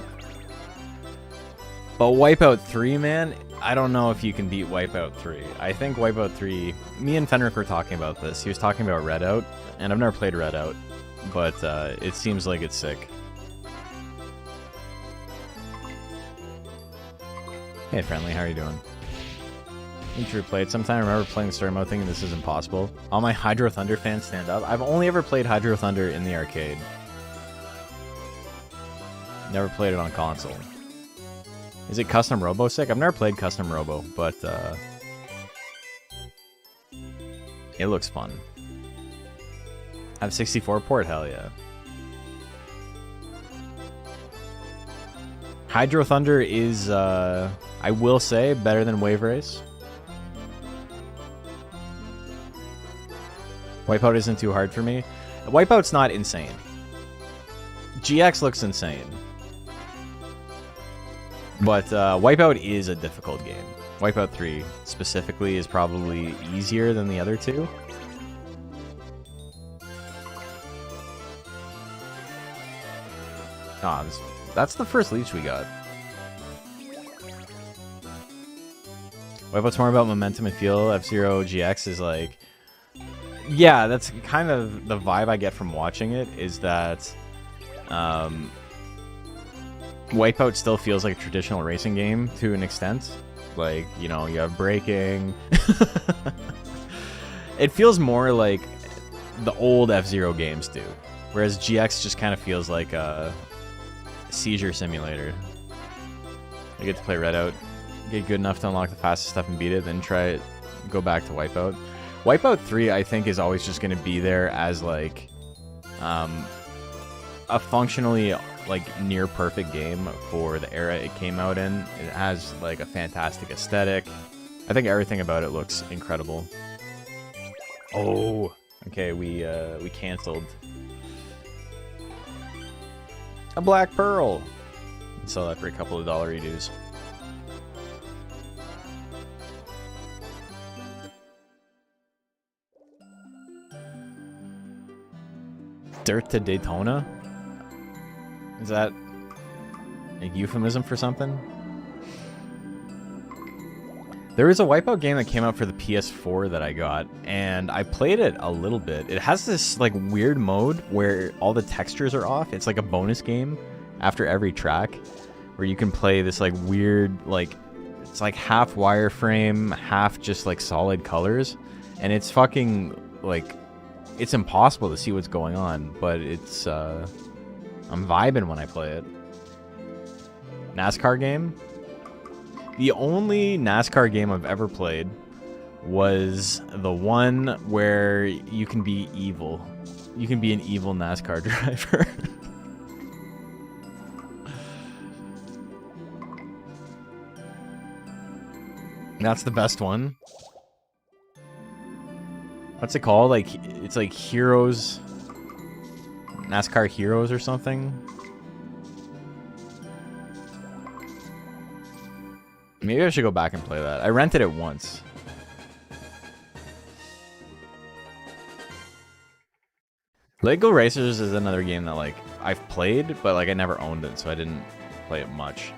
But Wipeout 3, man, I don't know if you can beat Wipeout 3. I think Wipeout 3... Me and Fenric were talking about this. He was talking about Redout, and I've never played Redout, but it seems like it's sick. Hey, Friendly, how are you doing? Need to replay it sometime. I remember playing the story mode thinking this is impossible. All my Hydro Thunder fans stand up. I've only ever played Hydro Thunder in the arcade. Never played it on console. Is it Custom Robo sick? I've never played Custom Robo, but it looks fun. Have 64 port? Hell yeah. Hydro Thunder is, I will say, better than Wave Race. Wipeout isn't too hard for me. Wipeout's not insane. GX looks insane. But Wipeout is a difficult game. Wipeout 3 specifically is probably easier than the other two. Ah, that's the first leech we got. Wipeout's more about momentum and feel. F-Zero GX is like... Yeah, that's kind of the vibe I get from watching it, is that... Wipeout still feels like a traditional racing game to an extent. Like, you know, you have braking. It feels more like the old F-Zero games do. Whereas GX just kind of feels like a seizure simulator. You get to play Redout, get good enough to unlock the fastest stuff and beat it, then try it, go back to Wipeout. Wipeout 3, I think, is always just going to be there as, like, a functionally, like, near perfect game for the era it came out in. It has, like, a fantastic aesthetic. I think everything about it looks incredible. Oh, okay, we canceled. A Black Pearl. Sell that for a couple of dollar dues. Dirt to Daytona? Is that a euphemism for something? There was a Wipeout game that came out for the PS4 that I got, and I played it a little bit. It has this like weird mode where all the textures are off. It's like a bonus game after every track, where you can play this like weird, like, it's like half wireframe, half just like solid colors, and it's fucking like, it's impossible to see what's going on, but it's I'm vibing when I play it. NASCAR game? The only NASCAR game I've ever played was the one where you can be evil. You can be an evil NASCAR driver. That's the best one. What's it called? Like, it's like Heroes... NASCAR Heroes or something? Maybe I should go back and play that. I rented it once. Lego Racers is another game that, like, I've played, but, like, I never owned it, so I didn't play it much.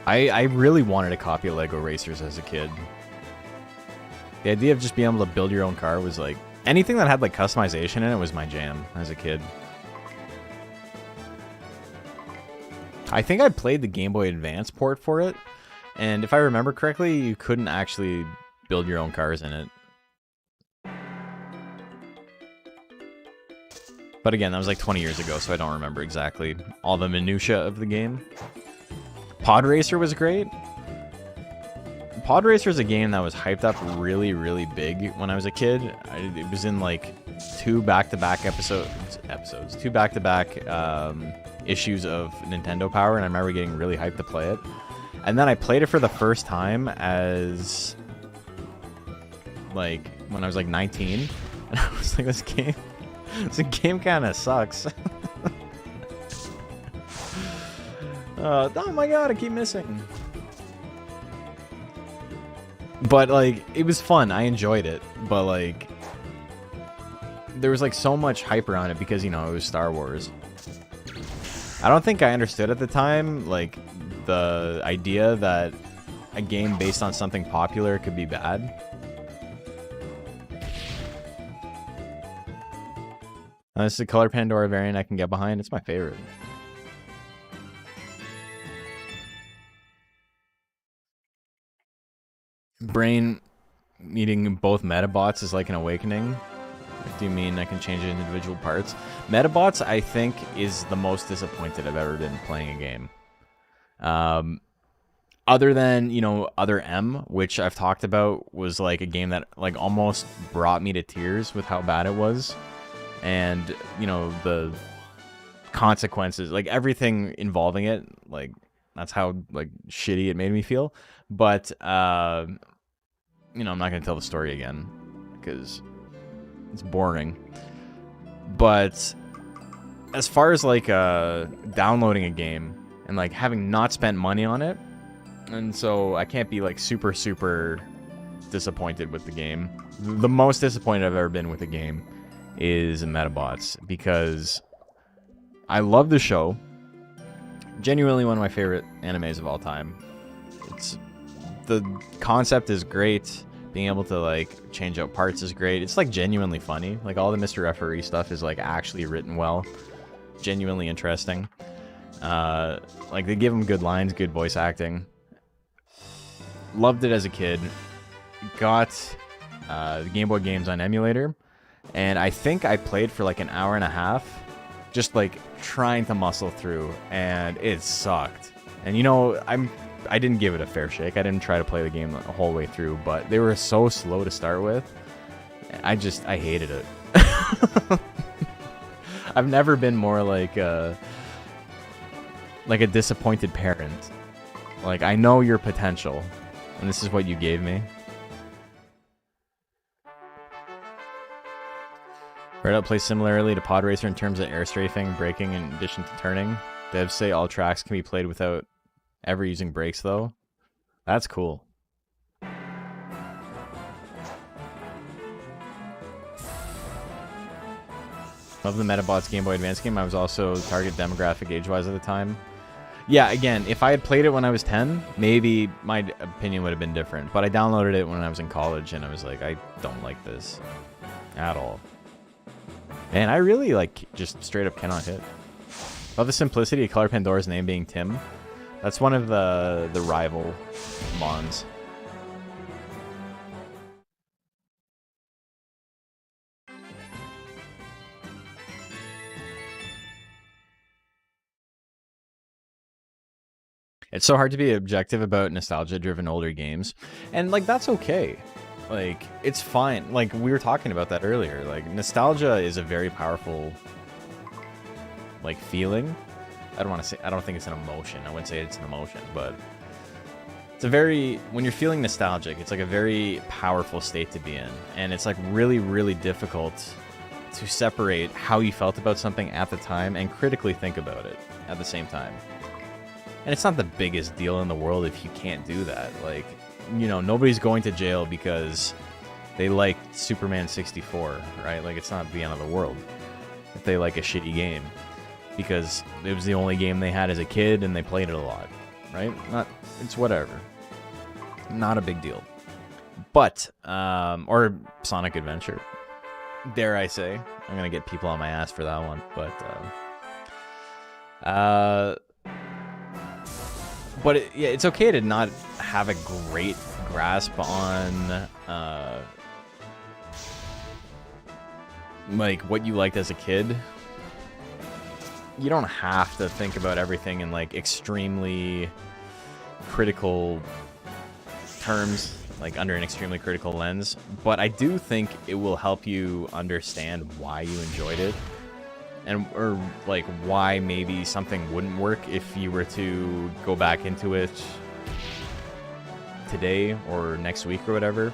I really wanted a copy of Lego Racers as a kid. The idea of just being able to build your own car was like... Anything that had like customization in it was my jam as a kid. I think I played the Game Boy Advance port for it, and if I remember correctly, you couldn't actually build your own cars in it. But again, that was like 20 years ago, so I don't remember exactly all the minutia of the game. Pod Racer was great. Pod Racer is a game that was hyped up really, really big when I was a kid. It was in like two back-to-back issues of Nintendo Power, and I remember getting really hyped to play it. And then I played it for the first time as like when I was like 19, and I was like, this game kind of sucks. Oh my god, I keep missing. But, like, it was fun. I enjoyed it. But, like, there was, like, so much hype around it because, you know, it was Star Wars. I don't think I understood at the time, like, the idea that a game based on something popular could be bad. This is a Color Pandora variant I can get behind. It's my favorite. Brain needing both Metabots is like an awakening. What do you mean I can change it in individual parts? Metabots, I think, is the most disappointed I've ever been playing a game. Other than, you know, Other M, which I've talked about, was like a game that like almost brought me to tears with how bad it was. And, you know, the consequences, like everything involving it, like that's how like shitty it made me feel. But, you know, I'm not going to tell the story again because it's boring. But as far as like downloading a game and like having not spent money on it, and so I can't be like super disappointed with the game. The most disappointed I've ever been with a game is Metabots, because I love the show. Genuinely one of my favorite animes of all time. The concept is great. Being able to like change out parts is great. It's like genuinely funny. Like all the Mr. Referee stuff is like actually written well. Genuinely interesting. Like they give him good lines, good voice acting. Loved it as a kid. Got the Game Boy games on emulator, and I think I played for like an hour and a half, just like trying to muscle through, and it sucked. And you know, I didn't give it a fair shake. I didn't try to play the game the whole way through, but they were so slow to start with. I hated it. I've never been more like a disappointed parent. Like, I know your potential, and this is what you gave me. Redout plays similarly to Pod Racer in terms of air strafing, braking, in addition to turning. Devs say all tracks can be played without ever using brakes, though. That's cool. Love the Metabots Game Boy Advance game. I was also target demographic age-wise at the time. Yeah, again, if I had played it when I was 10, maybe my opinion would have been different. But I downloaded it when I was in college, and I was like, I don't like this at all. And I really, like, just straight up cannot hit. Love the simplicity of Color Pandora's name being Tim. That's one of the rival Mons. It's so hard to be objective about nostalgia-driven older games. And, like, that's okay. Like, it's fine. Like, we were talking about that earlier. Like, nostalgia is a very powerful, like, feeling. I don't think it's an emotion. I wouldn't say it's an emotion, but it's a very, when you're feeling nostalgic, it's like a very powerful state to be in. And it's like really difficult to separate how you felt about something at the time and critically think about it at the same time. And it's not the biggest deal in the world if you can't do that. Like, you know, nobody's going to jail because they liked Superman 64, right? Like, it's not the end of the world if they like a shitty game, because it was the only game they had as a kid and they played it a lot, right? It's whatever. Not a big deal. But, or Sonic Adventure, dare I say. I'm gonna get people on my ass for that one, but yeah, it's okay to not have a great grasp on like what you liked as a kid. You don't have to think about everything in like extremely critical terms, like under an extremely critical lens, but I do think it will help you understand why you enjoyed it, and or like why maybe something wouldn't work if you were to go back into it today or next week or whatever.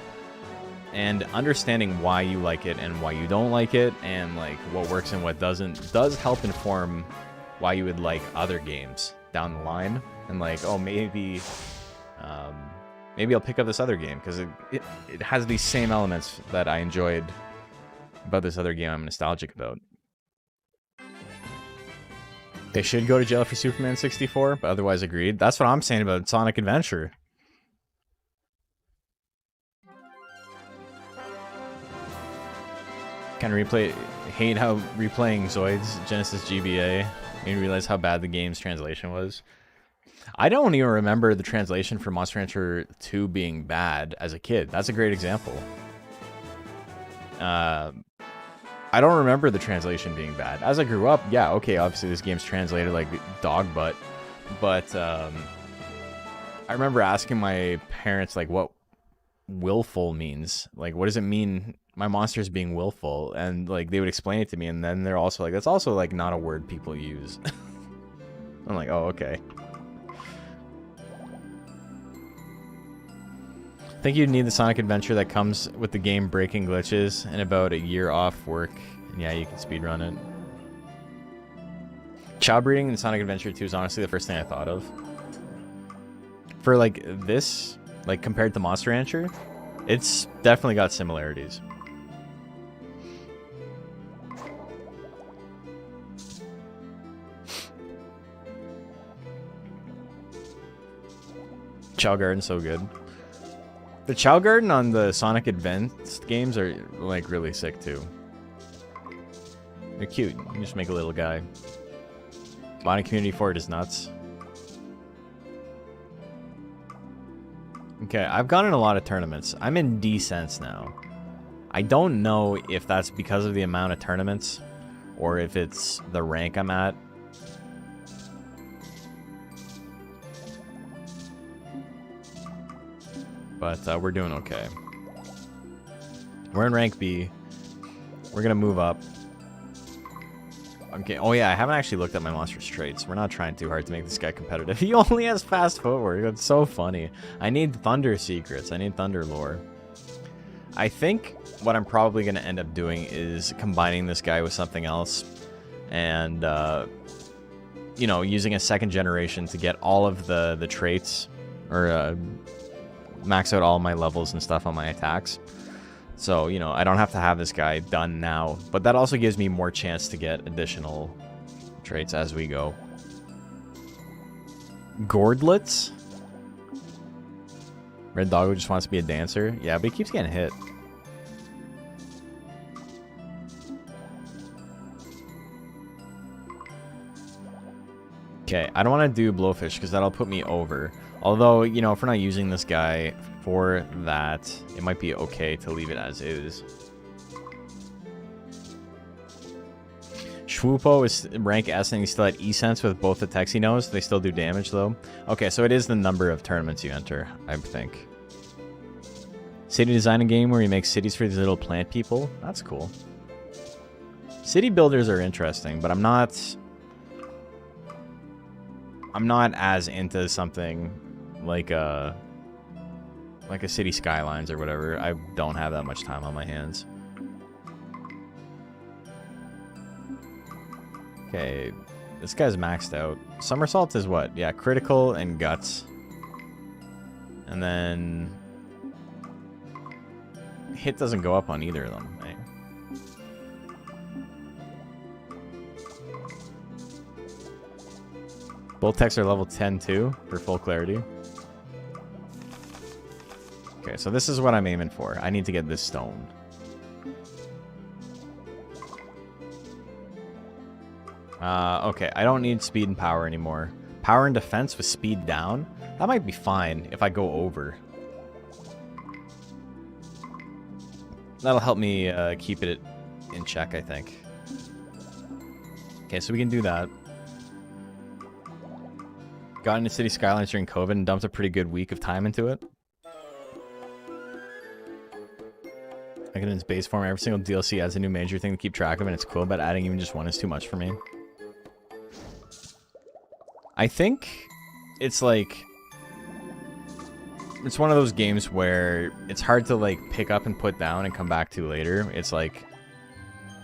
And understanding why you like it and why you don't like it, and like what works and what doesn't, does help inform why you would like other games down the line. And like, oh, maybe I'll pick up this other game because it has these same elements that I enjoyed about this other game I'm nostalgic about. They should go to jail for Superman 64, but otherwise agreed. That's what I'm saying about Sonic Adventure. Can replay hate how replaying Zoids Genesis GBA made me realize how bad the game's translation was. I don't even remember the translation for Monster Hunter 2 being bad as a kid. That's a great example. I don't remember the translation being bad. As I grew up, yeah, okay, obviously this game's translated like dog butt. But I remember asking my parents, like, what willful means. Like, what does it mean my monster's being willful? And, like, they would explain it to me, and then they're also like, that's also, like, not a word people use. I'm like, oh, okay. I think you'd need the Sonic Adventure that comes with the game breaking glitches and about a year off work. And yeah, you can speedrun it. Child breeding in Sonic Adventure 2 is honestly the first thing I thought of. For, like, this, like, compared to Monster Rancher, it's definitely got similarities. Chow Garden's so good. The Chow Garden on the Sonic Advanced games are, like, really sick, too. They're cute. You just make a little guy. Modding community for it is nuts. Okay, I've gone in a lot of tournaments. I'm in D cents now. I don't know if that's because of the amount of tournaments or if it's the rank I'm at. But we're doing okay. We're in rank B. We're gonna move up. Okay. Oh yeah, I haven't actually looked at my monster's traits. We're not trying too hard to make this guy competitive. He only has fast footwork. That's so funny. I need thunder secrets. I need thunder lore. I think what I'm probably gonna end up doing is combining this guy with something else, and you know, using a second generation to get all of the traits, or max out all my levels and stuff on my attacks. So, you know, I don't have to have this guy done now, but that also gives me more chance to get additional traits as we go. Gordlets? Red Doggo just wants to be a dancer. Yeah, but he keeps getting hit. Okay, I don't want to do Blowfish because that'll put me over. Although, you know, if we're not using this guy for that, it might be okay to leave it as is. Schwoopo is rank S and he's still at E-Sense with both the techs he knows. They still do damage, though. Okay, so it is the number of tournaments you enter, I think. City design game where you make cities for these little plant people. That's cool. City builders are interesting, but I'm not as into something like a City Skylines or whatever. I don't have that much time on my hands. Okay, this guy's maxed out. Somersault is what? Yeah, critical and guts. And then hit doesn't go up on either of them. Right? Both techs are level 10 too, for full clarity. Okay, so this is what I'm aiming for. I need to get this stone. Okay, I don't need speed and power anymore. Power and defense with speed down? That might be fine if I go over. That'll help me keep it in check, I think. Okay, so we can do that. Got into City Skylines during COVID and dumped a pretty good week of time into it. I get in its base form. Every single DLC adds a new major thing to keep track of, and it's cool, but adding even just one is too much for me. I think it's like... It's one of those games where it's hard to like pick up and put down and come back to later. It's like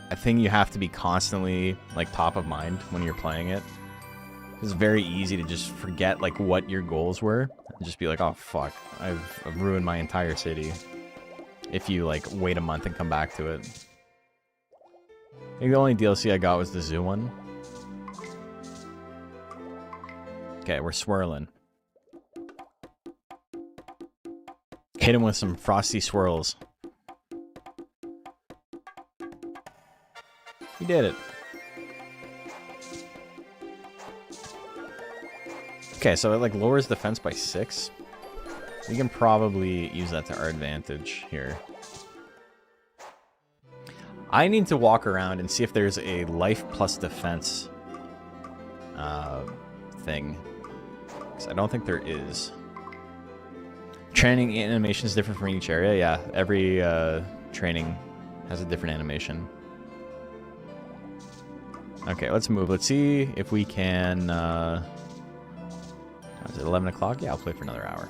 a thing you have to be constantly like top of mind when you're playing it. It's very easy to just forget like what your goals were and just be like, oh fuck, I've ruined my entire city. If you like wait a month and come back to it. I think the only DLC I got was the zoo one. Okay, we're swirling. Hit him with some frosty swirls. did it. Okay, so it like lowers defense by 6. We can probably use that to our advantage here. I need to walk around and see if there's a life plus defense thing. Because I don't think there is. Training animation is different from each area. Yeah, every training has a different animation. Okay, let's move. Let's see if we can... is it 11 o'clock? Yeah, I'll play for another hour.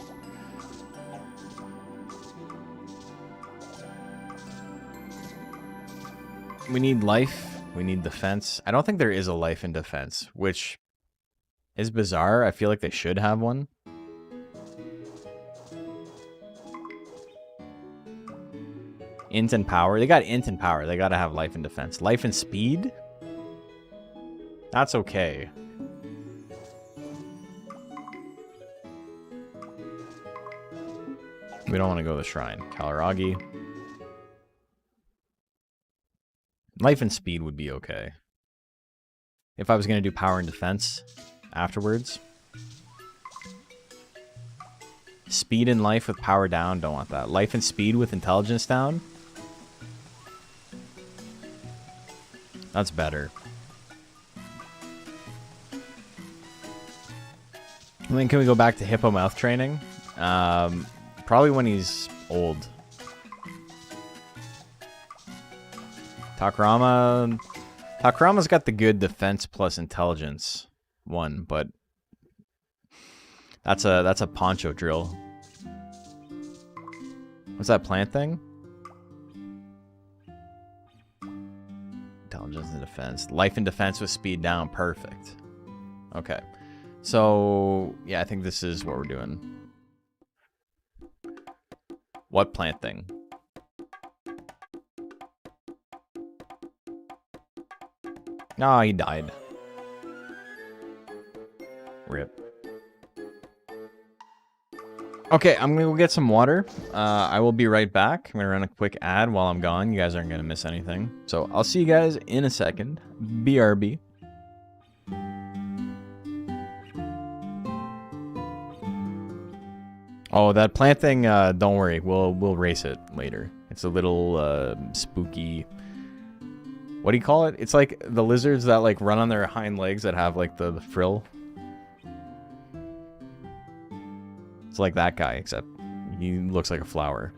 We need life. We need defense. I don't think there is a life in defense, which is bizarre. I feel like they should have one. Int and power. They got int and power. They got to have life and defense. Life and speed? That's okay. We don't want to go to the shrine. Kalaragi. Life and speed would be okay. If I was going to do power and defense afterwards. Speed and life with power down. Don't want that. Life and speed with intelligence down. That's better. And then can we go back to Hippo Mouth training? Probably when he's old. Takurama's got the good defense plus intelligence one, but that's a poncho drill. What's that plant thing? Intelligence and defense. Life and defense with speed down. Perfect. Okay. So, yeah, I think this is what we're doing. What plant thing? Oh, he died. Rip. Okay, I'm gonna go get some water. I will be right back. I'm gonna run a quick ad while I'm gone. You guys aren't gonna miss anything. So I'll see you guys in a second. BRB. Oh, that plant thing, don't worry. We'll race it later. It's a little spooky. What do you call it? It's like the lizards that like run on their hind legs that have like the frill. It's like that guy, except he looks like a flower.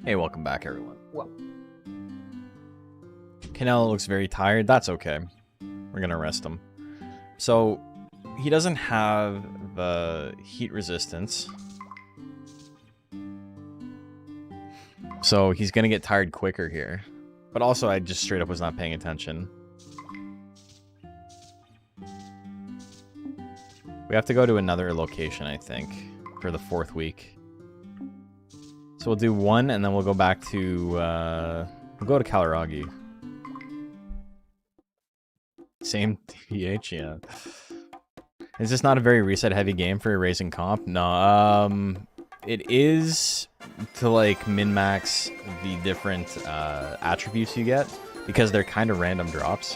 Hey, welcome back, everyone. Well, Canelo looks very tired. That's okay. We're gonna rest him. So, he doesn't have the heat resistance. So, he's gonna get tired quicker here. But also, I just straight up was not paying attention. We have to go to another location, I think, for the 4th week. So we'll do one, and then we'll go back to, we'll go to Kalaragi. Same TH, yeah. Is this not a very reset heavy game for raising comp? No, it is to like min-max the different attributes you get because they're kind of random drops.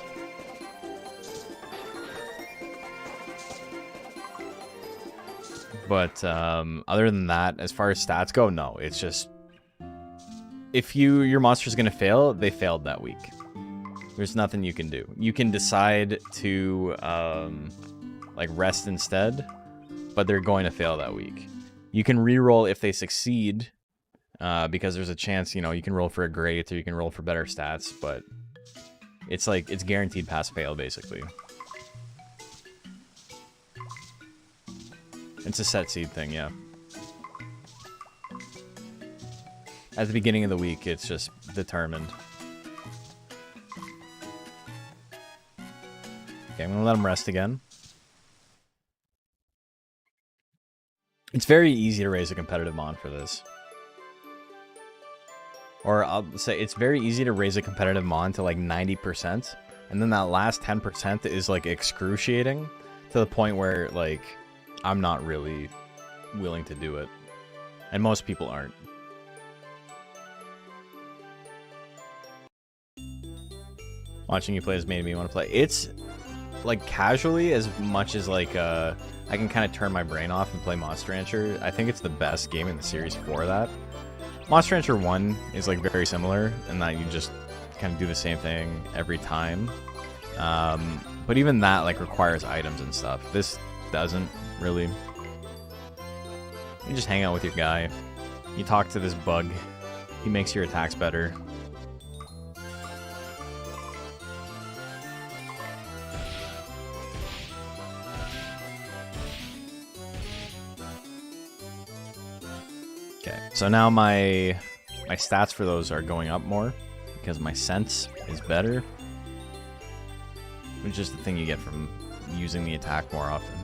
But other than that, as far as stats go, no. It's just if your monster's gonna fail, they failed that week. There's nothing you can do. You can decide to like rest instead, but they're going to fail that week. You can re-roll if they succeed, because there's a chance, you know, you can roll for a great or you can roll for better stats, but it's like it's guaranteed pass fail basically. It's a set seed thing, yeah. At the beginning of the week, it's just determined. Okay, I'm gonna let him rest again. It's very easy to raise a competitive mon for this. Or I'll say it's very easy to raise a competitive mon to like 90%, and then that last 10% is like excruciating to the point where like I'm not really willing to do it. And most people aren't. Watching you play has made me want to play. It's like casually as much as like I can kind of turn my brain off and play Monster Rancher. I think it's the best game in the series for that. Monster Rancher 1 is like very similar in that you just kind of do the same thing every time. But even that like requires items and stuff. This doesn't really. You just hang out with your guy. You talk to this bug. He makes your attacks better. Okay, so now my stats for those are going up more because my sense is better, which is the thing you get from using the attack more often.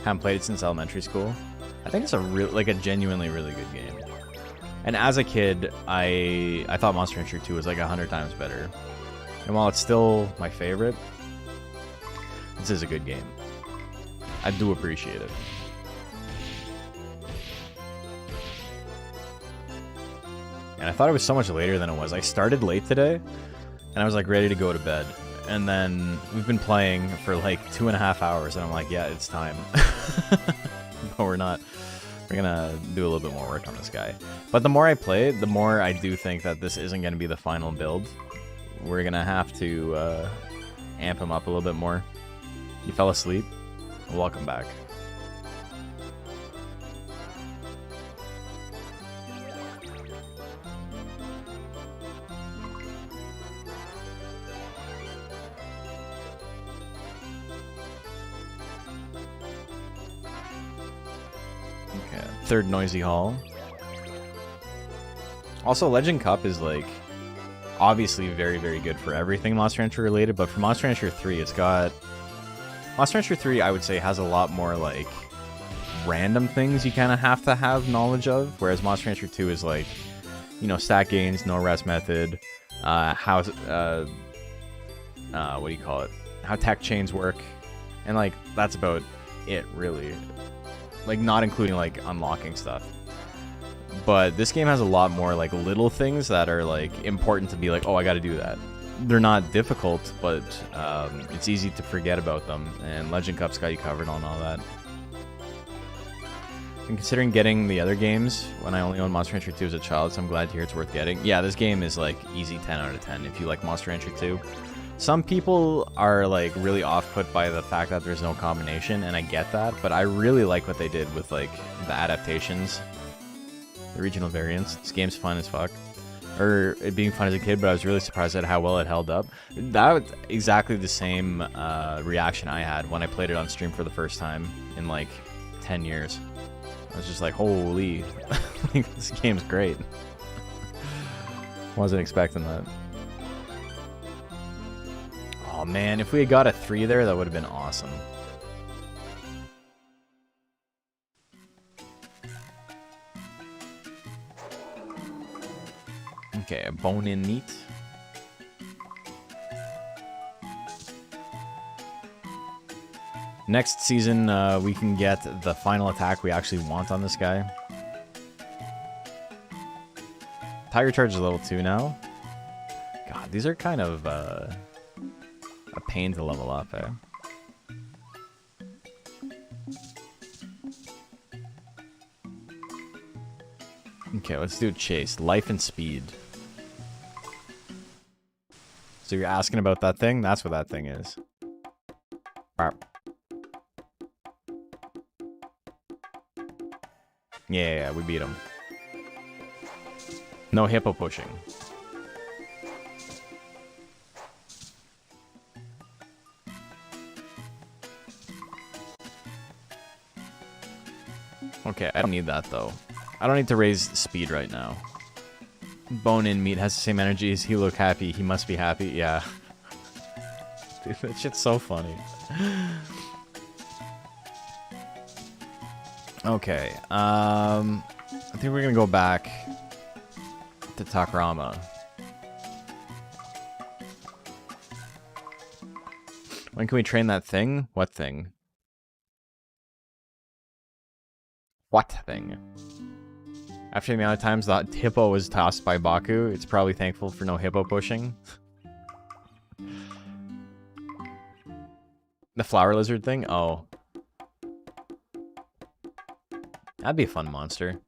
Haven't played it since elementary school. I think it's a genuinely really good game. And as a kid, I thought Monster Rancher 2 was like 100 times better. And while it's still my favorite, this is a good game. I do appreciate it. And I thought it was so much later than it was. I started late today, and I was like ready to go to bed. And then we've been playing for like 2.5 hours, and I'm like, yeah, it's time. But we're not. We're gonna do a little bit more work on this guy. But the more I play, the more I do think that this isn't gonna be the final build. We're gonna have to amp him up a little bit more. You fell asleep? Welcome back. Okay, third Noisy Hall. Also, Legend Cup is like obviously very, very good for everything Monster Rancher related, but for Monster Rancher 3, it's got... Monster Rancher 3, I would say, has a lot more like random things you kind of have to have knowledge of, whereas Monster Rancher 2 is like, you know, stat gains, no rest method, how, what do you call it? How tech chains work, and like, that's about it, really. Like, not including like unlocking stuff. But this game has a lot more like little things that are like important to be like, oh, I gotta do that. They're not difficult, but it's easy to forget about them, and Legend Cup's got you covered on all that. And considering getting the other games when I only owned Monster Rancher 2 as a child, so I'm glad to hear it's worth getting. Yeah, this game is like easy 10 out of 10 if you like Monster Rancher 2. Some people are like really off-put by the fact that there's no combination, and I get that, but I really like what they did with like the adaptations, the regional variants. This game's fun as fuck. Or it being fun as a kid, but I was really surprised at how well it held up. That was exactly the same reaction I had when I played it on stream for the first time in like 10 years. I was just like, holy, this game's great. Wasn't expecting that. Oh man, if we had got a 3 there, that would have been awesome. Okay, a bone-in meat. Next season, we can get the final attack we actually want on this guy. Tiger Charge is level 2 now. God, these are kind of a pain to level up, eh? Okay, let's do Chase. Life and Speed. So you're asking about that thing? That's what that thing is. Yeah, we beat him. No hippo pushing. Okay, I don't need that though. I don't need to raise speed right now. Bone-in meat has the same energy as he look happy. He must be happy. Yeah. Dude, that shit's so funny. Okay. I think we're gonna go back to Takrama. When can we train that thing? What thing? What thing? After the amount of times the hippo was tossed by Baku, it's probably thankful for no hippo pushing. The flower lizard thing? Oh. That'd be a fun monster.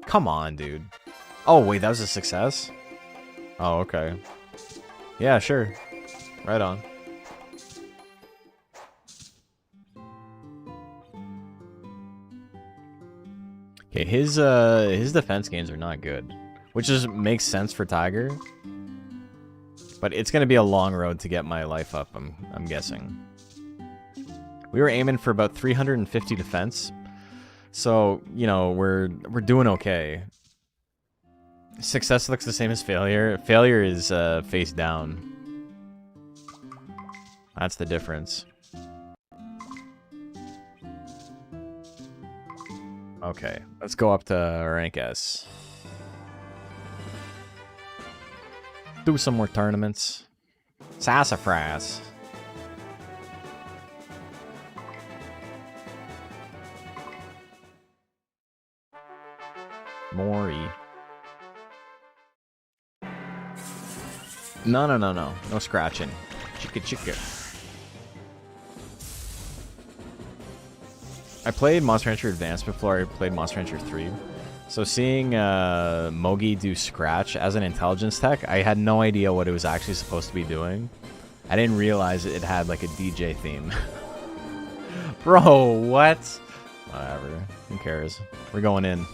Come on, dude. Oh, wait, that was a success? Oh, okay. Yeah, sure. Right on. Okay, his defense gains are not good, which just makes sense for Tiger. But it's gonna be a long road to get my life up. I'm guessing. We were aiming for about 350 defense, so you know we're doing okay. Success looks the same as failure. Failure is face down. That's the difference. Okay, let's go up to rank S. Do some more tournaments. Sassafras. Mori. No. No scratching. Chicka. I played Monster Hunter Advanced before I played Monster Hunter 3. So seeing Mogi do Scratch as an intelligence tech, I had no idea what it was actually supposed to be doing. I didn't realize it had like a DJ theme. Bro, what? Whatever. Who cares? We're going in.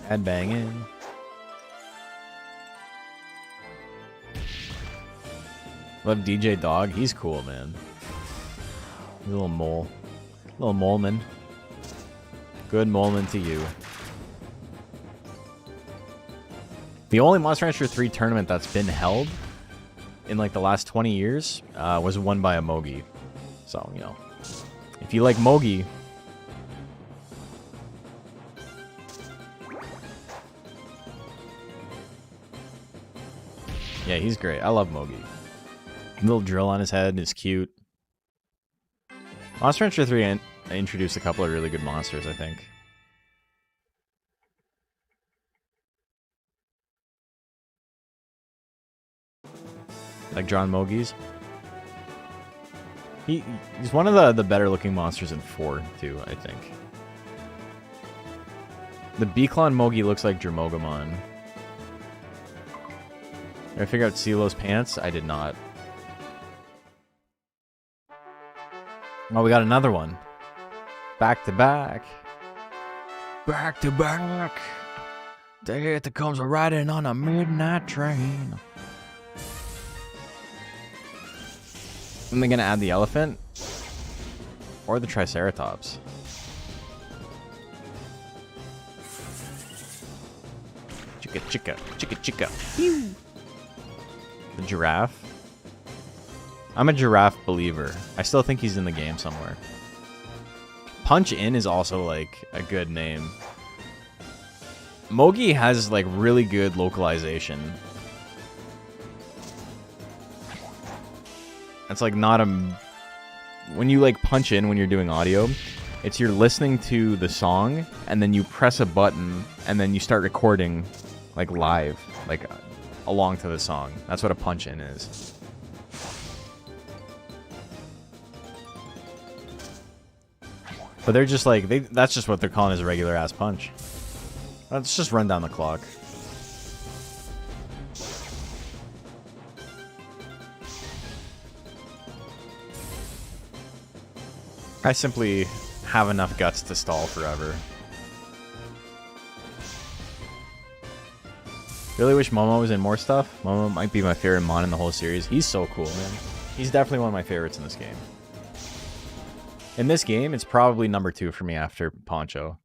Head banging. Love DJ Dog. He's cool, man. He's a little mole. Little moleman. Good moleman to you. The only Monster Hunter 3 tournament that's been held in like the last 20 years was won by a Mogi. So, you know. If you like Mogi... Yeah, he's great. I love Mogi. Little drill on his head is cute. Monster Hunter 3 introduced a couple of really good monsters, I think. Like John Mogi's. He's one of the better looking monsters in 4 too, I think. The B-Clon Mogi looks like Dromogamon. Did I figure out CeeLo's pants? I did not. Oh, we got another one. Back to back. Back to back. There comes a riding on a midnight train. Am I gonna add the elephant? Or the Triceratops? Chicka. Pew. The giraffe? I'm a giraffe believer. I still think he's in the game somewhere. Punch In is also like a good name. Mogi has like really good localization. It's like not a... When you like punch in when you're doing audio, it's you're listening to the song and then you press a button and then you start recording like live, like along to the song. That's what a punch in is. But they're just like, that's just what they're calling as a regular ass punch. Let's just run down the clock. I simply have enough guts to stall forever. Really wish Momo was in more stuff. Momo might be my favorite Mon in the whole series. He's so cool, man. He's definitely one of my favorites in this game. In this game, it's probably number 2 for me after Poncho.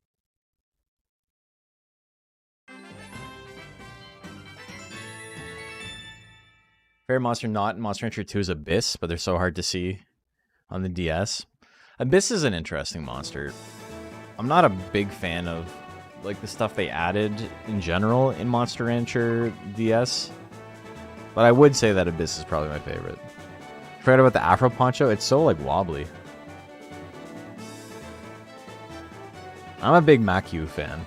Favorite monster not in Monster Rancher 2 is Abyss, but they're so hard to see on the DS. Abyss is an interesting monster. I'm not a big fan of like the stuff they added in general in Monster Rancher DS, but I would say that Abyss is probably my favorite. Forget about the Afro Poncho, it's so like wobbly. I'm a big Macu fan.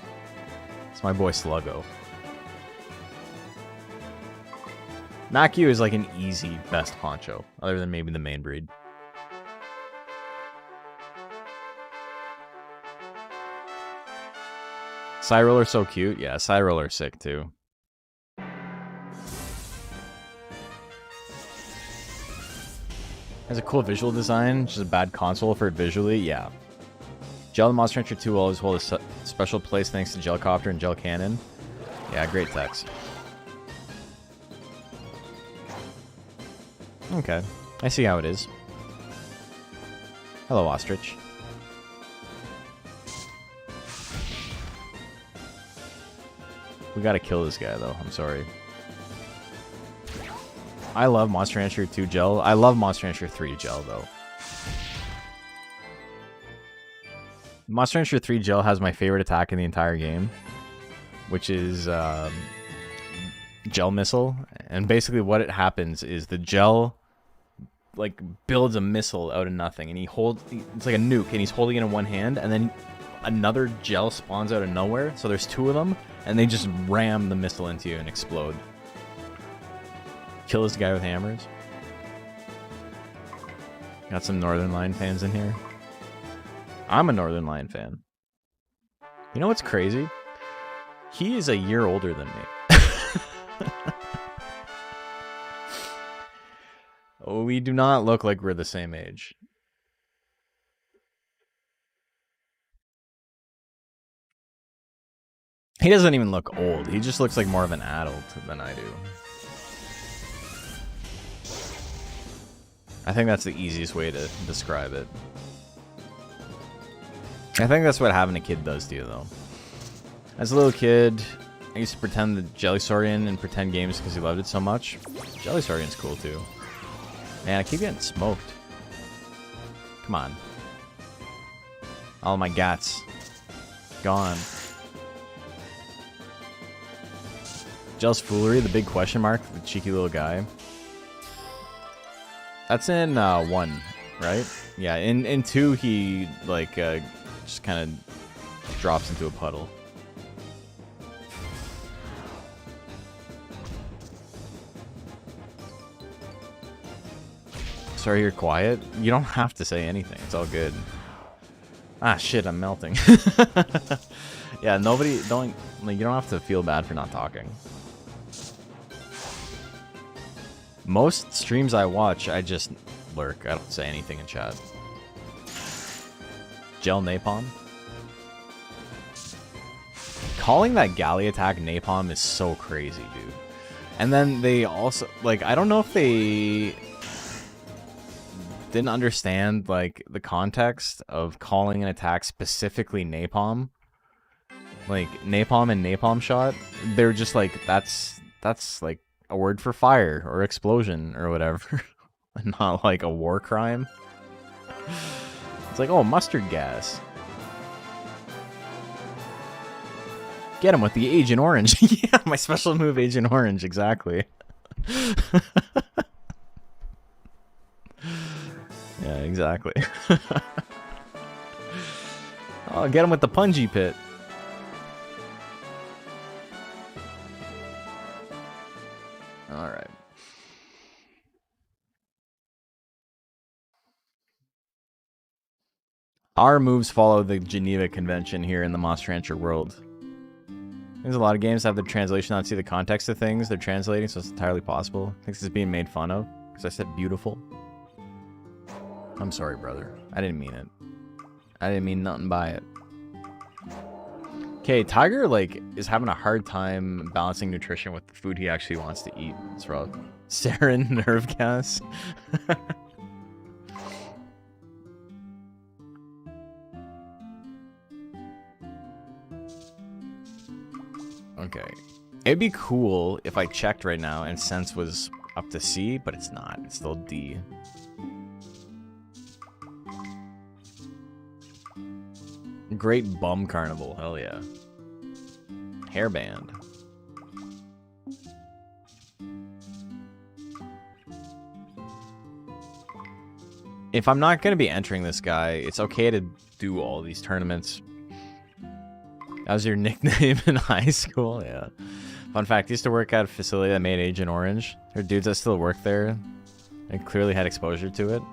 It's my boy Sluggo. Macu is like an easy best poncho, other than maybe the main breed. Cyroller's so cute. Yeah, Cyroller's sick too. Has a cool visual design, just a bad console for it visually. Yeah. Gel in Monster Rancher 2 will always hold a special place thanks to Gelcopter and Gel Cannon. Yeah, great text. Okay, I see how it is. Hello, Ostrich. We gotta kill this guy, though. I'm sorry. I love Monster Rancher 2 Gel. I love Monster Rancher 3 Gel, though. Monster Rancher 3 Gel has my favorite attack in the entire game, which is Gel Missile. And basically what it happens is the Gel like builds a missile out of nothing, and it's like a nuke, and he's holding it in one hand, and then another Gel spawns out of nowhere, so there's 2 of them, and they just ram the missile into you and explode. Kill this guy with hammers. Got some Northern Lion fans in here. I'm a Northern Lion fan. You know what's crazy? He is a year older than me. We do not look like we're the same age. He doesn't even look old. He just looks like more of an adult than I do. I think that's the easiest way to describe it. I think that's what having a kid does to you, though. As a little kid, I used to pretend the Jellysaurian in pretend games because he loved it so much. Jellysaurian's cool, too. Man, I keep getting smoked. Come on. All my gats. Gone. Jel's Foolery, the big question mark, the cheeky little guy. That's in 1, right? Yeah, in 2 he like just kind of drops into a puddle. Sorry you're quiet. You don't have to say anything. It's all good. Ah shit, I'm melting. Yeah, you don't have to feel bad for not talking. Most streams I watch, I just lurk. I don't say anything in chat. Gel Napalm. Calling that galley attack Napalm is so crazy, dude. And then they also, like, I don't know if they didn't understand, like, the context of calling an attack specifically Napalm. Like, Napalm and Napalm Shot. They're just like, that's like a word for fire or explosion or whatever. Not like a war crime. It's like, oh, mustard gas. Get him with the Agent Orange. Yeah, my special move, Agent Orange, exactly. Yeah, exactly. Oh, get him with the Punji Pit. Alright. Our moves follow the Geneva Convention here in the Monster Rancher world. There's a lot of games that have the translation not see the context of things they're translating, so it's entirely possible. I think this is being made fun of, because I said beautiful. I'm sorry, brother. I didn't mean it. I didn't mean nothing by it. Okay, Tiger, like, is having a hard time balancing nutrition with the food he actually wants to eat. It's rough. Sarin nerve gas. Okay. It'd be cool if I checked right now and Sense was up to C, but it's not. It's still D. Great Bum Carnival. Hell yeah. Hairband. If I'm not going to be entering this guy, it's okay to do all these tournaments. That was your nickname in high school? Yeah. Fun fact, I used to work at a facility that made Agent Orange. There are dudes that still work there and clearly had exposure to it.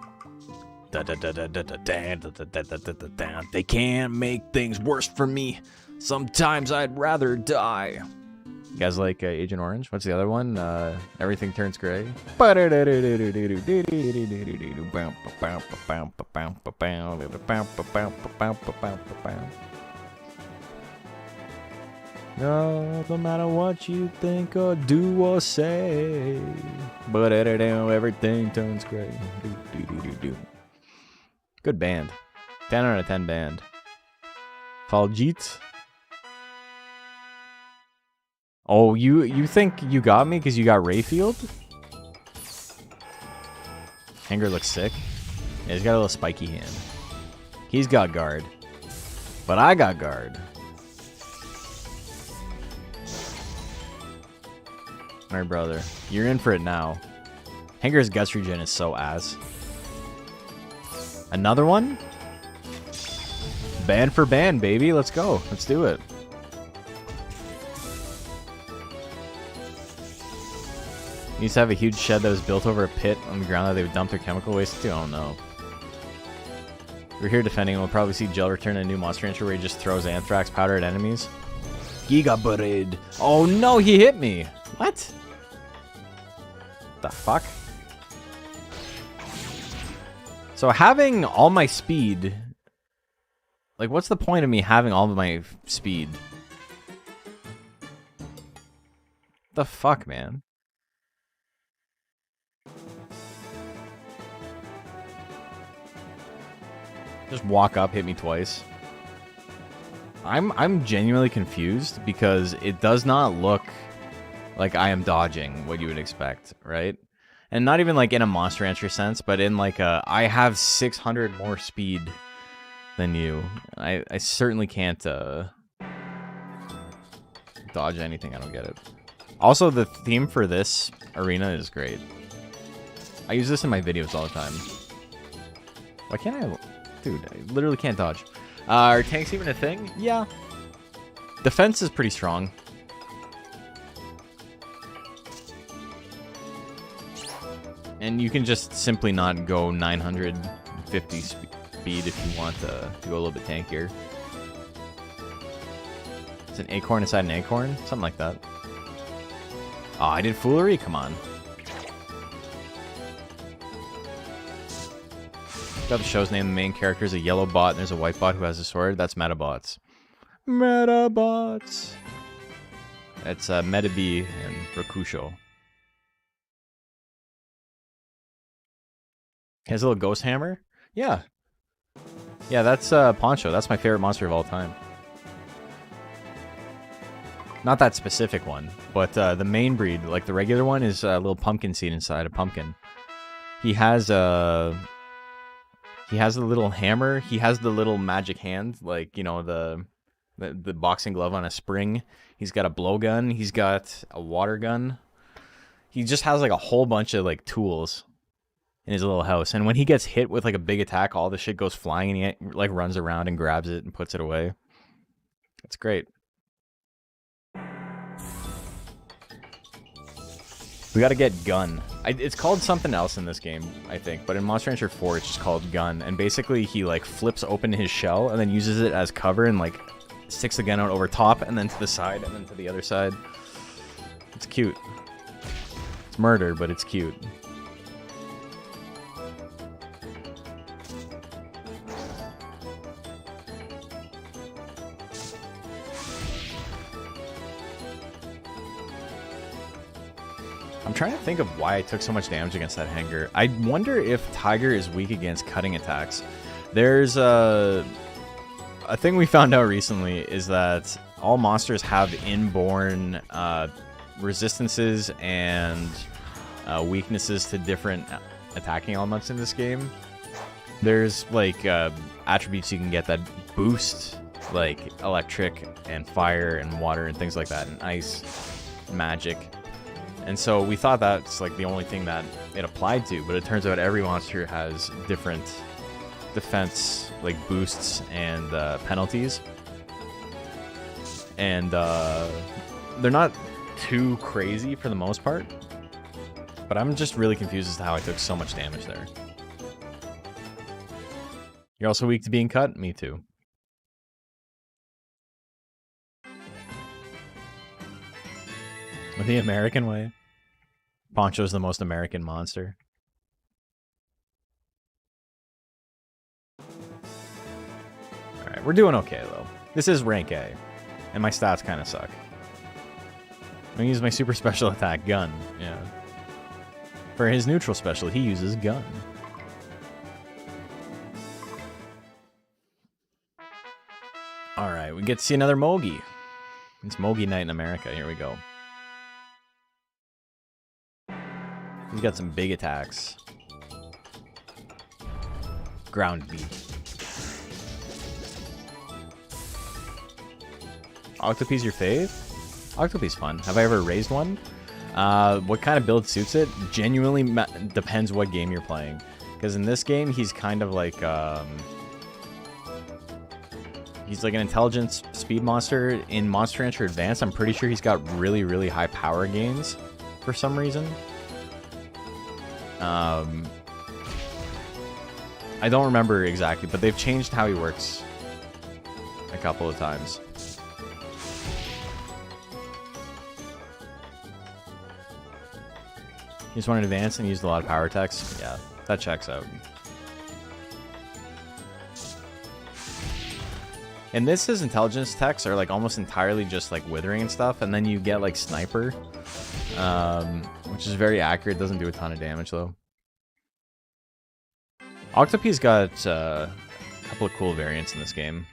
They can't make things worse for me. Sometimes I'd rather die. You guys like Agent Orange? What's the other one? Everything Turns Gray. No matter what you think or do or say, but everything turns gray. Good band. 10 out of 10 band. Faljeet. Oh, you think you got me because you got Rayfield? Hanger looks sick. Yeah, he's got a little spiky hand. He's got guard. But I got guard. Alright, brother. You're in for it now. Hanger's Guts Regen is so ass. Another one? Band for band, baby. Let's go. Let's do it. You used to have a huge shed that was built over a pit on the ground that they would dump their chemical waste into? Oh no. We're here defending and we'll probably see Gel return in a new Monster Rancher where he just throws anthrax powder at enemies. Giga Buried. Oh no, he hit me. What? The fuck? So having all my speed... Like, what's the point of me having all of my speed? The fuck, man? Just walk up, hit me twice. I'm genuinely confused because it does not look like I am dodging what you would expect, right? And not even like in a Monster Rancher sense, but in like a I have 600 more speed than you. I certainly can't dodge anything. I don't get it. Also, the theme for this arena is great. I use this in my videos all the time. Why can't I? Dude, I literally can't dodge. Are tanks even a thing? Yeah. Defense is pretty strong. And you can just simply not go 950 speed if you want to go a little bit tankier. It's an acorn inside an acorn? Something like that. Oh, I did foolery? Come on. Got the show's name. The main character is a yellow bot, and there's a white bot who has a sword. That's Metabots. Metabots. That's Metabee and Rakusho. He has a little ghost hammer? Yeah. Yeah, that's Poncho. That's my favorite monster of all time. Not that specific one, but the main breed, like the regular one, is a little pumpkin seed inside a pumpkin. He has a little hammer. He has the little magic hand, like, you know, the The boxing glove on a spring. He's got a blowgun. He's got a water gun. He just has like a whole bunch of like tools in his little house. And when he gets hit with like a big attack, all the shit goes flying and he like runs around and grabs it and puts it away. It's great. We gotta get Gun. It's called something else in this game, I think, but in Monster Rancher 4 it's just called Gun. And basically he like flips open his shell and then uses it as cover and like sticks the gun out over top and then to the side and then to the other side. It's cute. It's murder, but it's cute. I'm trying to think of why I took so much damage against that Hanger. I wonder if Tiger is weak against cutting attacks. There's a thing we found out recently is that all monsters have inborn resistances and weaknesses to different attacking elements in this game. There's like attributes you can get that boost like electric and fire and water and things like that, and ice, magic. And so we thought that's like the only thing that it applied to, but it turns out every monster has different defense, like boosts and penalties. And they're not too crazy for the most part, but I'm just really confused as to how I took so much damage there. You're also weak to being cut? Me too. The American way. Poncho's the most American monster. Alright, we're doing okay though. This is rank A, and my stats kind of suck. I'm gonna use my super special attack, Gun. Yeah. For his neutral special, he uses Gun. Alright, we get to see another Mogi. It's Mogi night in America. Here we go. He's got some big attacks. Ground beat. Octopi's your fave? Octopi's fun. Have I ever raised one? What kind of build suits it? Genuinely depends what game you're playing. Because in this game, he's kind of like... he's like an intelligence speed monster. In Monster Rancher Advanced, I'm pretty sure he's got really, really high power gains for some reason. I don't remember exactly, but they've changed how he works a couple of times. You just want to advance and used a lot of power attacks? Yeah, that checks out. And this, his intelligence attacks are like almost entirely just like withering and stuff, and then you get like sniper, which is very accurate. Doesn't do a ton of damage though. Octopi's got a couple of cool variants in this game.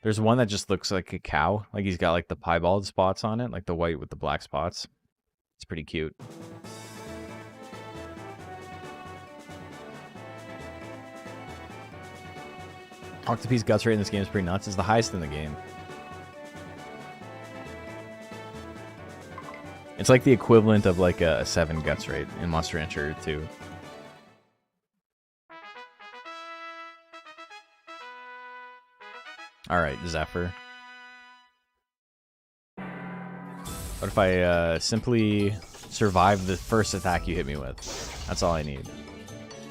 There's one that just looks like a cow, like he's got like the piebald spots on it, like the white with the black spots. It's pretty cute. Octopi's guts rate in this game is pretty nuts. It's the highest in the game. It's like the equivalent of like a 7 guts rate in Monster Rancher 2. Alright, Zephyr. What if I simply survive the first attack you hit me with? That's all I need.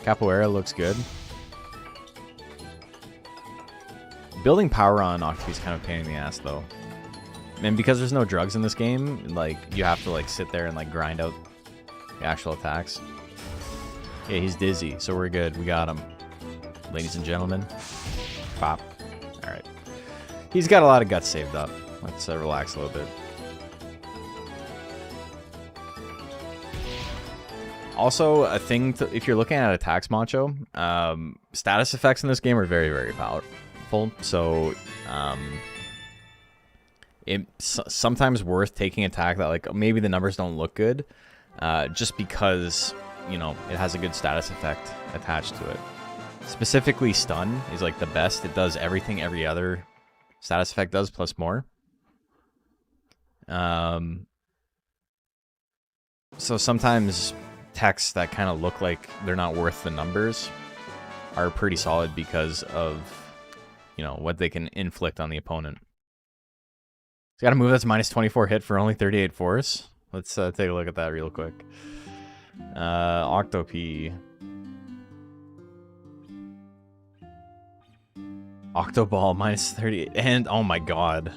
Capoeira looks good. Building power on Octopi is kind of a pain in the ass, though. And because there's no drugs in this game, like, you have to, like, sit there and, like, grind out the actual attacks. Yeah, he's dizzy, so we're good. We got him. Ladies and gentlemen. Pop. Alright. He's got a lot of guts saved up. Let's relax a little bit. Also, a thing to, if you're looking at attacks, Moncho, status effects in this game are very, very powerful. So, it's sometimes worth taking attack that, like, maybe the numbers don't look good, just because, you know, it has a good status effect attached to it. Specifically, stun is, like, the best. It does everything every other Status effect does plus more. So sometimes texts that kind of look like they're not worth the numbers are pretty solid because of, you know, what they can inflict on the opponent. He's got a move that's minus 24 hit for only 38 force. Let's take a look at that real quick. Octopi. Octoball minus 30, and oh my god.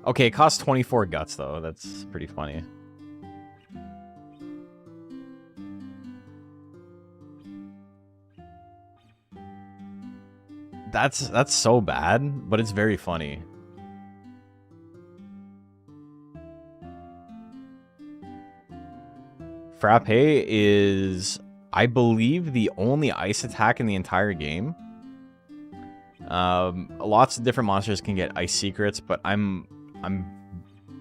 Okay, it costs 24 guts though. That's pretty funny. That's so bad, but it's very funny. Frappe is, I believe, the only ice attack in the entire game. Lots of different monsters can get ice secrets, but I'm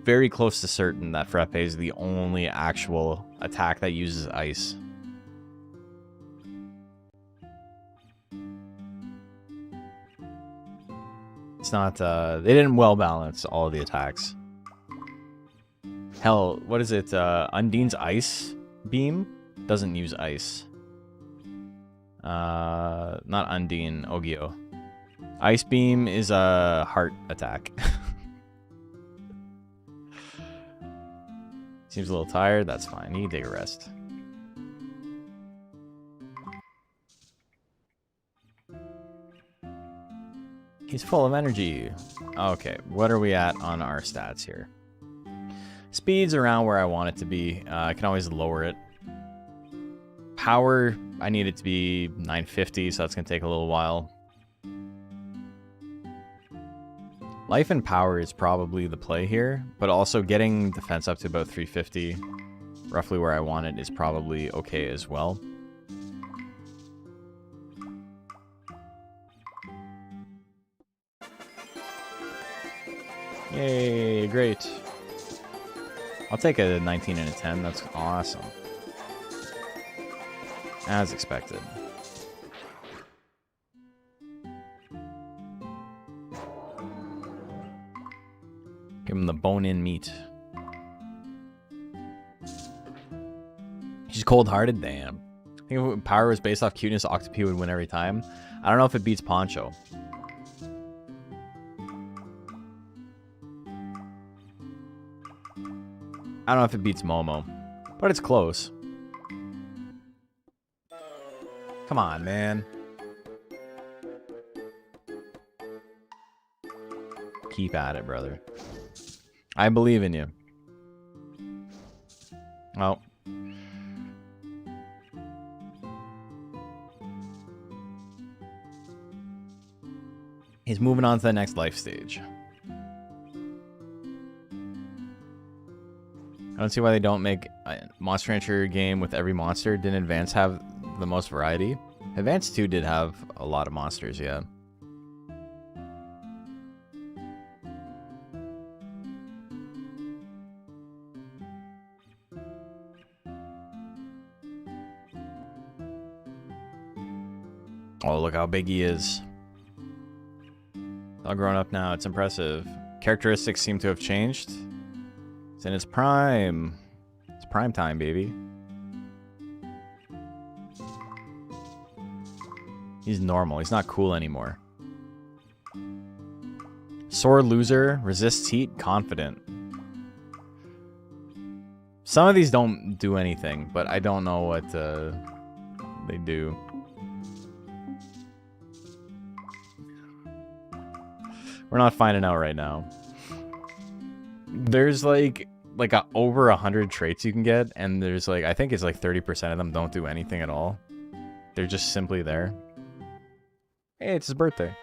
very close to certain that Frappe is the only actual attack that uses ice. It's not, they didn't well balance all of the attacks. Hell, what is it? Undine's Ice Beam doesn't use ice. Not Undine, Ogio. Ice Beam is a heart attack. Seems a little tired. That's fine. He can take a rest. He's full of energy. Okay, what are we at on our stats here? Speed's around where I want it to be. I can always lower it. Power, I need it to be 950, so that's going to take a little while. Life and power is probably the play here, but also getting defense up to about 350, roughly where I want it, is probably okay as well. Yay, great. I'll take a 19 and a 10. That's awesome. As expected. Give him the bone-in meat. He's cold-hearted? Damn. I think if power was based off cuteness, Octopi would win every time. I don't know if it beats Poncho. I don't know if it beats Momo, but it's close. Come on, man. Keep at it, brother. I believe in you. Well. He's moving on to the next life stage. I don't see why they don't make a Monster Rancher game with every monster. Didn't Advance have the most variety? Advance 2 did have a lot of monsters, yeah. Oh, look how big he is. All grown up now. It's impressive. Characteristics seem to have changed. It's in its prime. It's prime time, baby. He's normal. He's not cool anymore. Sore loser. Resists heat. Confident. Some of these don't do anything, but I don't know what they do. We're not finding out right now. There's like over 100 traits you can get, and there's like, I think it's like 30% of them don't do anything at all. They're just simply there. Hey, it's his birthday.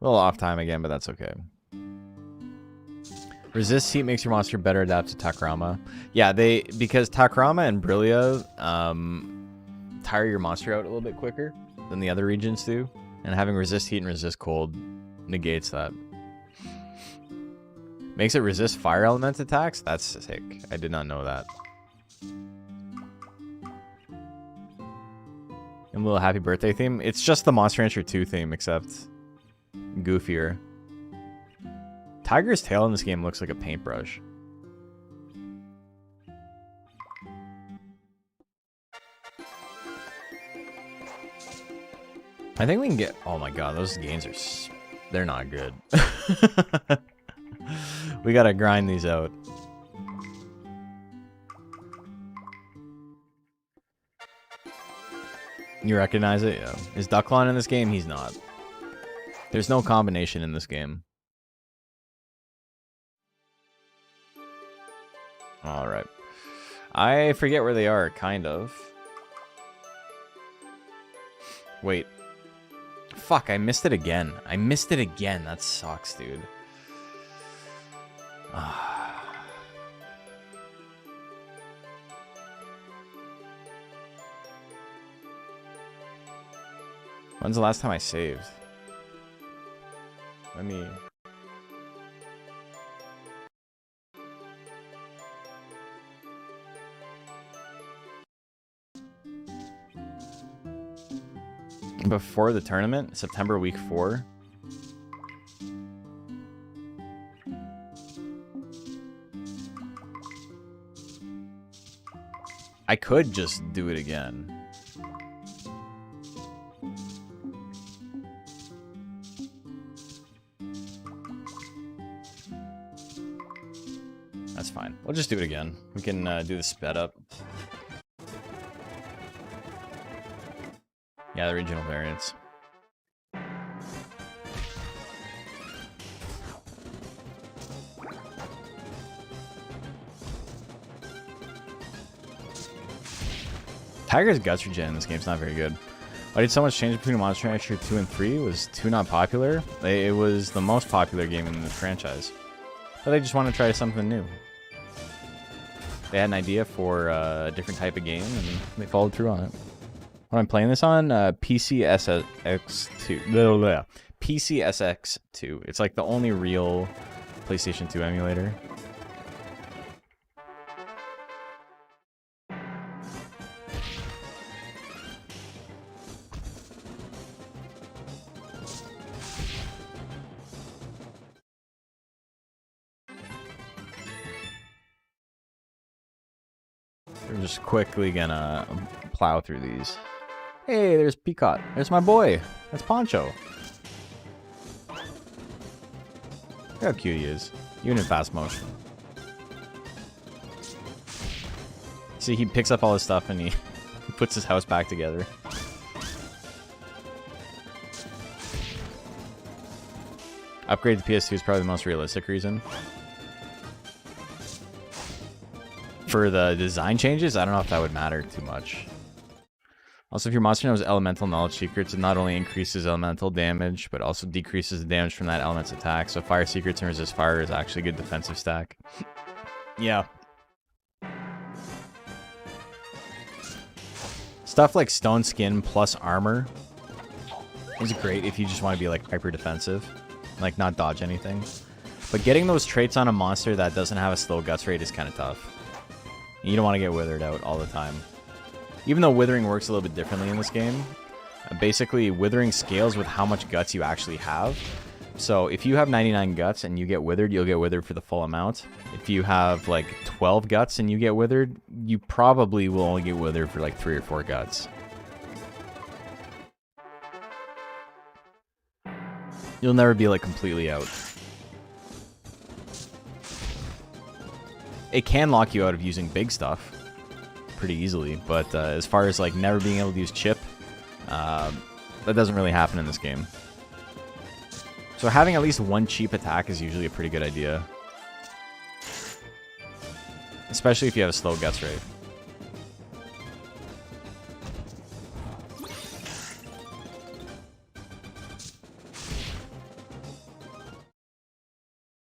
A little off time again, but that's okay. Resist heat makes your monster better adapt to Takurama. Yeah, because Takurama and Brillia tire your monster out a little bit quicker than the other regions do. And having resist heat and resist cold negates that. Makes it resist fire element attacks? That's sick. I did not know that. And a little happy birthday theme. It's just the Monster Rancher 2 theme, except goofier. Tiger's tail in this game looks like a paintbrush. I think we can get... Oh my god, those gains are... They're not good. We gotta grind these out. You recognize it? Yeah. Is Ducklon in this game? He's not. There's no combination in this game. Alright. I forget where they are, kind of. Wait. Fuck, I missed it again. I missed it again. That sucks, dude. When's the last time I saved? Let me... Before the tournament, September week 4. I could just do it again. That's fine. We'll just do it again. We can do the sped up. Yeah, the regional variants. Tiger's Guts regen in this game's not very good. Why did so much change between Monster Rancher 2 and 3? Was 2 not popular? It was the most popular game in the franchise. But they just want to try something new. They had an idea for a different type of game, and they followed through on it. What I'm playing this on? PCSX2. PCSX2. It's like the only real PlayStation 2 emulator. We're just quickly gonna plow through these. Hey, there's Peacock. There's my boy. That's Poncho. Look how cute he is. Even in fast motion. See, he picks up all his stuff and he puts his house back together. Upgrade to PS2 is probably the most realistic reason. For the design changes, I don't know if that would matter too much. Also, if your monster knows elemental knowledge secrets, it not only increases elemental damage, but also decreases the damage from that element's attack. So fire secrets and resist fire is actually a good defensive stack. Yeah. Stuff like stone skin plus armor is great if you just want to be like hyper defensive. Like not dodge anything. But getting those traits on a monster that doesn't have a slow guts rate is kind of tough. You don't want to get withered out all the time. Even though withering works a little bit differently in this game, basically withering scales with how much guts you actually have. So if you have 99 guts and you get withered, you'll get withered for the full amount. If you have like 12 guts and you get withered, you probably will only get withered for like 3 or 4 guts. You'll never be like completely out. It can lock you out of using big stuff pretty easily, but as far as like never being able to use chip, that doesn't really happen in this game. So having at least one cheap attack is usually a pretty good idea, especially if you have a slow guts rate.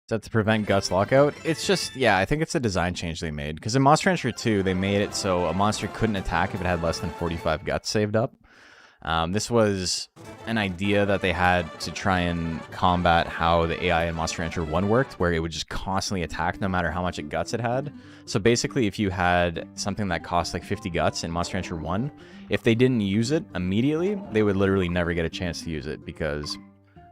Is that to prevent guts lockout? It's just, yeah, I think it's a design change they made. Because in Monster Rancher 2, they made it so a monster couldn't attack if it had less than 45 guts saved up. This was an idea that they had to try and combat how the AI in Monster Rancher 1 worked, where it would just constantly attack no matter how much guts it had. So basically, if you had something that cost like 50 guts in Monster Rancher 1, if they didn't use it immediately, they would literally never get a chance to use it, because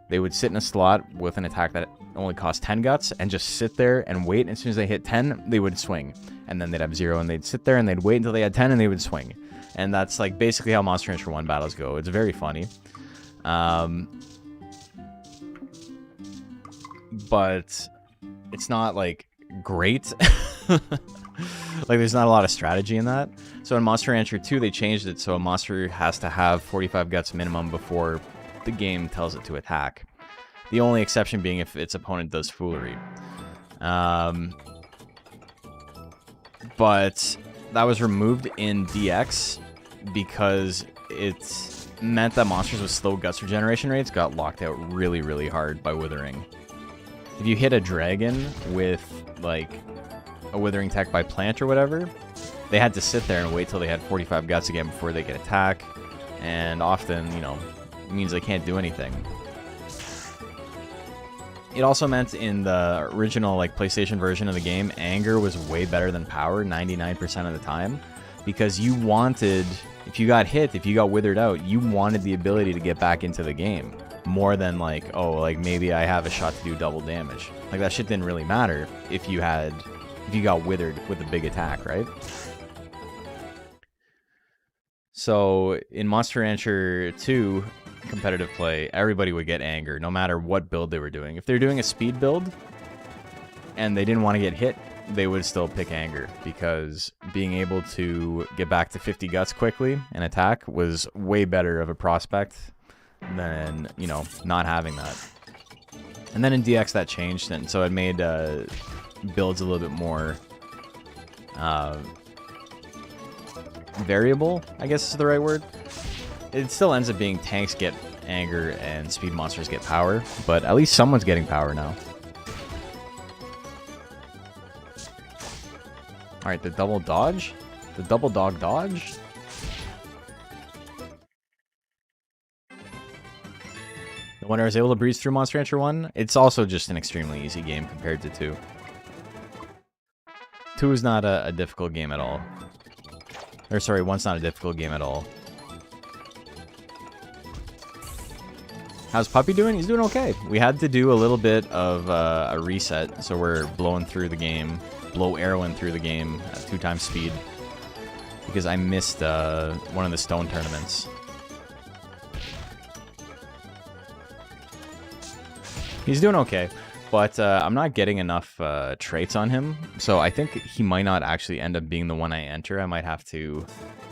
they would sit in a slot with an attack that only cost 10 guts and just sit there and wait. As soon as they hit 10, they would swing. And then they'd have 0 and they'd sit there and they'd wait until they had 10 and they would swing. And that's like basically how Monster Rancher 1 battles go. It's very funny. But it's not like great. Like there's not a lot of strategy in that. So in Monster Rancher 2, they changed it so a monster has to have 45 guts minimum before the game tells it to attack. The only exception being if its opponent does foolery. But that was removed in DX because it meant that monsters with slow guts regeneration rates got locked out really, really hard by withering. If you hit a dragon with, like, a withering tech by plant or whatever, they had to sit there and wait till they had 45 guts again before they could attack, and often, you know, it means they can't do anything. It also meant in the original, like, PlayStation version of the game, anger was way better than power 99% of the time, because you wanted, if you got hit, if you got withered out, you wanted the ability to get back into the game more than like, oh, like maybe I have a shot to do double damage. Like that shit didn't really matter if you got withered with a big attack, right? So in Monster Rancher 2 competitive play, everybody would get anger no matter what build they were doing. If they're doing a speed build and they didn't want to get hit, they would still pick anger, because being able to get back to 50 guts quickly and attack was way better of a prospect than, you know, not having that. And then in DX that changed, and so it made builds a little bit more variable, I guess is the right word. It still ends up being tanks get anger and speed monsters get power, but at least someone's getting power now. Alright, the double dodge? The double dog dodge? The one I was able to breeze through Monster Rancher 1? It's also just an extremely easy game compared to 2. 2 is not a difficult game at all. Or sorry, 1's not a difficult game at all. How's Puppy doing? He's doing okay. We had to do a little bit of a reset, so we're blowing through the game. Blow arrowing through the game at 2x speed, because I missed one of the stone tournaments. He's doing okay, but I'm not getting enough traits on him, so I think he might not actually end up being the one I enter. I might have to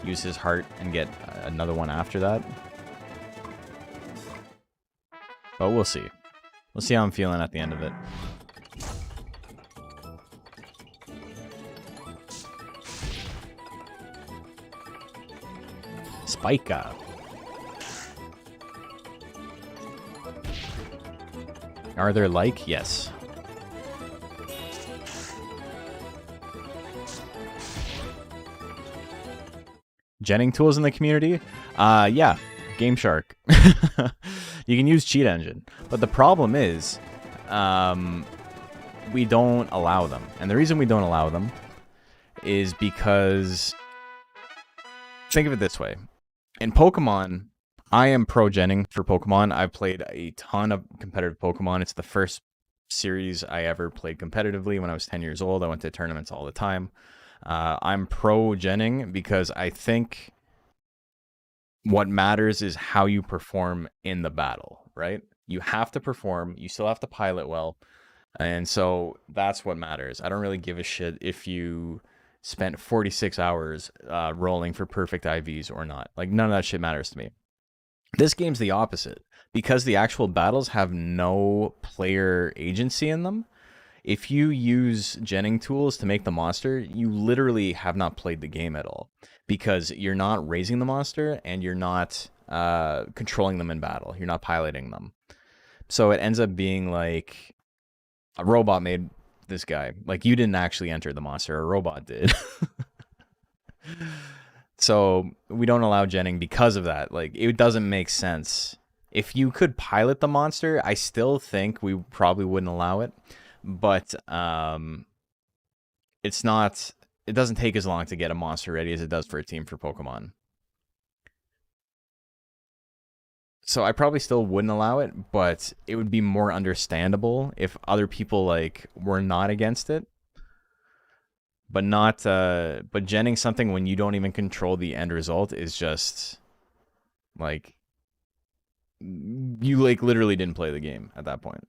use his heart and get another one after that. But we'll see. We'll see how I'm feeling at the end of it. Spika. Are there like? Yes. Genning tools in the community? Yeah. Game Shark. You can use Cheat Engine. But the problem is, we don't allow them. And the reason we don't allow them is because, think of it this way. In Pokemon, I am pro-genning for Pokemon. I've played a ton of competitive Pokemon. It's the first series I ever played competitively when I was 10 years old. I went to tournaments all the time. I'm pro-genning because I think what matters is how you perform in the battle, right? You have to perform. You still have to pilot well. And so that's what matters. I don't really give a shit if you spent 46 hours rolling for perfect IVs or not. Like, none of that shit matters to me. This game's the opposite. Because the actual battles have no player agency in them, if you use genning tools to make the monster, you literally have not played the game at all. Because you're not raising the monster, and you're not controlling them in battle. You're not piloting them. So it ends up being like a robot made this guy. Like, you didn't actually enter the monster, a robot did. So we don't allow genning because of that. Like, it doesn't make sense. If you could pilot the monster, I still think we probably wouldn't allow it. But it's not... It doesn't take as long to get a monster ready as it does for a team for Pokemon. So I probably still wouldn't allow it, but it would be more understandable if other people like were not against it. But not but genning something when you don't even control the end result is just like you like literally didn't play the game at that point.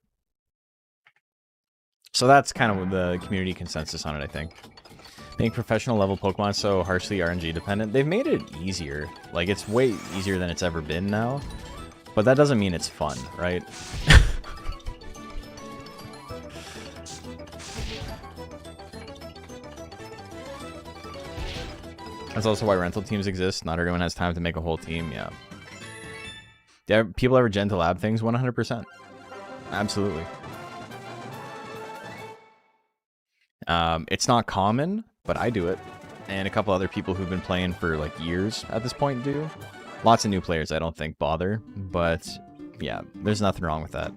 So that's kind of the community consensus on it, I think. Making professional level Pokemon so harshly RNG dependent. They've made it easier. Like, it's way easier than it's ever been now. But that doesn't mean it's fun, right? That's also why rental teams exist. Not everyone has time to make a whole team, yeah. Yeah, people ever gen to lab things? 100%. Absolutely. It's not common, but I do it. And a couple other people who've been playing for like years at this point do. Lots of new players I don't think bother, but yeah, there's nothing wrong with that.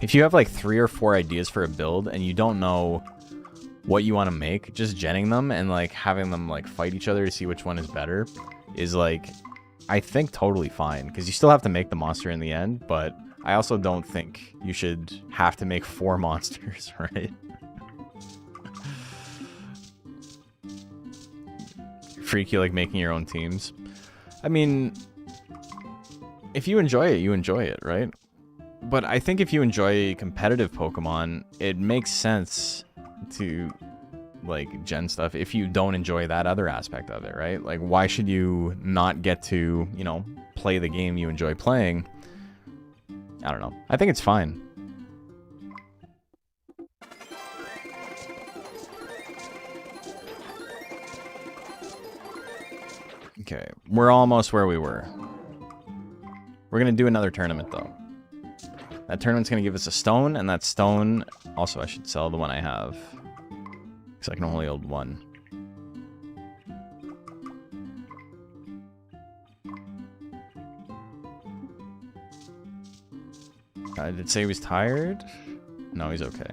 If you have like 3 or 4 ideas for a build and you don't know what you want to make, just genning them and like having them like fight each other to see which one is better is like, I think totally fine, because you still have to make the monster in the end, but I also don't think you should have to make 4 monsters, right? Freaky like making your own teams. I mean, if you enjoy it, you enjoy it, right? But I think if you enjoy competitive Pokemon, it makes sense to like gen stuff if you don't enjoy that other aspect of it, right? Like, why should you not get to, you know, play the game you enjoy playing? I don't know. I think it's fine. Okay, we're almost where we were. We're gonna do another tournament though. That tournament's gonna give us a stone, and that stone... Also, I should sell the one I have, because I can only hold one. Did it say he was tired? No, he's okay.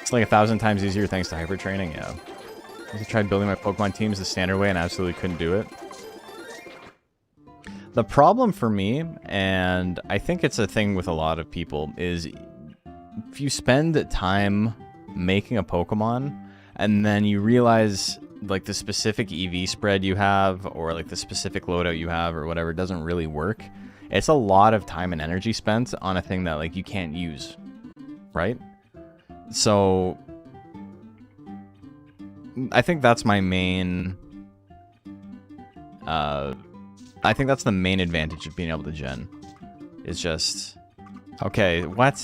It's like 1,000 times easier thanks to hyper training, yeah. I tried building my Pokemon teams the standard way and absolutely couldn't do it. The problem for me, and I think it's a thing with a lot of people, is if you spend time making a Pokemon and then you realize like the specific EV spread you have or like the specific loadout you have or whatever doesn't really work, it's a lot of time and energy spent on a thing that like you can't use, right? So I think that's my main... I think that's the main advantage of being able to gen. It's just... Okay, what?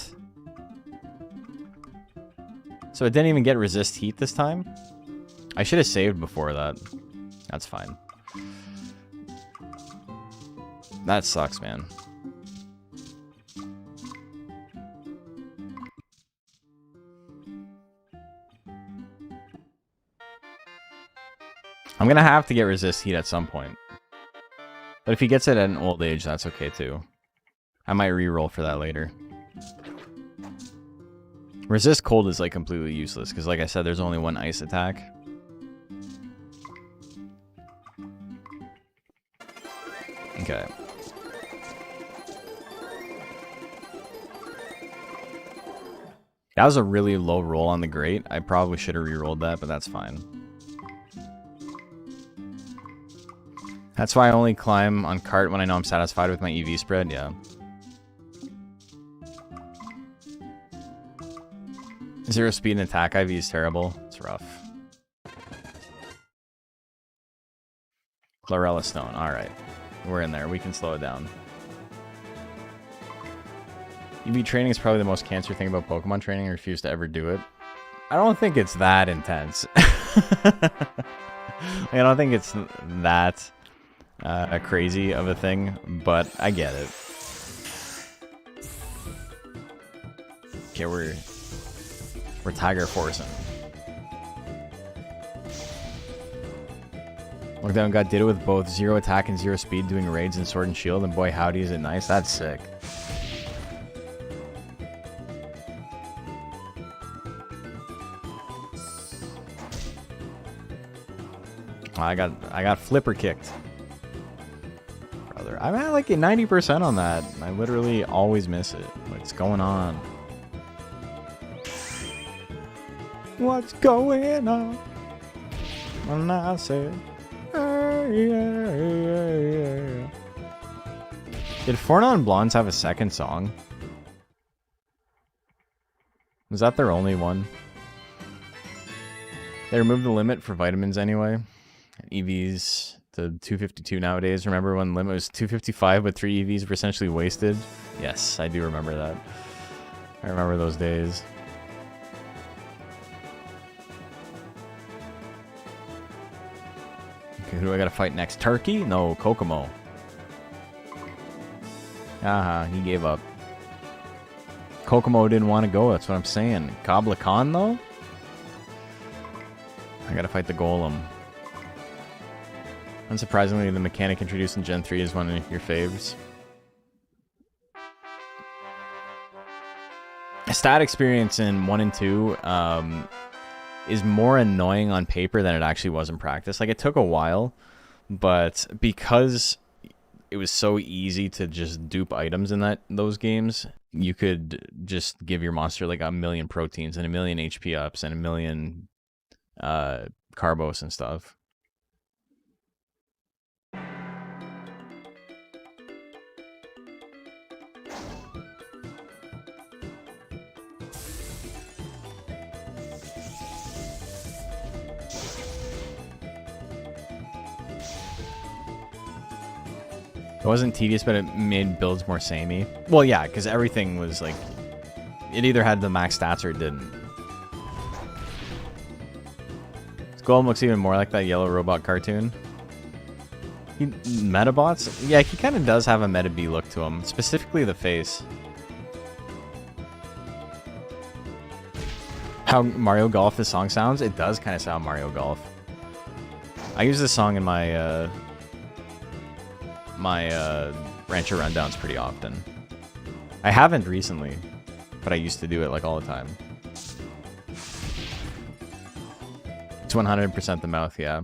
So it didn't even get resist heat this time? I should have saved before that. That's fine. That sucks, man. I'm gonna have to get resist heat at some point. But if he gets it at an old age, that's okay too. I might re-roll for that later. Resist cold is like completely useless, because like I said, there's only one ice attack. Okay. That was a really low roll on the great. I probably should have re-rolled that, but that's fine. That's why I only climb on cart when I know I'm satisfied with my EV spread, yeah. Zero speed and attack IV is terrible. It's rough. Chlorella Stone, alright. We're in there, we can slow it down. EV training is probably the most cancer thing about Pokemon training. I refuse to ever do it. I don't think it's that intense. I don't think it's that... crazy of a thing, but I get it. We're Tiger Forcing. Lockdown God did it with both 0 attack and 0 speed, doing raids in Sword and Shield, and boy howdy is it nice. That's sick. I got flipper kicked. Brother, I'm at like a 90% on that. I literally always miss it. What's going on? What's going on? When I said, yeah. Did Fortnite and Blondes have a second song? Was that their only one? They removed the limit for vitamins anyway. EVs to 252 nowadays. Remember when limit was 255 but 3 EVs were essentially wasted? Yes, I do remember that. I remember those days. Okay, who do I gotta fight next? Turkey? No, Kokomo. He gave up. Kokomo didn't want to go, that's what I'm saying. Kabla Khan though? I gotta fight the Golem. Unsurprisingly, the mechanic introduced in Gen 3 is one of your faves. Stat experience in 1 and 2 is more annoying on paper than it actually was in practice. Like, it took a while, but because it was so easy to just dupe items in those games, you could just give your monster like 1,000,000 proteins and 1,000,000 HP ups and 1,000,000 carbos and stuff. It wasn't tedious, but it made builds more samey. Well, yeah, because everything was like... It either had the max stats or it didn't. This Golem looks even more like that yellow robot cartoon. Metabots? Yeah, he kind of does have a Meta-B look to him. Specifically the face. How Mario Golf this song sounds? It does kind of sound Mario Golf. I use this song in my... Rancher Rundowns pretty often. I haven't recently, but I used to do it like all the time. It's 100% the mouth, yeah.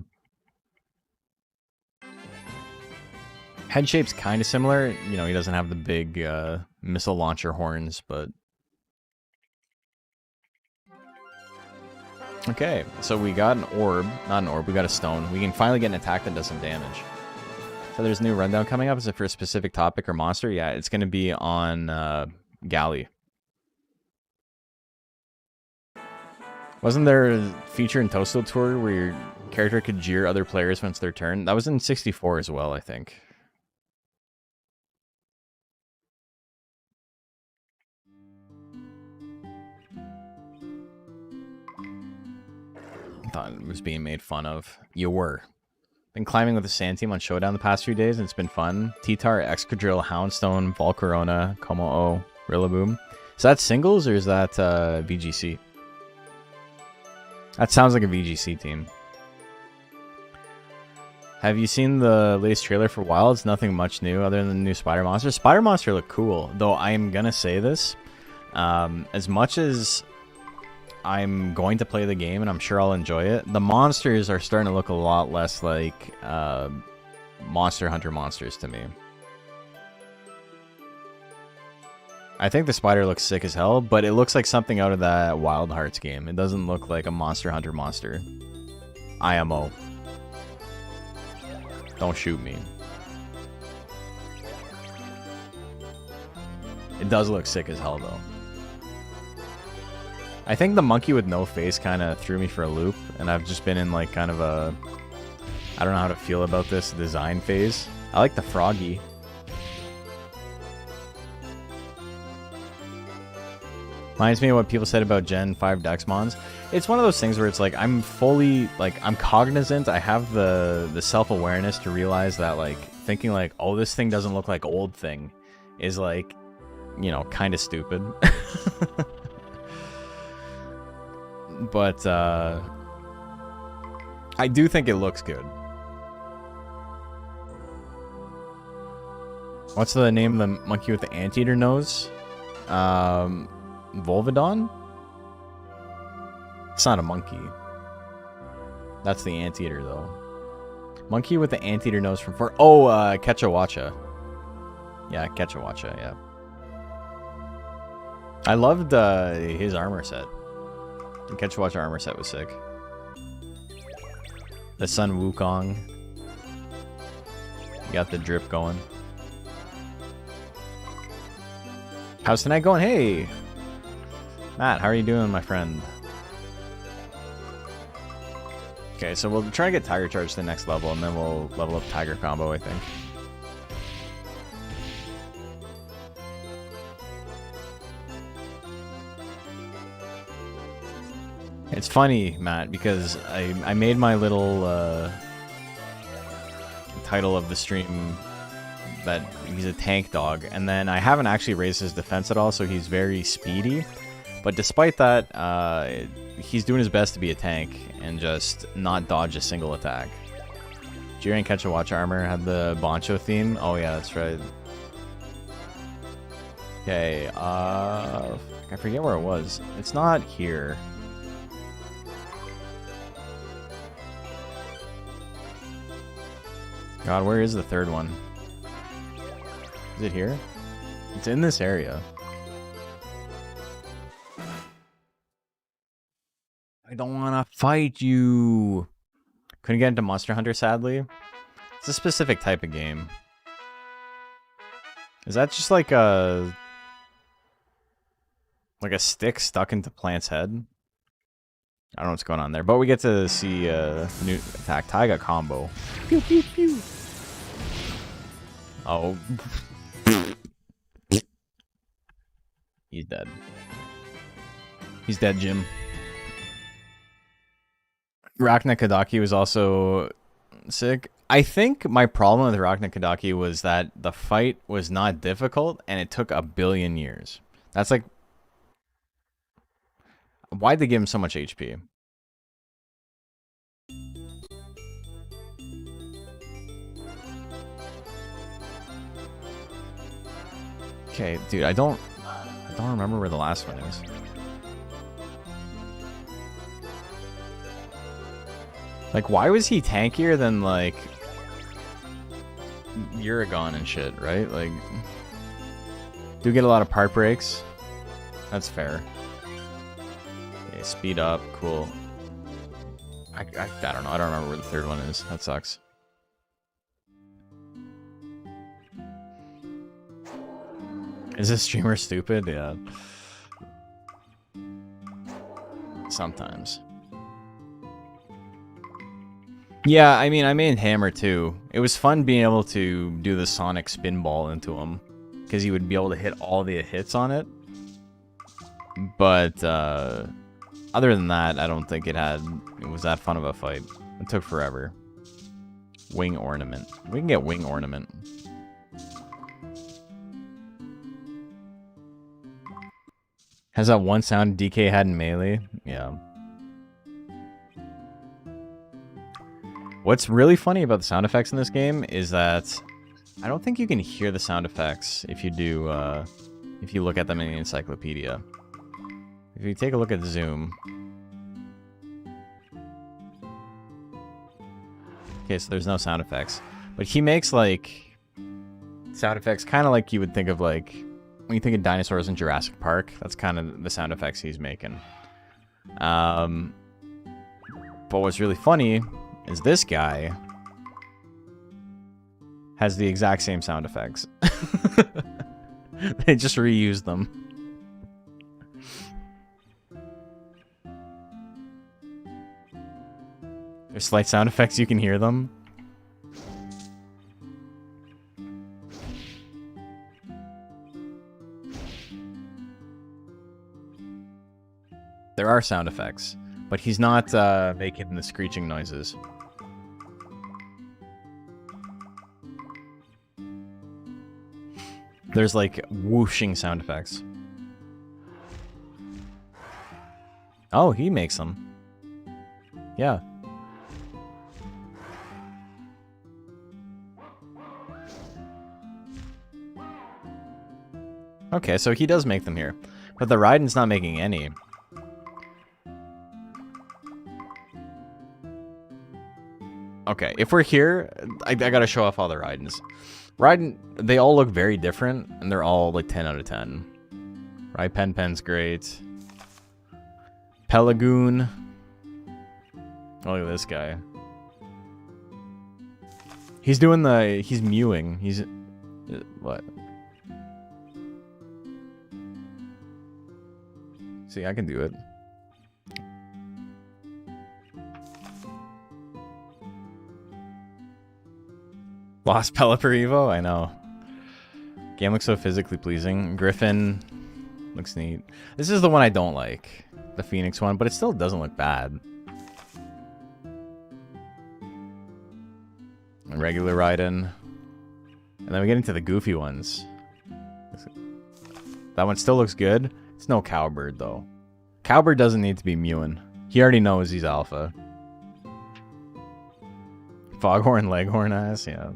Head shape's kind of similar. You know, he doesn't have the big missile launcher horns, but... Okay, so we got an orb. Not an orb, we got a stone. We can finally get an attack that does some damage. So there's a new rundown coming up. Is it for a specific topic or monster? Yeah, it's going to be on Galley. Wasn't there a feature in Toasto Tour where your character could jeer other players when it's their turn? That was in 64 as well, I think. I thought it was being made fun of. You were. Been climbing with the Sand Team on Showdown the past few days, and it's been fun. T-Tar, Excadrill, Houndstone, Volcarona, Como-O, Rillaboom. Is that singles or is that VGC? That sounds like a VGC team. Have you seen the latest trailer for Wilds? Nothing much new other than the new Spider Monster. Spider Monster looked cool, though I am going to say this. As much as I'm going to play the game and I'm sure I'll enjoy it, the monsters are starting to look a lot less like Monster Hunter monsters to me. I think the spider looks sick as hell, but it looks like something out of that Wild Hearts game. It doesn't look like a Monster Hunter monster. IMO. Don't shoot me. It does look sick as hell though. I think the monkey with no face kind of threw me for a loop, and I've just been in like kind of a... I don't know how to feel about this design phase. I like the froggy. Reminds me of what people said about Gen 5 Dexmons. It's one of those things where it's like, I'm fully, like, I'm cognizant. I have the self-awareness to realize that, like, thinking like, oh, this thing doesn't look like old thing is like, you know, kind of stupid. But I do think it looks good. What's the name of the monkey with the anteater nose? Volvidon? It's not a monkey. That's the anteater, though. Monkey with the anteater nose from far. Oh, Kechawacha. Yeah, Kechawacha, yeah. I loved his armor set. The Kechawacha armor set was sick. The Sun Wukong. You got the drip going. How's tonight going? Hey! Matt, how are you doing, my friend? Okay, so we'll try to get Tiger Charge to the next level, and then we'll level up Tiger Combo, I think. It's funny, Matt, because I made my little title of the stream that he's a tank dog, and then I haven't actually raised his defense at all, so he's very speedy. But despite that, he's doing his best to be a tank and just not dodge a single attack. Jiren Kechawacha armor had the Bancho theme. Oh yeah, that's right. Okay, I forget where it was. It's not here. God, where is the third one? Is it here? It's in this area. I don't want to fight you. Couldn't get into Monster Hunter, sadly. It's a specific type of game. Is that just like a stick stuck into Plant's head? I don't know what's going on there, but we get to see new attack Taiga combo. Pew pew pew. Oh. He's dead. He's dead, Jim. Rachna Kadaki was also sick. I think my problem with Rachna Kadaki was that the fight was not difficult and it took 1 billion years. That's like... Why'd they give him so much HP? Okay, dude, I don't remember where the last one is. Like, why was he tankier than, like, Uragon and shit, right? Like, do get a lot of part breaks. That's fair. Okay, speed up, cool. I don't know, I don't remember where the third one is. That sucks. Is this streamer stupid? Yeah. Sometimes. Yeah, I mean, I made Hammer too. It was fun being able to do the Sonic Spinball into him, because he would be able to hit all the hits on it. But other than that, I don't think it was that fun of a fight. It took forever. Wing Ornament. We can get Wing Ornament. Has that one sound DK had in Melee? Yeah. What's really funny about the sound effects in this game is that I don't think you can hear the sound effects if you do, if you look at them in the encyclopedia. If you take a look at Zoom. Okay, so there's no sound effects. But he makes, like, sound effects kind of like you would think of, like, when you think of dinosaurs in Jurassic Park. That's kind of the sound effects he's making. But what's really funny is this guy has the exact same sound effects. They just reused them. There's slight sound effects, you can hear them. There are sound effects, but he's not making the screeching noises. There's like whooshing sound effects. Oh, he makes them. Yeah. Okay, so he does make them here. But the Raiden's not making any. Okay, if we're here, I gotta show off all the Raidens. Raiden, they all look very different, and they're all like 10 out of 10. Right, Pen's great. Pelagoon. Oh, look at this guy. He's doing the... He's mewing. He's... What? See, I can do it. Lost Pelipper Evo? I know. Game looks so physically pleasing. Griffin looks neat. This is the one I don't like. The Phoenix one, but it still doesn't look bad. Regular Raiden. And then we get into the goofy ones. That one still looks good. It's no Cowbird, though. Cowbird doesn't need to be mewing. He already knows he's alpha. Foghorn, Leghorn ass, yeah.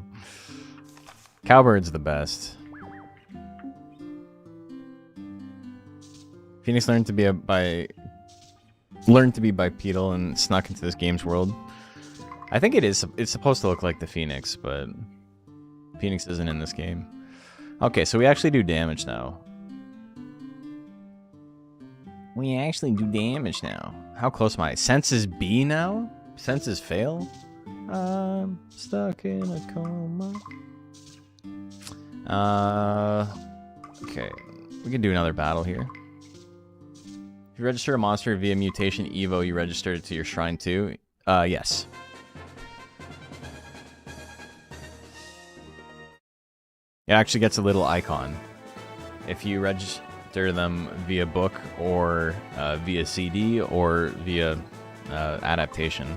Cowbird's the best. Phoenix learned to be bipedal and snuck into this game's world. I think it's supposed to look like the Phoenix, but Phoenix isn't in this game. Okay, so we actually do damage now. We actually do damage now. How close am I? Senses B now? Senses fail? I'm stuck in a coma. Okay. We can do another battle here. If you register a monster via mutation Evo, you register it to your shrine too? Yes. It actually gets a little icon. If you register them via book or via CD or via adaptation.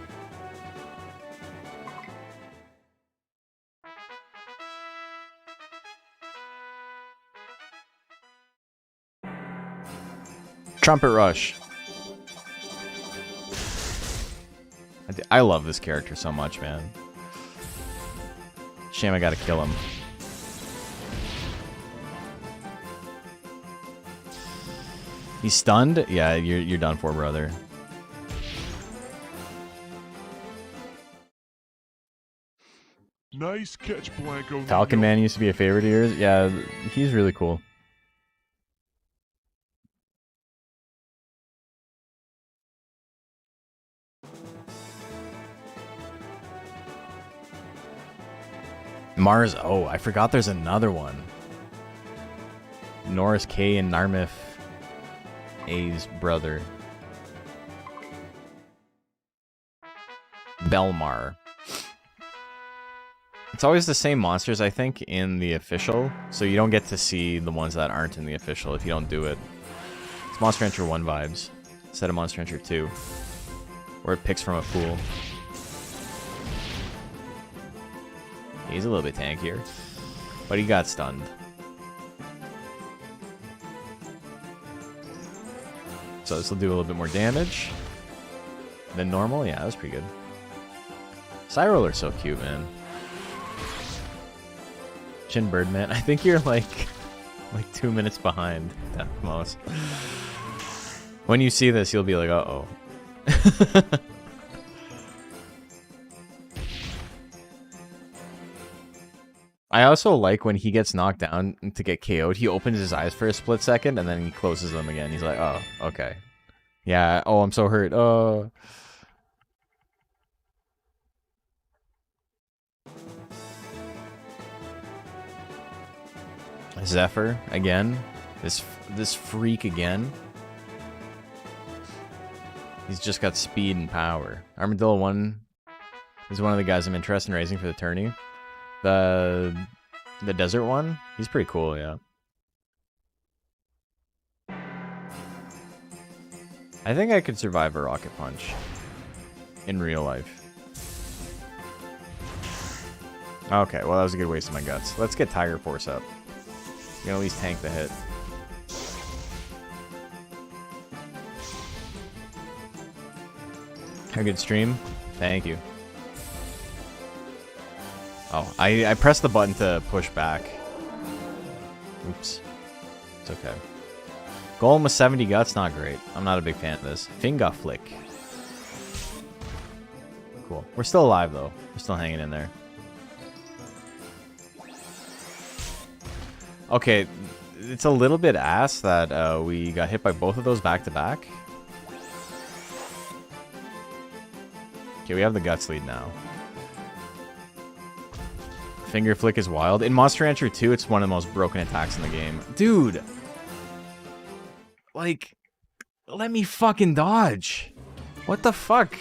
Trumpet Rush. I love this character so much, man. Shame I gotta kill him. He's stunned? Yeah, you're done for, brother. Nice catch, Blanco. Falcon Man used to be a favorite of yours? Yeah, he's really cool. Mars, oh, I forgot there's another one. Norris K and Narmith A's brother. Belmar. It's always the same monsters, I think, in the official, so you don't get to see the ones that aren't in the official if you don't do it. It's Monster Hunter 1 vibes, instead of Monster Hunter 2, where it picks from a pool. He's a little bit tankier, but he got stunned. So this will do a little bit more damage than normal. Yeah, that was pretty good. Cyroller's so cute, man. Chin Birdman. I think you're like 2 minutes behind at most. When you see this, you'll be like, uh-oh. I also like when he gets knocked down to get KO'd, he opens his eyes for a split second and then he closes them again. He's like, oh, okay. Yeah, oh, I'm so hurt. Oh. Zephyr again. This freak again. He's just got speed and power. Armadillo 1 is one of the guys I'm interested in raising for the tourney. The desert one, he's pretty cool, yeah. I think I could survive a rocket punch in real life. Okay, well that was a good waste of my guts. Let's get Tiger Force up. You can at least tank the hit. A good stream. Thank you. Oh, I pressed the button to push back. Oops. It's okay. Golem with 70 guts, not great. I'm not a big fan of this. Finger flick. Cool. We're still alive, though. We're still hanging in there. Okay, it's a little bit ass that we got hit by both of those back to back. Okay, we have the guts lead now. Finger flick is wild. In Monster Rancher 2, it's one of the most broken attacks in the game. Dude! Like, let me fucking dodge. What the fuck?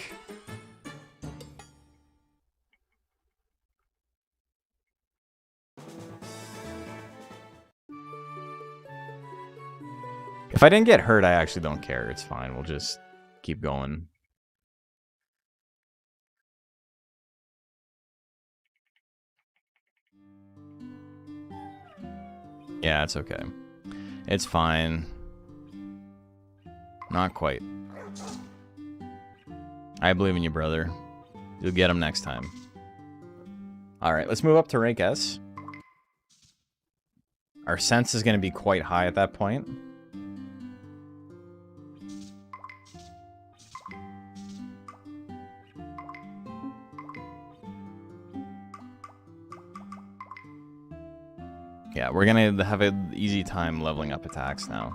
If I didn't get hurt, I actually don't care. It's fine. We'll just keep going. Yeah, it's okay. It's fine. Not quite. I believe in you, brother. You'll get him next time. Alright, let's move up to rank S. Our sense is going to be quite high at that point. Yeah, we're going to have an easy time leveling up attacks now.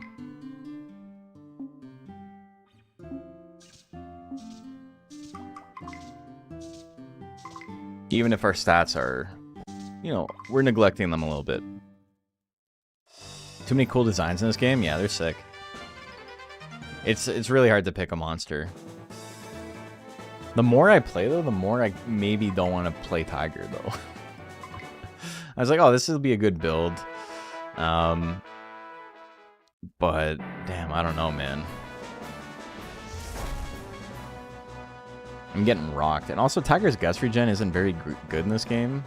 Even if our stats are, you know, we're neglecting them a little bit. Too many cool designs in this game? Yeah, they're sick. It's really hard to pick a monster. The more I play, though, the more I maybe don't want to play Tiger, though. I was like, oh, this will be a good build. But, damn, I don't know, man. I'm getting rocked. And also, Tiger's Guts regen isn't very good in this game.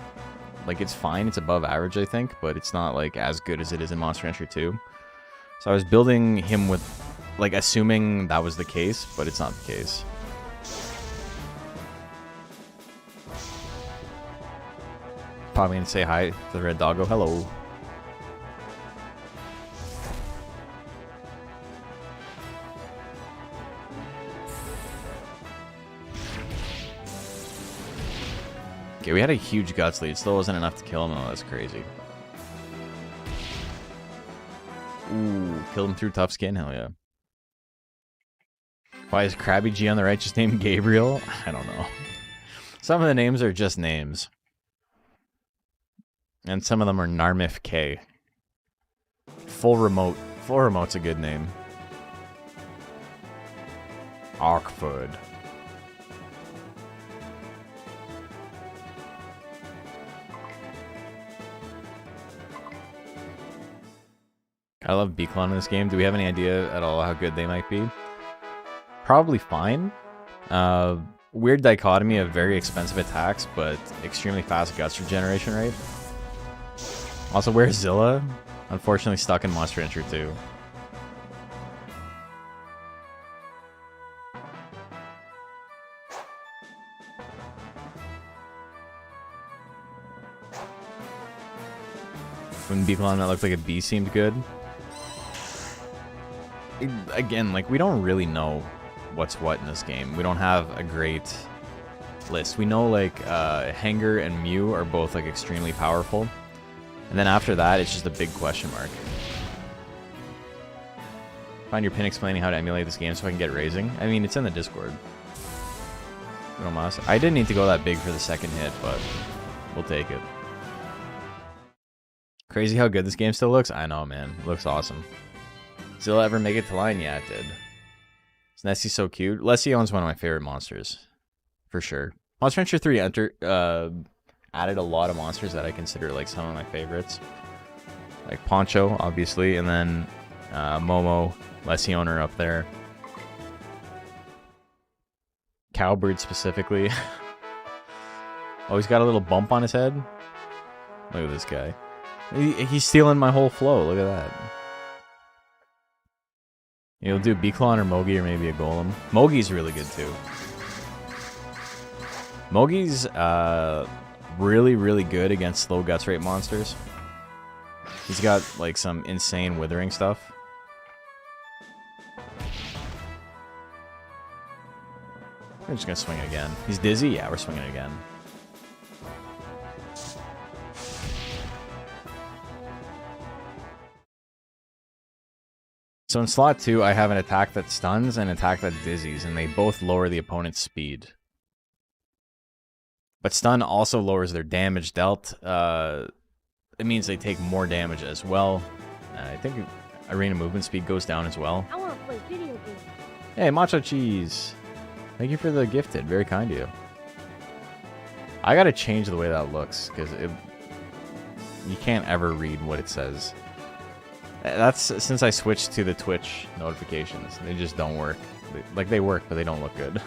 Like, it's fine. It's above average, I think. But it's not, like, as good as it is in Monster Rancher 2. So I was building him with, like, assuming that was the case. But it's not the case. Probably gonna say hi to the red doggo. Hello. Okay, we had a huge guts lead. Still wasn't enough to kill him. Oh, that's crazy. Ooh, killed him through tough skin. Hell yeah. Why is Krabby G on the right just named Gabriel? I don't know. Some of the names are just names. And some of them are Narmif K. Full Remote. Full Remote's a good name. Arkford. I love Beacon in this game. Do we have any idea at all how good they might be? Probably fine. Weird dichotomy of very expensive attacks, but extremely fast guts regeneration rate. Also, where's Zilla? Unfortunately stuck in Monster Rancher 2. When Beacon that looked like a bee seemed good. Again, like, we don't really know what's what in this game. We don't have a great list. We know, like, Hanger and Mew are both, like, extremely powerful. And then after that, it's just a big question mark. Find your pin explaining how to emulate this game so I can get raising. I mean, it's in the Discord. No mas. I didn't need to go that big for the second hit, but we'll take it. Crazy how good this game still looks? I know, man. It looks awesome. Zilla ever make it to line? Yeah, it did. Is Nessie so cute? Lesion's one of my favorite monsters. For sure. Monster Rancher 3 added a lot of monsters that I consider like some of my favorites. Like Poncho, obviously, and then Momo, Lesion are up there. Cowbird specifically. Oh, he's got a little bump on his head. Look at this guy. He's stealing my whole flow. Look at that. You'll do Beacon or Mogi or maybe a Golem. Mogi's really good too. Mogi's really, really good against slow guts rate monsters. He's got like some insane withering stuff. We're just gonna swing it again. He's dizzy? Yeah, we're swinging it again. So in slot 2, I have an attack that stuns and an attack that dizzies, and they both lower the opponent's speed. But stun also lowers their damage dealt. It means they take more damage as well. I think arena movement speed goes down as well. I want to play video games. Hey, Macho Cheese. Thank you for the gifted. Very kind of you. I gotta change the way that looks, because you can't ever read what it says. That's since I switched to the Twitch notifications. They just don't work. Like, they work, but they don't look good.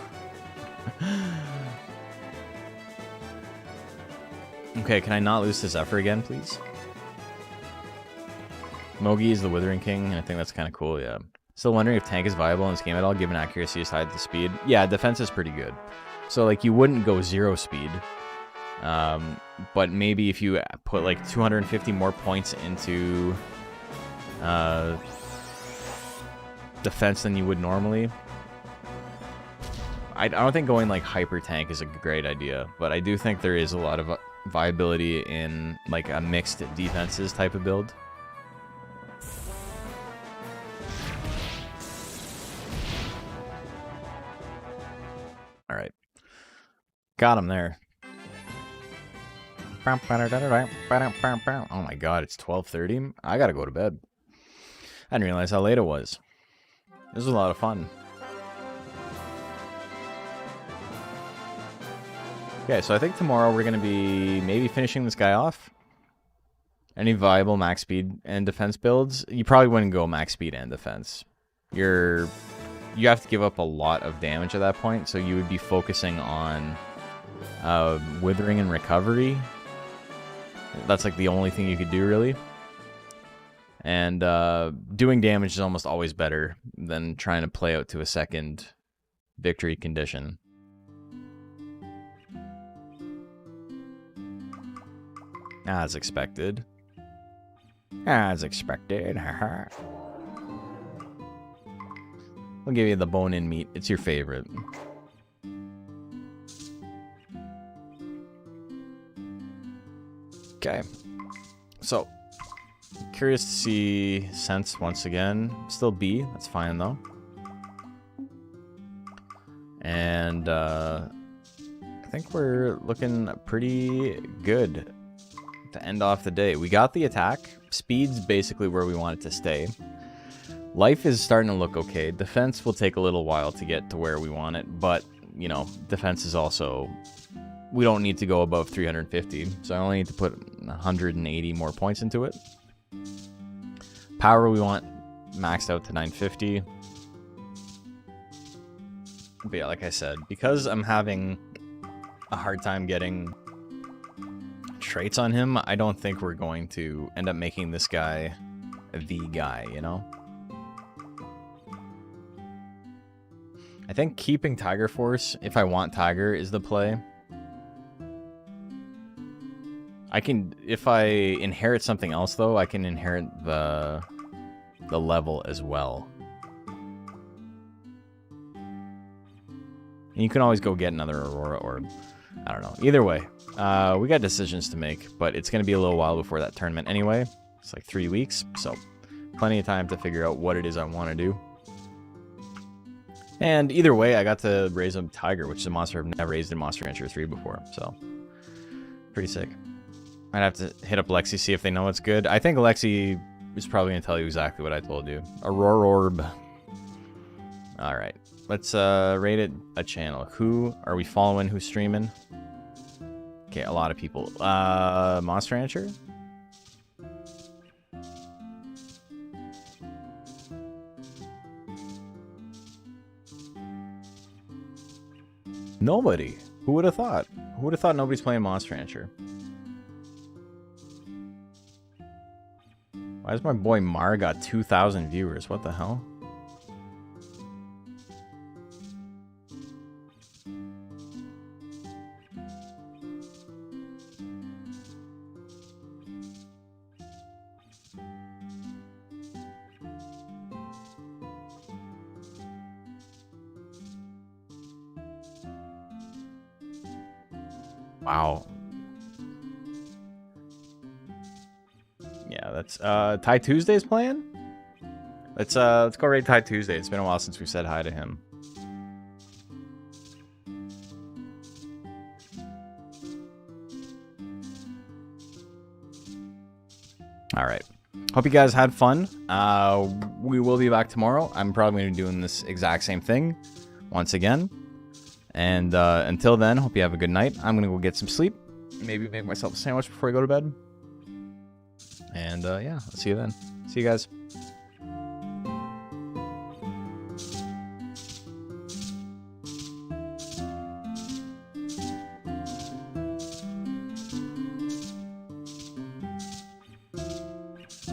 Okay, can I not lose to Zephyr again, please? Mogi is the Withering King, and I think that's kind of cool, yeah. Still wondering if tank is viable in this game at all, given accuracy is tied to speed. Yeah, defense is pretty good. So, like, you wouldn't go 0 speed. But maybe if you put, like, 250 more points into defense than you would normally. I don't think going, like, hyper tank is a great idea, but I do think there is a lot of viability in, like, a mixed defenses type of build. Alright. Got him there. Oh my god, it's 12:30. I gotta go to bed. I didn't realize how late it was. This was a lot of fun. Okay, so I think tomorrow we're going to be maybe finishing this guy off. Any viable max speed and defense builds? You probably wouldn't go max speed and defense. You have to give up a lot of damage at that point, so you would be focusing on withering and recovery. That's like the only thing you could do, really. And doing damage is almost always better than trying to play out to a second victory condition. As expected. As expected. Haha. I'll give you the bone-in meat. It's your favorite. Okay. So, curious to see Sense once again. Still B. That's fine, though. And, I think we're looking pretty good to end off the day. We got the attack. Speed's basically where we want it to stay. Life is starting to look okay. Defense will take a little while to get to where we want it, but, you know, defense is also... We don't need to go above 350, so I only need to put 180 more points into it. Power we want maxed out to 950. But yeah, like I said, because I'm having a hard time getting traits on him, I don't think we're going to end up making this guy the guy, you know? I think keeping Tiger Force, if I want Tiger, is the play. I can, if I inherit something else though, I can inherit the level as well. And you can always go get another Aurora Orb. I don't know. Either way, we got decisions to make, but it's going to be a little while before that tournament anyway. It's like 3 weeks, so plenty of time to figure out what it is I want to do. And either way, I got to raise a Tiger, which is a monster I've never raised in Monster Rancher 3 before, so pretty sick. I'd have to hit up Lexi, see if they know it's good. I think Lexi is probably going to tell you exactly what I told you. Aurora Orb. Alright. Let's rate it a channel. Who are we following? Who's streaming? Okay, a lot of people. Monster Rancher? Nobody. Who would have thought? Who would have thought nobody's playing Monster Rancher? Why does my boy Mar got 2,000 viewers? What the hell? Wow. Yeah, that's Ty Tuesday's plan. Let's go raid Ty Tuesday. It's been a while since we said hi to him. All right. Hope you guys had fun. We will be back tomorrow. I'm probably going to be doing this exact same thing once again. And until then, hope you have a good night. I'm going to go get some sleep. Maybe make myself a sandwich before I go to bed. And yeah, I'll see you then. See you guys.